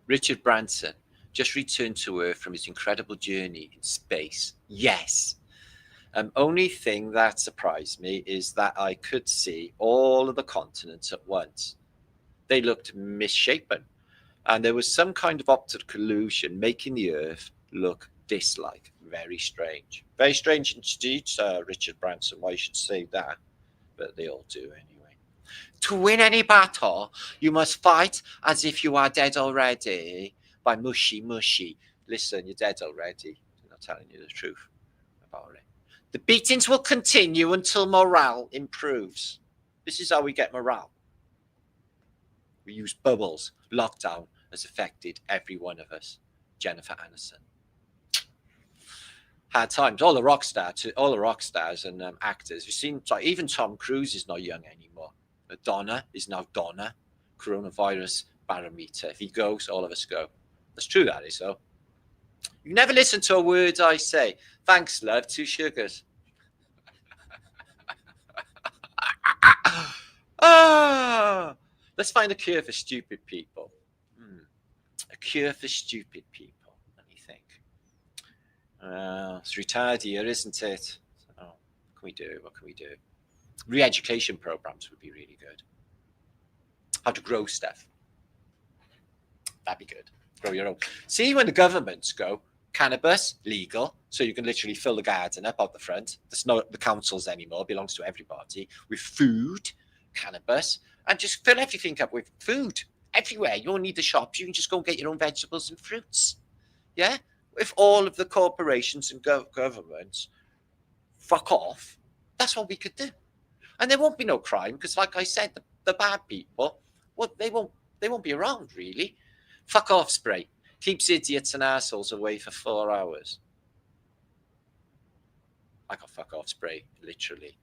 Richard Branson just returned to Earth from his incredible journey in space. Yes. Only thing that surprised me is that I could see all of the continents at once. They looked misshapen, and there was some kind of optical illusion making the Earth look disk-like. Very strange. Very strange indeed, Richard Branson. Why you should say that, but they all do anyway. To win any battle, you must fight as if you are dead already. By Mushy Mushy. Listen, you're dead already. I'm not telling you the truth about it. The beatings will continue until morale improves. This is how we get morale. We use bubbles. Lockdown has affected every one of us. Jennifer Aniston. Hard times. All the rock stars and actors. You've seen, like, even Tom Cruise is not young anymore. Madonna is now Donna. Coronavirus barometer. If he goes, all of us go. That's true, that is, though. You never listen to a word I say. Thanks, love. 2 sugars. Let's find a cure for stupid people. A cure for stupid people. Let me think. It's retired year, isn't it? Oh, what can we do? What can we do? Re-education programs would be really good. How to grow stuff. That'd be good. Grow your own. See, when the governments go, cannabis, legal, so you can literally fill the garden up out the front. There's not the councils anymore, it belongs to everybody. With food, cannabis, and just fill everything up with food. Everywhere. You don't need the shops. You can just go and get your own vegetables and fruits. Yeah? If all of the corporations and governments fuck off, that's what we could do. And there won't be no crime, because like I said, the bad people, well, they won't be around, really. Fuck off spray. Keeps idiots and assholes away for 4 hours. I got fuck off spray, literally.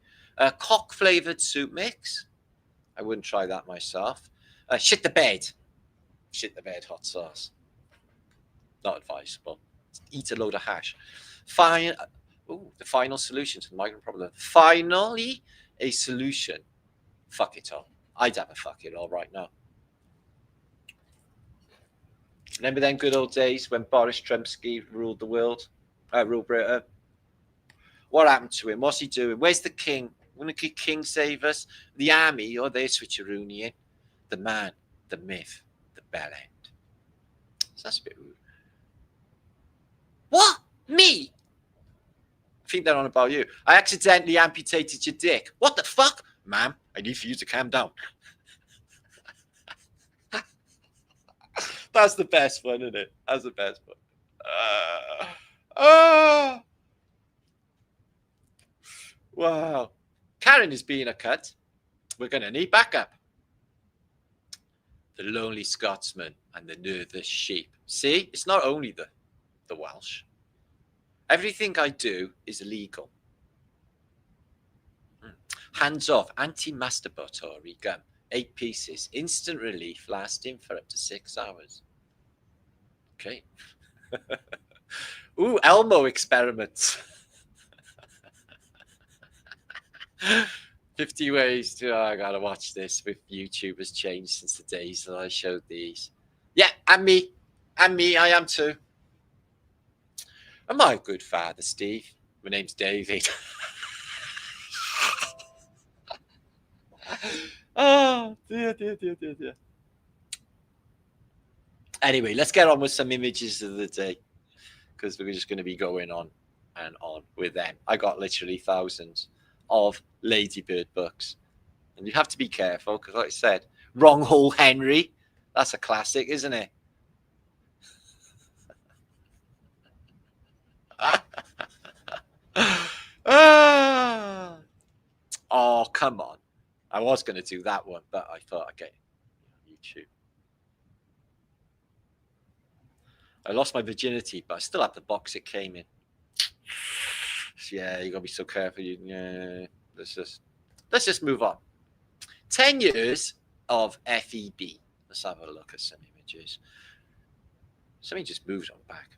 Cock flavoured soup mix. I wouldn't try that myself. Shit the bed. Shit the bed hot sauce. Not advisable. Eat a load of hash. The final solution to the migrant problem. Finally, a solution. Fuck it all. I'd have a fuck it all right now. Remember them good old days when Boris Trumpsky ruled the world? Ruled Britain? What happened to him? What's he doing? Where's the king? Wouldn't the king save us? The army, or they're switcherooning? The man, the myth, the bell end. So that's a bit rude. What? Me? I think they're on about you. I accidentally amputated your dick. What the fuck? Ma'am, I need for you to calm down. That's the best one, isn't it? That's the best one. Wow. Karen is being a cut. We're going to need backup. The lonely Scotsman and the nervous sheep. See, it's not only the Welsh. Everything I do is illegal. Hands off, anti-masturbatory gum. 8 pieces. Instant relief lasting for up to 6 hours. Okay. Ooh, Elmo experiments. 50 ways to... I gotta watch this. With YouTube has changed since the days that I showed these. Yeah, and me. And me, I am too. Am I a good father, Steve? My name's David. Oh, dear. Anyway, let's get on with some images of the day, because we're just going to be going on and on with them. I got literally thousands of Ladybird books. And you have to be careful, because like I said, Wrong Hole Henry, that's a classic, isn't it? Oh, come on. I was going to do that one, but I thought, okay, YouTube. I lost my virginity, but I still have the box it came in. Yeah, you gotta be so careful. Yeah, let's just move on. 10 years of FEB. Let's have a look at some images. Something just moved on back.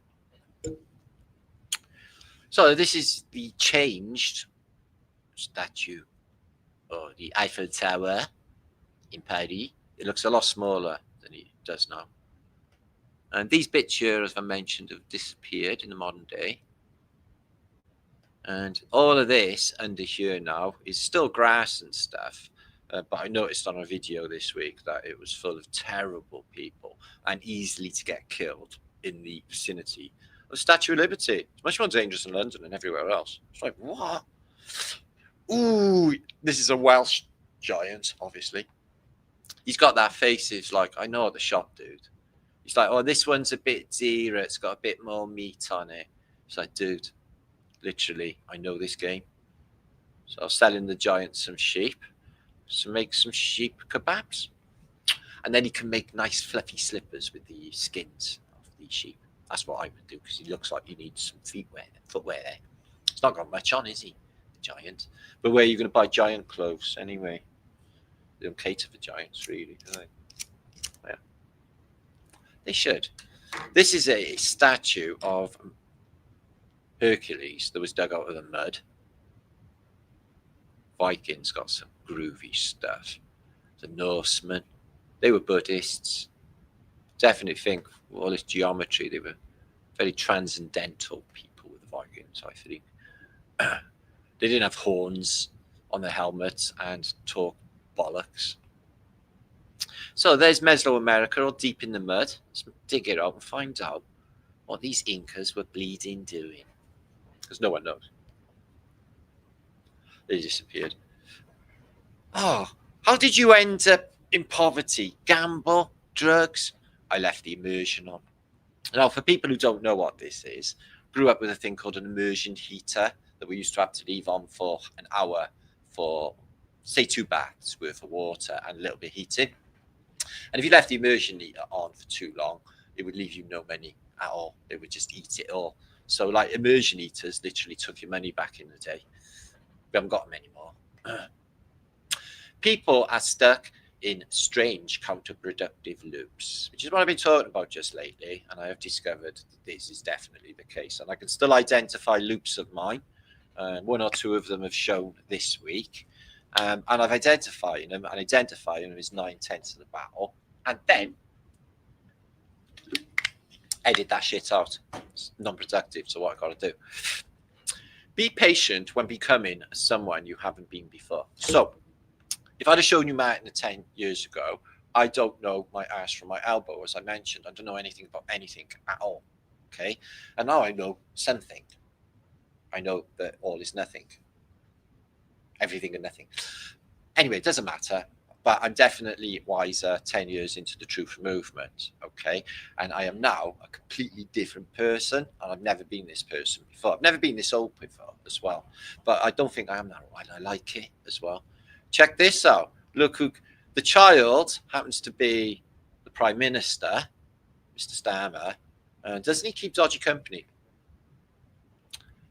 So this is the changed statue, or the Eiffel Tower in Paris. It looks a lot smaller than it does now. And these bits here, as I mentioned, have disappeared in the modern day. And all of this under here now is still grass and stuff. But I noticed on a video this week that it was full of terrible people and easily to get killed in the vicinity of the Statue of Liberty. It's much more dangerous in London and everywhere else. It's like, what? Ooh, this is a Welsh giant, obviously. He's got that face. It's like, I know the shop, dude. He's like, oh, this one's a bit dearer. It's got a bit more meat on it. It's like, dude, literally, I know this game. So I was selling the giant some sheep. So make some sheep kebabs. And then he can make nice fluffy slippers with the skins of the sheep. That's what I would do, because he looks like he needs some footwear there. It's not got much on, is he, the giant? But where are you going to buy giant clothes anyway? They don't cater for giants, really, do they? Yeah. They should. This is a statue of Hercules that was dug out of the mud. Vikings got some groovy stuff. The Norsemen, they were Buddhists. Definitely think all this geometry, they were very transcendental people with the Vikings, I think. They didn't have horns on their helmets and talk bollocks. So there's Mesoamerica, all deep in the mud. Let's dig it up and find out what these Incas were bleeding doing. Because no one knows. They disappeared. Oh, how did you end up in poverty? Gamble? Drugs? I left the immersion on. Now, for people who don't know what this is, grew up with a thing called an immersion heater that we used to have to leave on for an hour for, say, 2 baths worth of water and a little bit of heating. And if you left the immersion heater on for too long, it would leave you no money at all. It would just eat it all. So, like, immersion heaters literally took your money back in the day. We haven't got them anymore. People are stuck in strange counterproductive loops, which is what I've been talking about just lately, and I have discovered that this is definitely the case. And I can still identify loops of mine. 1 or 2 of them have shown this week. And I've identified them, and identifying them is 9/10 of the battle. And then edit that shit out. It's non-productive, so what I got to do. Be patient when becoming someone you haven't been before. So, if I'd have shown you Martin 10 years ago, I don't know my ass from my elbow, as I mentioned. I don't know anything about anything at all. Okay? And now I know something. I know that all is nothing. Everything and nothing. Anyway, it doesn't matter. But I'm definitely wiser 10 years into the truth movement. Okay? And I am now a completely different person. And I've never been this person before. I've never been this old before as well. But I don't think I am that old. I like it as well. Check this out. Look who the child happens to be, the Prime Minister, Mr. Starmer. Doesn't he keep dodgy company?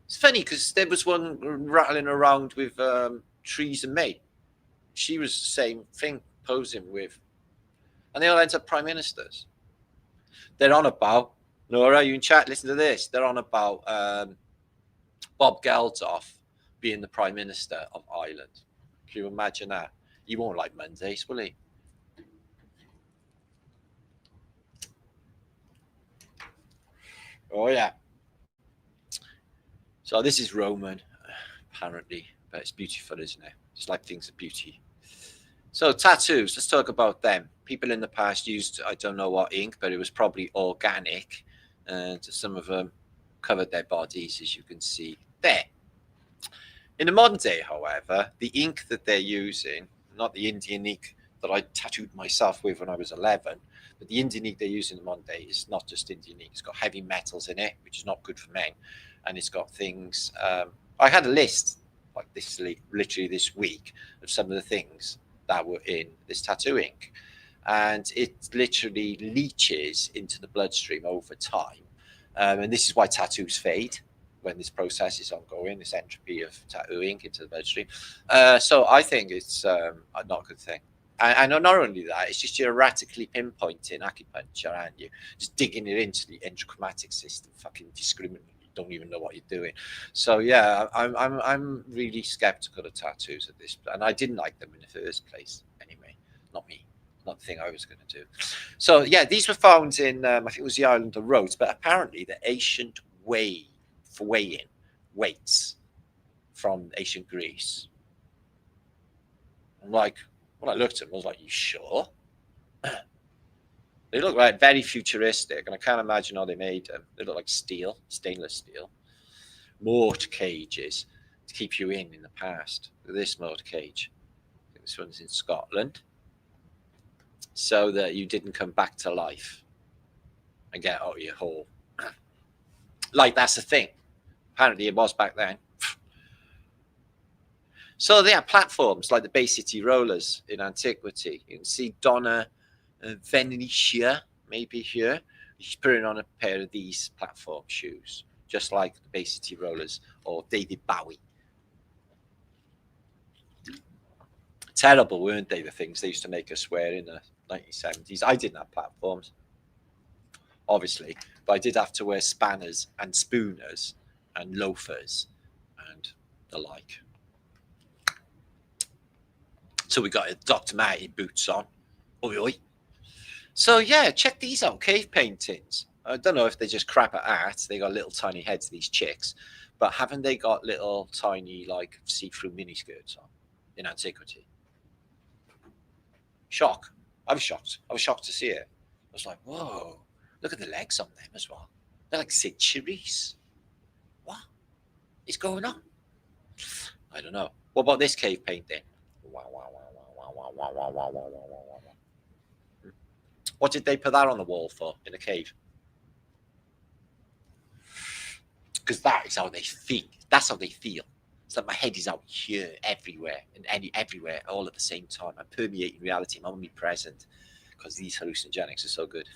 It's funny because there was one rattling around with Theresa May. She was the same thing, posing with. And they all end up Prime Ministers. They're on about, Nora, you in chat, listen to this. They're on about Bob Geldof being the Prime Minister of Ireland. Can you imagine that? He won't like Mondays, will he? Oh, yeah. So this is Roman, apparently. But it's beautiful, isn't it? Just like things of beauty. So tattoos, let's talk about them. People in the past used, I don't know what ink, but it was probably organic. And some of them covered their bodies, as you can see there. In the modern day, however, the ink that they're using, not the Indian ink that I tattooed myself with when I was 11, but the Indian ink they're using in the modern day is not just Indian ink. It's got heavy metals in it, which is not good for men. And it's got things, I had a list like this, literally this week, of some of the things that were in this tattoo ink. And it literally leaches into the bloodstream over time. And this is why tattoos fade. when this process is ongoing, this entropy of tattooing into the bloodstream. So I think it's not a good thing. And not only that, it's just you're erratically pinpointing acupuncture, aren't you? Just digging it into the endochromatic system, fucking discriminately. You don't even know what you're doing. So yeah, I'm really skeptical of tattoos at this, and I didn't like them in the first place. Anyway, not me, not the thing I was going to do. So yeah, these were found in I think it was the island of Rhodes, but apparently the ancient way for weighing weights from ancient Greece. I'm like, when I looked at them, I was like, you sure? They look like very futuristic, and I can't imagine how they made them. They look like steel, stainless steel. Mortar cages to keep you in the past. Look at this mortar cage. I think this one's in Scotland. So that you didn't come back to life and get out of your hole. Like, that's the thing. Apparently it was back then. So they have platforms like the Bay City Rollers in antiquity. You can see Donna Venetia, maybe here. She's putting on a pair of these platform shoes, just like the Bay City Rollers or David Bowie. Terrible, weren't they, the things they used to make us wear in the 1970s? I didn't have platforms, obviously, but I did have to wear spanners and spooners and loafers and the like. So we got Dr. Marty boots on. Oi, oi. So yeah, check these out, cave paintings. I don't know if they're just crap at art. They got little tiny heads, these chicks, but haven't they got little tiny like see-through miniskirts on in antiquity? Shock. I was shocked. I was shocked to see it. I was like, whoa, look at the legs on them as well. They're like Sid Charisse. What is going on? I don't know. What about this cave painting? What did they put that on the wall for in a cave? Because that is how they feel. That's how they feel. It's like my head is out here, everywhere, and everywhere, all at the same time. I'm permeating reality. I'm omnipresent because these hallucinogenics are so good.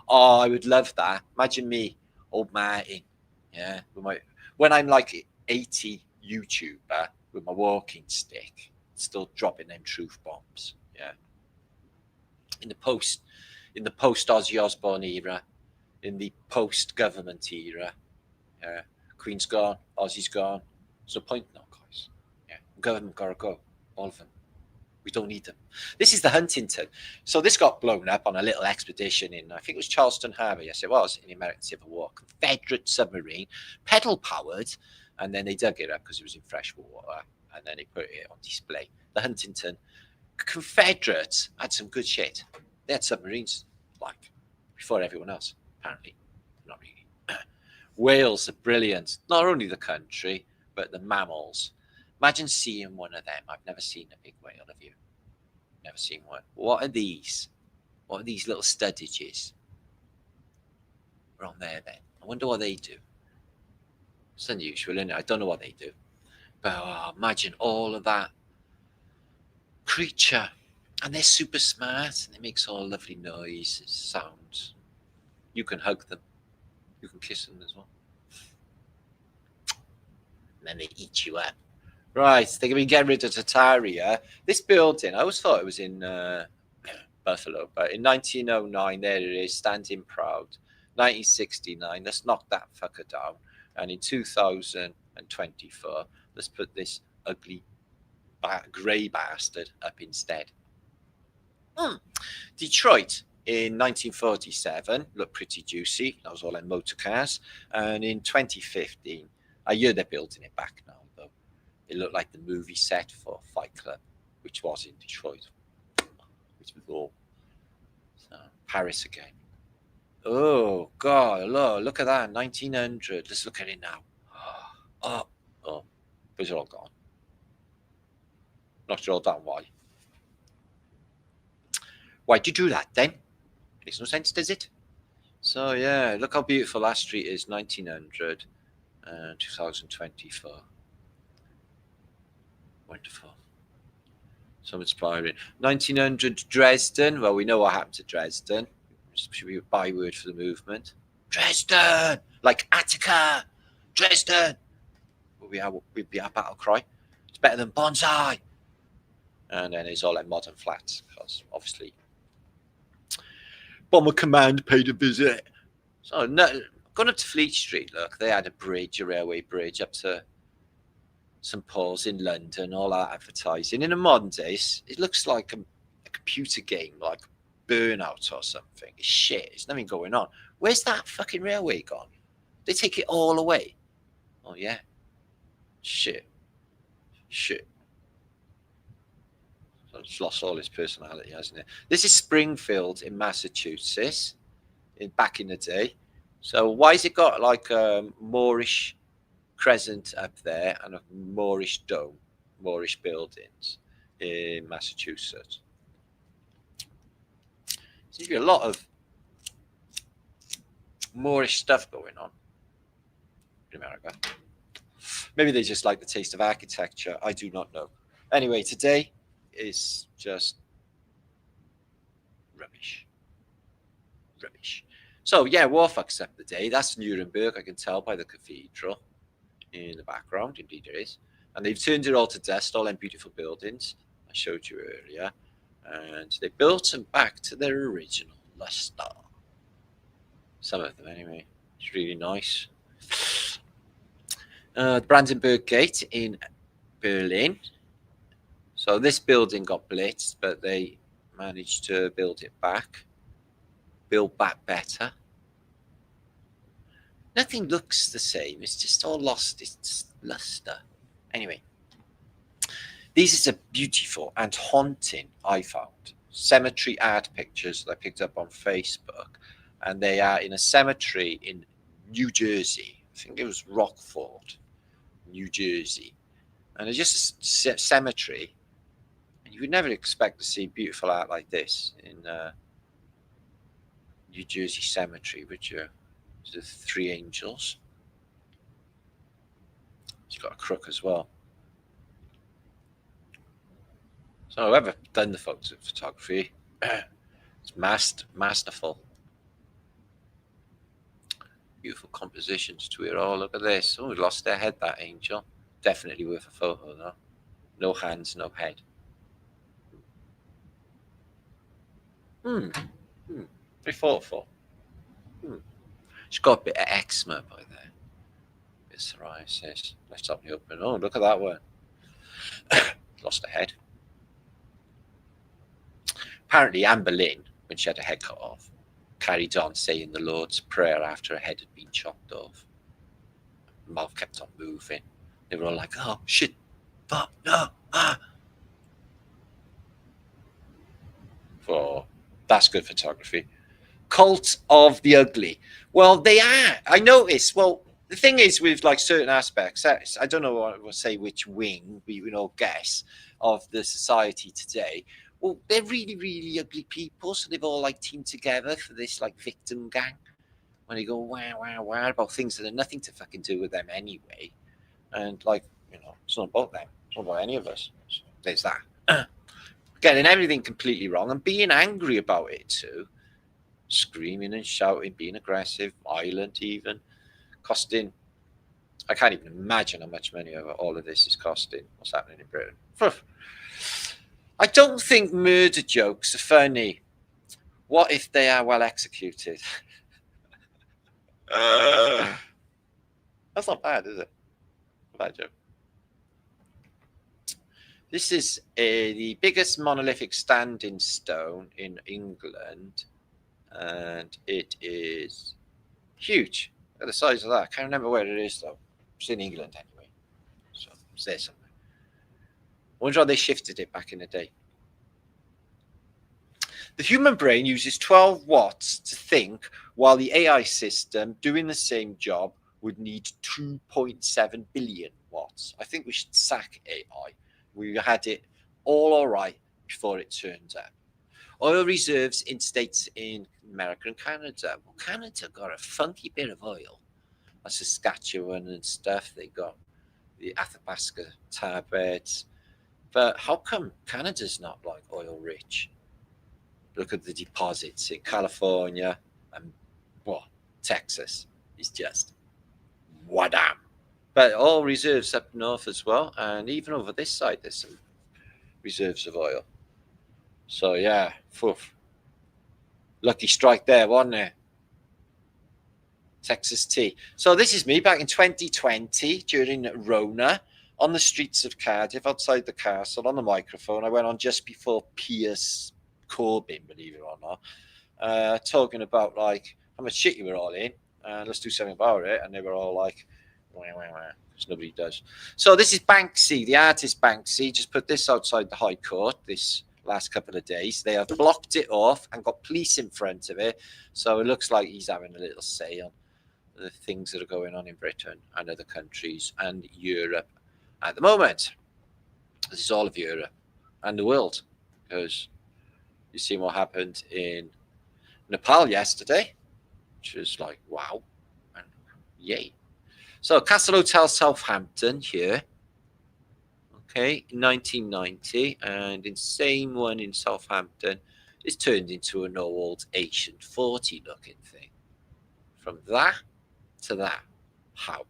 Oh, I would love that. Imagine me, old Martin, yeah, when I'm like 80 YouTuber with my walking stick, still dropping them truth bombs, yeah. In the post Ozzy Osbourne era, in the post-government era, Queen's gone, Ozzy's gone. There's no point now, guys. Yeah, government gotta go, all of them. We don't need them. This is the Huntington. So this got blown up on a little expedition in, I think it was Charleston Harbor. Yes, it was, in the American Civil War. Confederate submarine, pedal powered, and then they dug it up because it was in fresh water, and then they put it on display. The Huntington. Confederates had some good shit. They had submarines, like, before everyone else, apparently. Not really. Whales are brilliant. Not only the country, but the mammals. Imagine seeing one of them. I've never seen a big whale, have you? Never seen one. What are these? What are these little studdages? We're on there then. I wonder what they do. It's unusual, isn't it? I don't know what they do. But imagine all of that creature. And they're super smart. And it makes all lovely noises, sounds. You can hug them. You can kiss them as well. And then they eat you up. Right, they're going to get rid of Tartaria. This building, I always thought it was in Buffalo, but in 1909, there it is, standing proud. 1969, let's knock that fucker down. And in 2024, let's put this ugly grey bastard up instead. Detroit in 1947 looked pretty juicy. That was all in motor cars. And in 2015, I hear they're building it back now, though. It looked like the movie set for Fight Club, which was in Detroit, which was all Paris again. Oh God, look at that, 1900. Let's look at it now. Oh, but it's all gone. Knocked it all down. Why? Why'd you do that then? Makes no sense, does it? So yeah, look how beautiful that street is. 1900, 2024. Wonderful. So inspiring. 1900 Dresden. Well, we know what happened to Dresden. Should be a byword for the movement. Dresden, like Attica. Tristan. We'd be our battle cry. It's better than bonsai. And then it's all like modern flats, because obviously Bomber Command paid a visit. So going up to Fleet Street, look, they had a bridge, a railway bridge up to St Paul's in London, all that advertising. In the modern days, it looks like a computer game, like Burnout or something. It's shit. There's nothing going on. Where's that fucking railway gone? They take it all away. Oh yeah. Shit. So it's lost all his personality, hasn't it? This is Springfield in Massachusetts, back in the day. So why has it got like a Moorish crescent up there and a Moorish dome, Moorish buildings in Massachusetts? Seems to be a lot of Moorish stuff going on in America. Maybe they just like the taste of architecture. I do not know. Anyway, today is just rubbish. So yeah, war fucks up the day. That's Nuremberg, I can tell by the cathedral in the background. Indeed it is. And they've turned it all to dust, all them beautiful buildings I showed you earlier. And they built them back to their original luster. Some of them anyway. It's really nice. The Brandenburg Gate in Berlin. So this building got blitzed, but they managed to build it back. Build back better. Nothing looks the same. It's just all lost its luster. Anyway, these are beautiful and haunting, I found. Cemetery art pictures that I picked up on Facebook. And they are in a cemetery in New Jersey. I think it was Rockford, New Jersey. And it's just a cemetery. And you would never expect to see beautiful art like this in New Jersey cemetery, would you? There's 3 angels. It's got a crook as well. So whoever done the photography, it's masterful. Beautiful compositions to it all. Look at this. Oh, we lost their head, that angel. Definitely worth a photo, though. No hands, no head. Very thoughtful. She's got a bit of eczema by there. A bit of psoriasis. Left up the open. Oh, look at that one. Lost a head. Apparently, Anne Boleyn, when she had her head cut off, carried on saying the Lord's Prayer after her head had been chopped off. The mouth kept on moving. They were all like, oh, shit, fuck, no, That's good photography. Cult of the Ugly. Well, they are. I noticed. Well, the thing is with like certain aspects, I don't know what I will say which wing, we can all guess, of the society today. Well, they're really, really ugly people. So they've all like teamed together for this like victim gang. When they go wow about things that have nothing to fucking do with them anyway. And like, you know, it's not about them. It's not about any of us. So there's that. Getting everything completely wrong and being angry about it too. Screaming and shouting, being aggressive, violent even. Costing, I can't even imagine how much money all of this is costing. What's happening in Britain? I don't think murder jokes are funny. What if they are well executed? That's not bad, is it? Bad joke. This is the biggest monolithic standing stone in England, and it is huge. Look at the size of that. I can't remember where it is though. It's in England anyway, so it's there somewhere. I wonder how they shifted it back in the day. The human brain uses 12 watts to think, while the AI system doing the same job would need 2.7 billion watts. I think we should sack AI. We had it all right before it turned up. Oil reserves in states in America and Canada. Well, Canada got a funky bit of oil. Saskatchewan and stuff. They got the Athabasca tar beds. But how come Canada's not like oil rich? Look at the deposits in California and Texas is just wadam. But all reserves up north as well, and even over this side there's some reserves of oil. So yeah, lucky strike there, wasn't it? Texas tea. So this is me back in 2020 during Rona on the streets of Cardiff, outside the castle, on the microphone. I went on just before Piers Corbyn, believe it or not, talking about like how much shit you were all in, and let's do something about it. And they were all like, wah, wah, wah, because nobody does. So this is Banksy, the artist Banksy. Just put this outside the High Court this last couple of days. They have blocked it off and got police in front of it. So it looks like he's having a little say on the things that are going on in Britain and other countries and Europe at the moment. This is all of Europe and the world, because you see what happened in Nepal yesterday, which was like, wow, and yay. So Castle Hotel Southampton here, okay, in 1990, and the same one in Southampton is turned into an old ancient 40 looking thing. From that to that, how?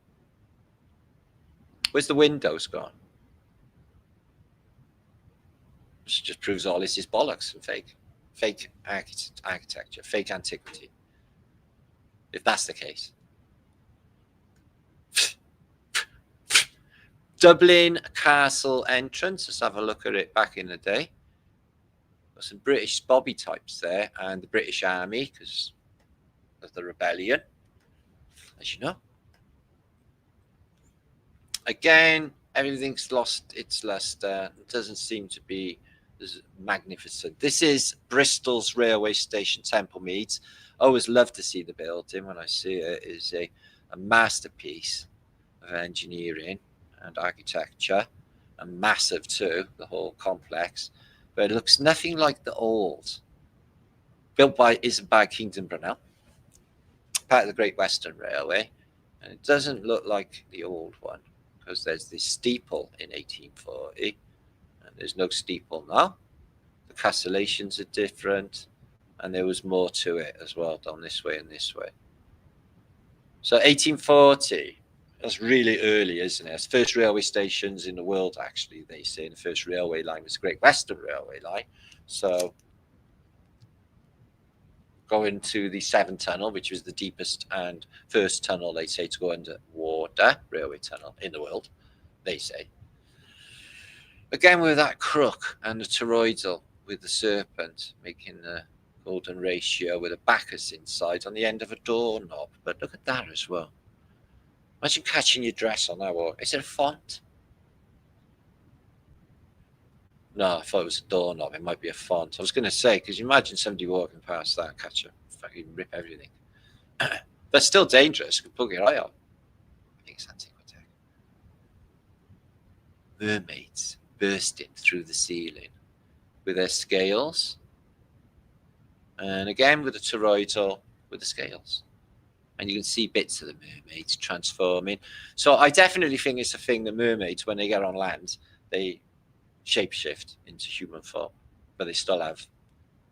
Where's the windows gone? Which just proves all this is bollocks and fake architecture, fake antiquity. If that's the case. Dublin Castle entrance. Let's have a look at it back in the day. Got some British bobby types there, and the British Army because of the rebellion, as you know. Again, everything's lost its luster. It doesn't seem to be as magnificent. This is Bristol's railway station, Temple Meads. I always love to see the building when I see it. It is a masterpiece of engineering and architecture, and massive too, the whole complex. But it looks nothing like the old. Built by Kingdom Brunel, part of the Great Western Railway, and it doesn't look like the old one because there's this steeple in 1840, and there's no steeple now. The castellations are different, and there was more to it as well, down this way and this way. So 1840, that's really early, isn't it? It's first railway stations in the world, actually, they say. The first railway line was the Great Western Railway line. So going to the Severn Tunnel, which was the deepest and first tunnel, they say, to go underwater, railway tunnel in the world, they say. Again, with that crook and the toroidal with the serpent, making the golden ratio with a Bacchus inside on the end of a doorknob. But look at that as well. Imagine catching your dress on that. Or is it a font? No, I thought it was a doorknob. It might be a font. I was going to say, because you imagine somebody walking past that and catch it, fucking rip everything. But still dangerous. You can poke your eye out. I think it's antiquity. Mermaids bursting through the ceiling with their scales. And again with the toroidal with the scales. And you can see bits of the mermaids transforming. So I definitely think it's a thing, the mermaids, when they get on land, they shapeshift into human form, but they still have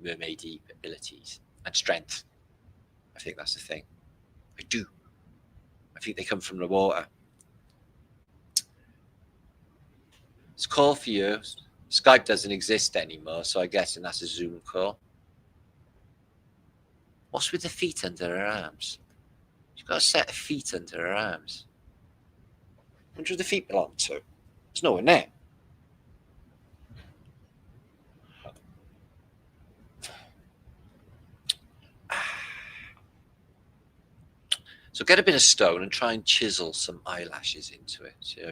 mermaidy abilities and strength. I think that's the thing. I do. I think they come from the water. It's a call for you. Skype doesn't exist anymore, so I guess that's a Zoom call. What's with the feet under her arms? She's got a set of feet under her arms. I wonder who the feet belong to. There's no one there. So get a bit of stone and try and chisel some eyelashes into it. See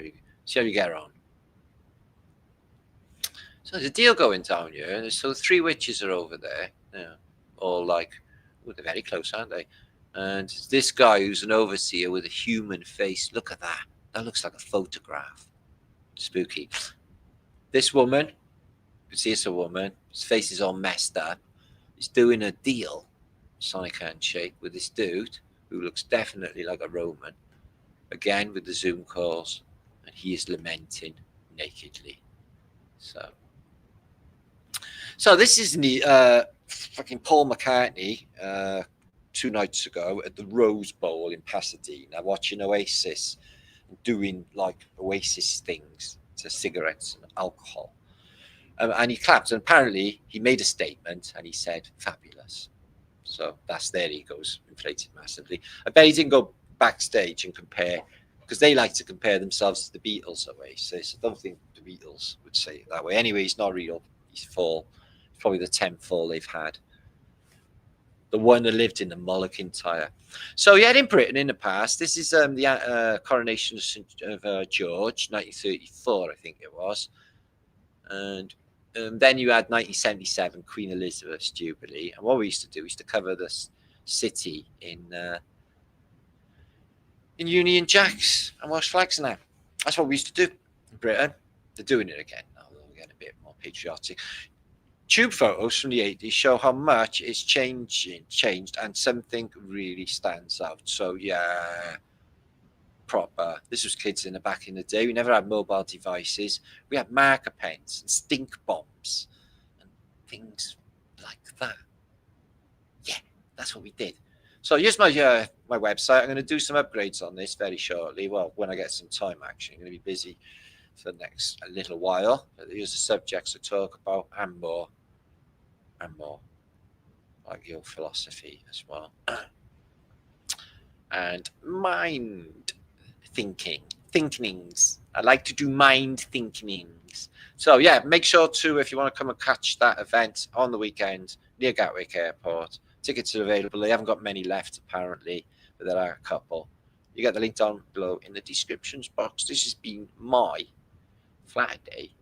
how you get on. So there's a deal going down here. So 3 witches are over there. Yeah, all like, oh, they're very close, aren't they? And this guy who's an overseer with a human face. Look at that. That looks like a photograph. Spooky. This woman, you can see it's a woman. His face is all messed up. He's doing a deal, Sonic handshake, with this dude who looks definitely like a Roman. Again with the Zoom calls. And he is lamenting nakedly. So this is fucking Paul McCartney 2 nights ago at the Rose Bowl in Pasadena watching Oasis doing like Oasis things to cigarettes and alcohol. And he clapped, and apparently he made a statement and he said, "Fabulous." So that's their egos inflated massively. I bet he didn't go backstage and compare, because they like to compare themselves to the Beatles, Oasis. I don't think the Beatles would say it that way. Anyway, he's not real. He's fall. It's probably the 10th fall they've had. The one that lived in the Mulligan tire. So yeah, in Britain in the past, this is the coronation of George, 1934, I think it was. And then you had 1977, Queen Elizabeth's Jubilee. And what we used to do is to cover this city in Union Jacks and Welsh flags now. That's what we used to do in Britain. They're doing it again. Now they'll get a bit more patriotic. Tube photos from the 80s show how much it's changed, and something really stands out. So yeah, proper. This was kids back in the day. We never had mobile devices. We had marker pens and stink bombs and things like that. Yeah, that's what we did. So here's my website. I'm going to do some upgrades on this very shortly. Well, when I get some time, actually. I'm going to be busy for the next a little while. But here's the subjects to talk about, and more. And more. Like your philosophy as well. And mind thinkings. I like to do mind thinkings. So yeah, make sure to, if you want to come and catch that event on the weekend near Gatwick Airport, tickets are available. They haven't got many left apparently, but there are a couple. You get the link down below in the descriptions box. This has been my flat day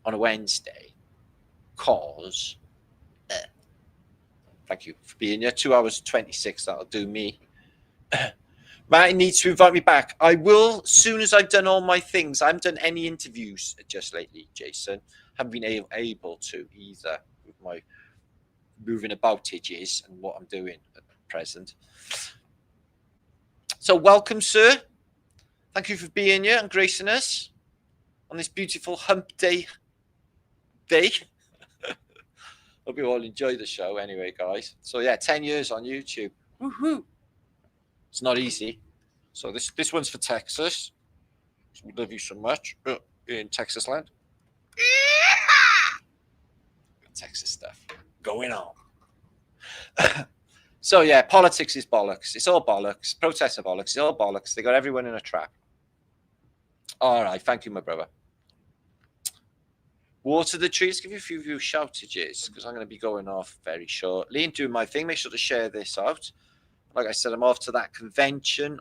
on a Wednesday. Cause thank you for being here. 2 hours 26, that'll do me. Martin needs to invite me back. I will, as soon as I've done all my things. I haven't done any interviews just lately, Jason. Haven't been able to either with my moving aboutages and what I'm doing at present. So welcome, sir. Thank you for being here and gracing us on this beautiful hump day. Hope you all enjoy the show anyway, guys. So yeah, 10 years on YouTube. Woohoo! It's not easy. So this one's for Texas. We love you so much in Texas land. Texas stuff going on. So yeah, politics is bollocks. It's all bollocks. Protests are bollocks. It's all bollocks. They got everyone in a trap. All right, thank you, my brother. Water the trees. Give you a few shoutages because I'm going to be going off very shortly and doing my thing. Make sure to share this out. Like I said, I'm off to that convention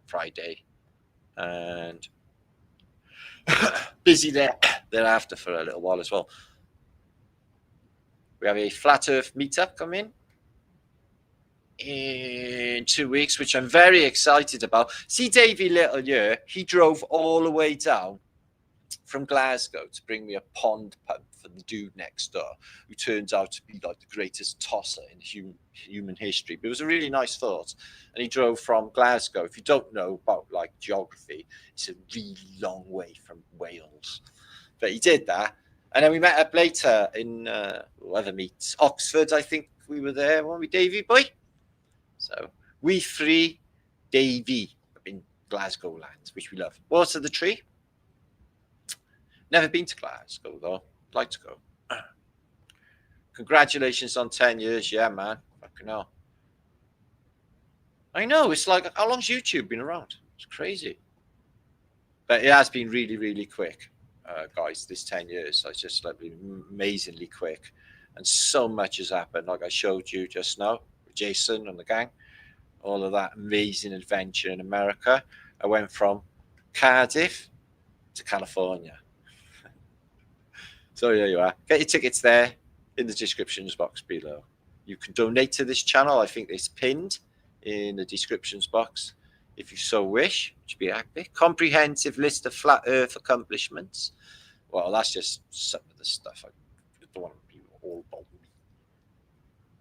Friday and busy thereafter for a little while as well. We have a Flat Earth meetup coming in 2 weeks, which I'm very excited about. See Davey Little here, he drove all the way down from Glasgow to bring me a pond pump for the dude next door, who turns out to be like the greatest tosser in human history. But it was a really nice thought. And he drove from Glasgow. If you don't know about like geography, it's a really long way from Wales. But he did that. And then we met up later in other meets, Oxford, I think we were there, weren't we, Davey boy? So we three, Davey, up in Glasgow land, which we love. Water the tree. Never been to Glasgow though. I'd like to go. Congratulations on 10 years, yeah, man. Fucking hell. I know, it's like, how long's YouTube been around? It's crazy. But it has been really, really quick. Guys, this 10 years has just like been amazingly quick, and so much has happened. Like I showed you just now, Jason and the gang, all of that amazing adventure in America. I went from Cardiff to California. So there you are. Get your tickets there in the descriptions box below. You can donate to this channel. I think it's pinned in the descriptions box if you so wish, which would be epic. Comprehensive list of flat earth accomplishments. Well, that's just some of the stuff. I don't want to be all about me.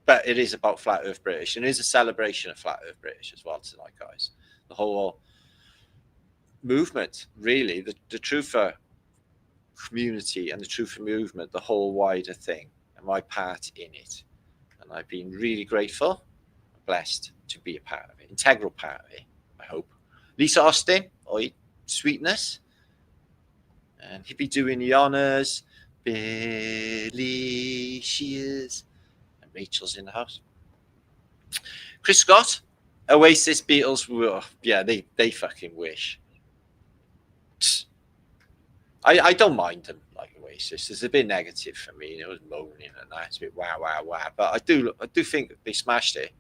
But it is about flat earth British, and it is a celebration of flat earth British as well tonight, guys. The whole movement, really, the Truther community and the Truther movement, the whole wider thing, and my part in it. And I've been really grateful, blessed to be a part of it, integral part of it, I hope. Lisa Austin, oi, sweetness. And he'd be doing the honours. Billy Shears. And Rachel's in the house. Chris Scott, Oasis, Beatles. Whoa, yeah, they fucking wish. I don't mind them like Oasis. It's a bit negative for me. It was moaning and that. It's a bit wow. But I do think they smashed it.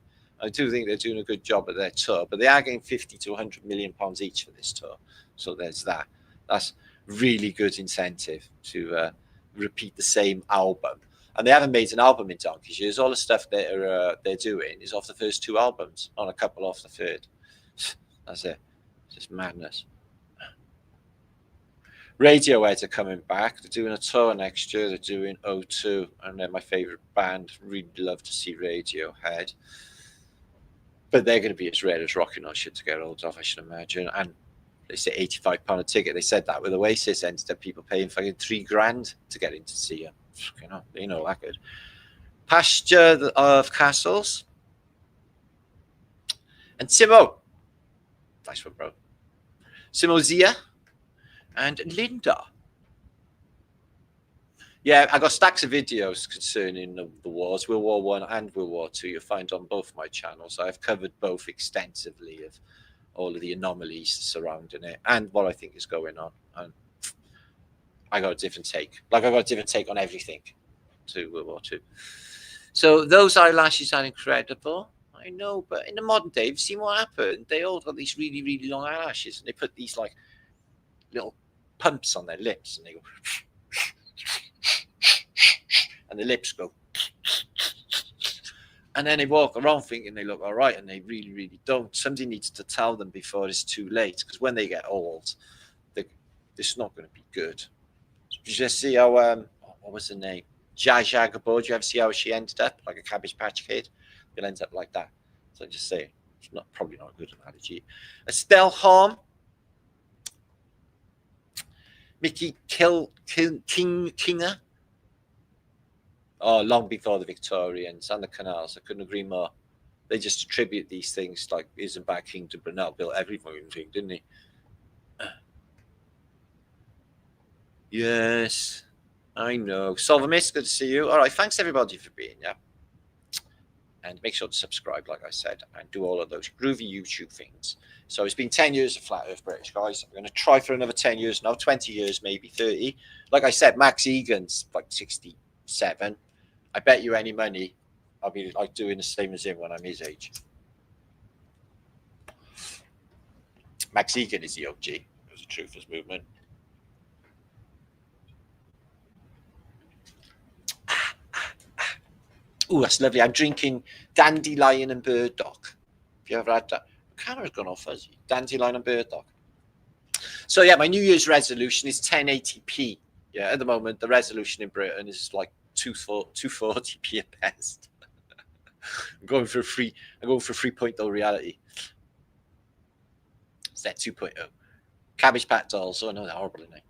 I do think they're doing a good job at their tour. But they are getting 50 to 100 million pounds each for this tour. So there's that. That's really good incentive to repeat the same album. And they haven't made an album in donkey's years. All the stuff they're doing is off the first 2 albums, on a couple off the third. That's it. It's just madness. Radiohead are coming back. They're doing a tour next year. They're doing O2, and they're my favourite band. Really love to see Radiohead. But they're going to be as rare as Rockin' On shit to get hold of, I should imagine. And they say £85 a ticket. They said that with Oasis, ended up people paying fucking $3,000 to get in to see them. You know that good. Pasture of Castles. And Simo. Nice one, bro. Simo Zia. And Linda. Yeah, I got stacks of videos concerning the wars, World War I and World War II. You'll find on both my channels. I've covered both extensively of all of the anomalies surrounding it and what I think is going on. And I got a different take. Like, I got a different take on everything to World War II. So those eyelashes are incredible. I know, but in the modern day, you've seen what happened. They all got these really, really long eyelashes, and they put these like little pumps on their lips, and they go, and the lips go, and then they walk around thinking they look all right, and they really, really don't. Somebody needs to tell them before it's too late, because when they get old, it's not going to be good. Did you just see how, what was her name? Zsa Zsa Gabor. Did you ever see how she ended up? Like a Cabbage Patch Kid. It ends up like that. So I just say, it's probably not a good analogy. Estelle Harm. Mickey Kinger. Oh, long before the Victorians and the canals. I couldn't agree more. They just attribute these things like Isambard King to Brunel. Built every fucking thing, didn't he? Yes, I know. Solvermiss, good to see you. All right, thanks everybody for being here. And make sure to subscribe, like I said, and do all of those groovy YouTube things. So it's been 10 years of Flat Earth British, guys. I'm going to try for another 10 years now, 20 years, maybe 30. Like I said, Max Egan's like 67. I bet you any money I'll be like doing the same as him when I'm his age. Max Egan is the OG. It was a Truthers movement. Oh, that's lovely. I'm drinking Dandelion and Burdock. Have you ever had that? The camera's gone all fuzzy. Dandelion and Burdock. So, yeah, my New Year's resolution is 1080p. Yeah, at the moment, the resolution in Britain is like 240p at best. I'm going for 3.0 reality. Is that 2.0? Cabbage Patch Dolls. Oh, no, they're horrible, isn't they?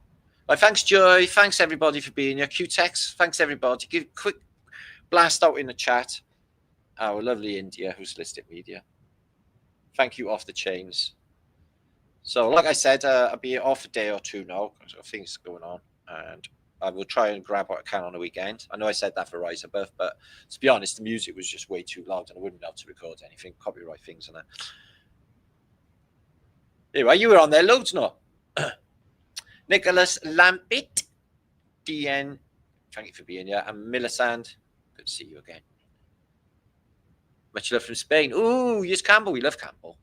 Right, thanks, Joy. Thanks, everybody, for being here. Q-Tex, thanks, everybody. Give a quick blast out in the chat. Our lovely India, who's listed media. Thank you, Off the Chains. So, like I said, I'll be off a day or two now because of things going on, and I will try and grab what I can on the weekend. I know I said that for Rise Above, but to be honest, the music was just way too loud, and I wouldn't be able to record anything, copyright things, and that. Anyway, you were on there loads now. Nicholas Lampit, DN, thank you for being here, and Millicent. Good to see you again. Much love from Spain. Ooh, yes, Campbell. We love Campbell.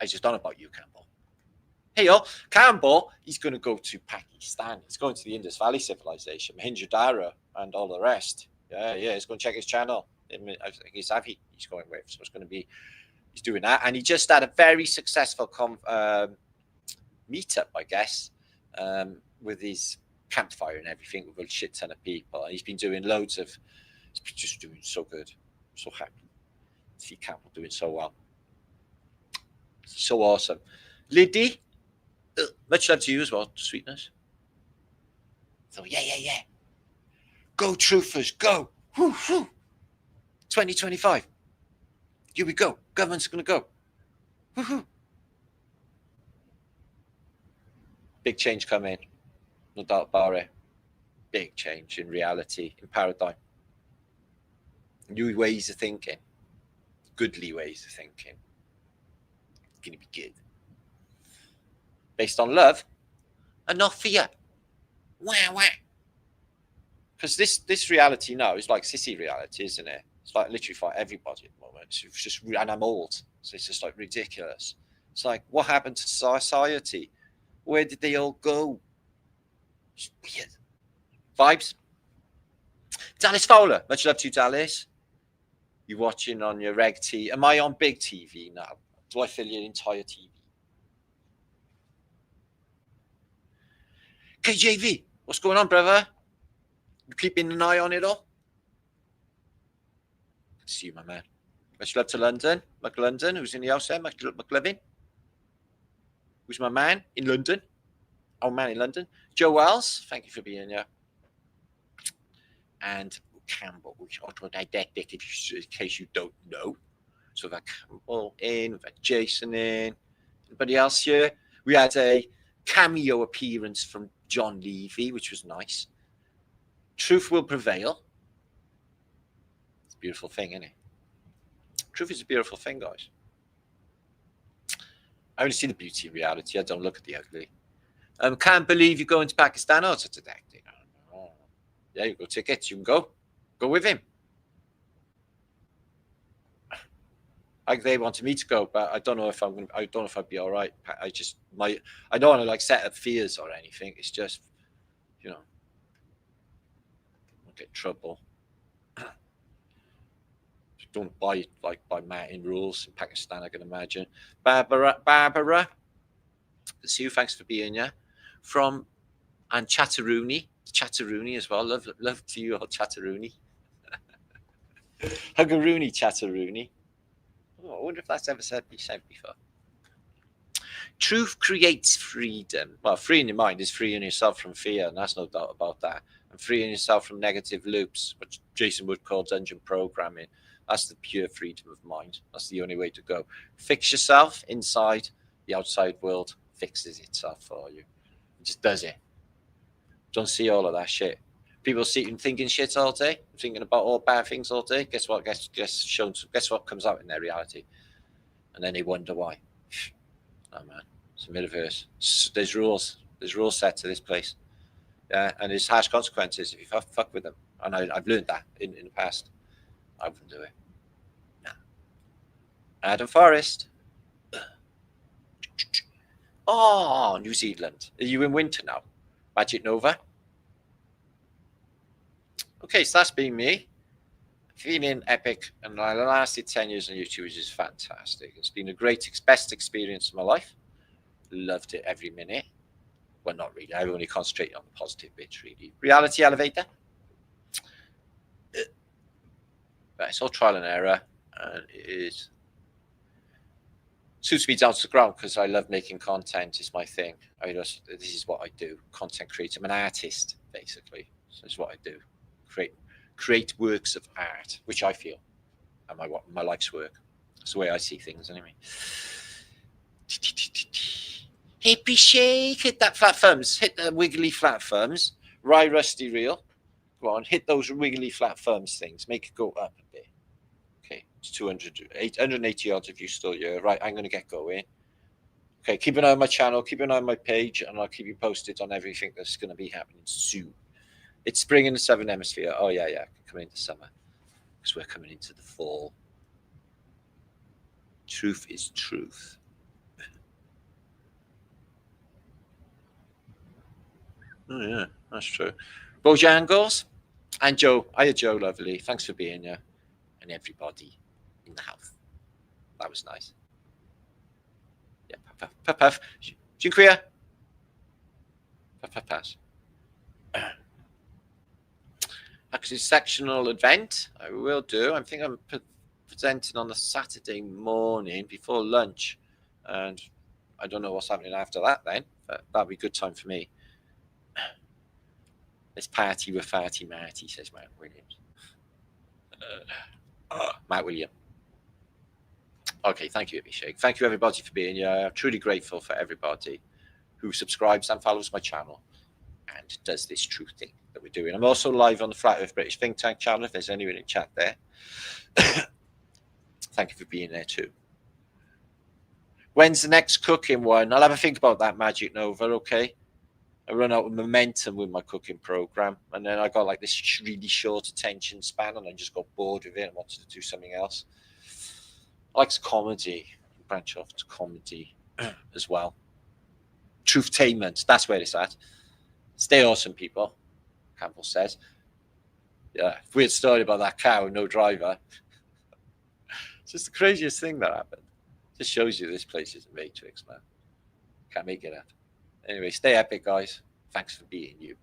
I just don't know about you, Campbell. Hey, y'all. Campbell, he's going to go to Pakistan. He's going to the Indus Valley Civilization, Mohenjo-Daro, and all the rest. Yeah, he's going to check his channel. I think he's going with. So it's going to be, he's doing that. And he just had a very successful meetup, I guess, with his campfire and everything with a shit ton of people, and he's been doing loads of, he's just doing so good, so happy to see Campbell doing so well, so awesome. Liddy, much love to you as well, sweetness. So yeah, go Truthers, go. Woo, woo. 2025, here we go. Government's gonna go. Woo-hoo. Big change coming. No doubt about it. Big change in reality, in paradigm. New ways of thinking. Goodly ways of thinking. It's going to be good. Based on love and not fear. Wah, wah. Because this reality now is like sissy reality, isn't it? It's like literally for everybody at the moment. It's just, and I'm old, so it's just like ridiculous. It's like, what happened to society? Where did they all go? It's weird. Vibes. Dallas Fowler, much love to you, Dallas. You're watching on your reg TV. Am I on big TV now? Do I fill your entire TV? KJV, what's going on, brother? You keeping an eye on it all? Good to see you, my man. Much love to London. McLondon, who's in the house there? McLovin. Who's my man in London? Our man in London. Joe Wells, thank you for being here. And Campbell, which autodidactic, in case you don't know. So we've had Campbell in, we've had Jason in. Anybody else here? We had a cameo appearance from John Levy, which was nice. Truth will prevail. It's a beautiful thing, isn't it? Truth is a beautiful thing, guys. I only see the beauty in reality. I don't look at the ugly. Can't believe you're going to Pakistan. Oh, it's a didactic. Oh. Yeah, you go tickets. You can go. Go with him. Like they wanted me to go, but I don't know if I'm going. I don't know if I'd be all right. I don't want to like set up fears or anything. It's just, you know, I'll get in trouble. Don't buy Martin rules in Pakistan. I can imagine. Barbara, see you. Thanks for being here. From and Chatteroony as well. Love to you all, Chatteroony. Huggaroony, Chatteroony. Oh, I wonder if that's ever been said before. Truth creates freedom. Well, freeing your mind is freeing yourself from fear, and that's no doubt about that. And freeing yourself from negative loops, which Jason would call dungeon programming. That's the pure freedom of mind. That's the only way to go. Fix yourself inside, the outside world fixes itself for you. It just does it. Don't see all of that shit. People sitting thinking shit all day, thinking about all bad things all day. Guess what? Guess what comes out in their reality? And then they wonder why. Oh man, it's a metaverse. There's rules. There's rules set to this place. Yeah, and there's harsh consequences if you fuck with them. And I've learned that in the past. I wouldn't do it. No. Adam Forrest. Oh, New Zealand. Are you in winter now? Magic Nova. Okay, so that's been me. Feeling epic, and I lasted 10 years on YouTube, which is fantastic. It's been a best experience of my life. Loved it every minute. Well, not really. I only concentrated on the positive bits, really. Reality elevator. But it's all trial and error, and it suits me down to the ground because I love making content. It's my thing. This is what I do. Content creator. I'm an artist, basically. So it's what I do. Create works of art, which I feel are my life's work. That's the way I see things, anyway. Hippie shake, hit that flat thumbs, hit the wiggly flat thumbs. Rye Rusty Reel. Go on, hit those wiggly flat thumbs things. Make it go up a bit. Okay, it's 880 odds if you're still here. Right, I'm going to get going. Okay, keep an eye on my channel, keep an eye on my page, and I'll keep you posted on everything that's going to be happening soon. It's spring in the Southern Hemisphere. Oh, yeah, coming into summer because we're coming into the fall. Truth is truth. Oh, yeah, that's true. Bojangles and Joe. Hiya, Joe, lovely. Thanks for being here. And everybody in the house. That was nice. Yeah, puff, puff, puff. Dziękuję. Puff, puff, pass. Actually, sectional event. I will do. I think I'm presenting on a Saturday morning before lunch. And I don't know what's happening after that then. But that'll be a good time for me. Let's party with Farty Marty, says Matt Williams. Matt William. Okay, thank you, Abhishek. Thank you, everybody, for being here. I'm truly grateful for everybody. who subscribes and follows my channel and does this truth thing that we're doing. I'm also live on the Flat Earth British Think Tank channel if there's anyone in chat there. Thank you for being there too. When's the next cooking one? I'll have a think about that, Magic Nova, okay? I run out of momentum with my cooking program, and then I got like this really short attention span, and I just got bored of it and wanted to do something else. I like comedy, branch off to comedy as well. Truthtainment, that's where it's at. Stay awesome, people, Campbell says. Yeah, weird story about that cow, no driver. It's just the craziest thing that happened. Just shows you this place is a matrix, man. Can't make it up. Anyway, stay epic, guys. Thanks for being you.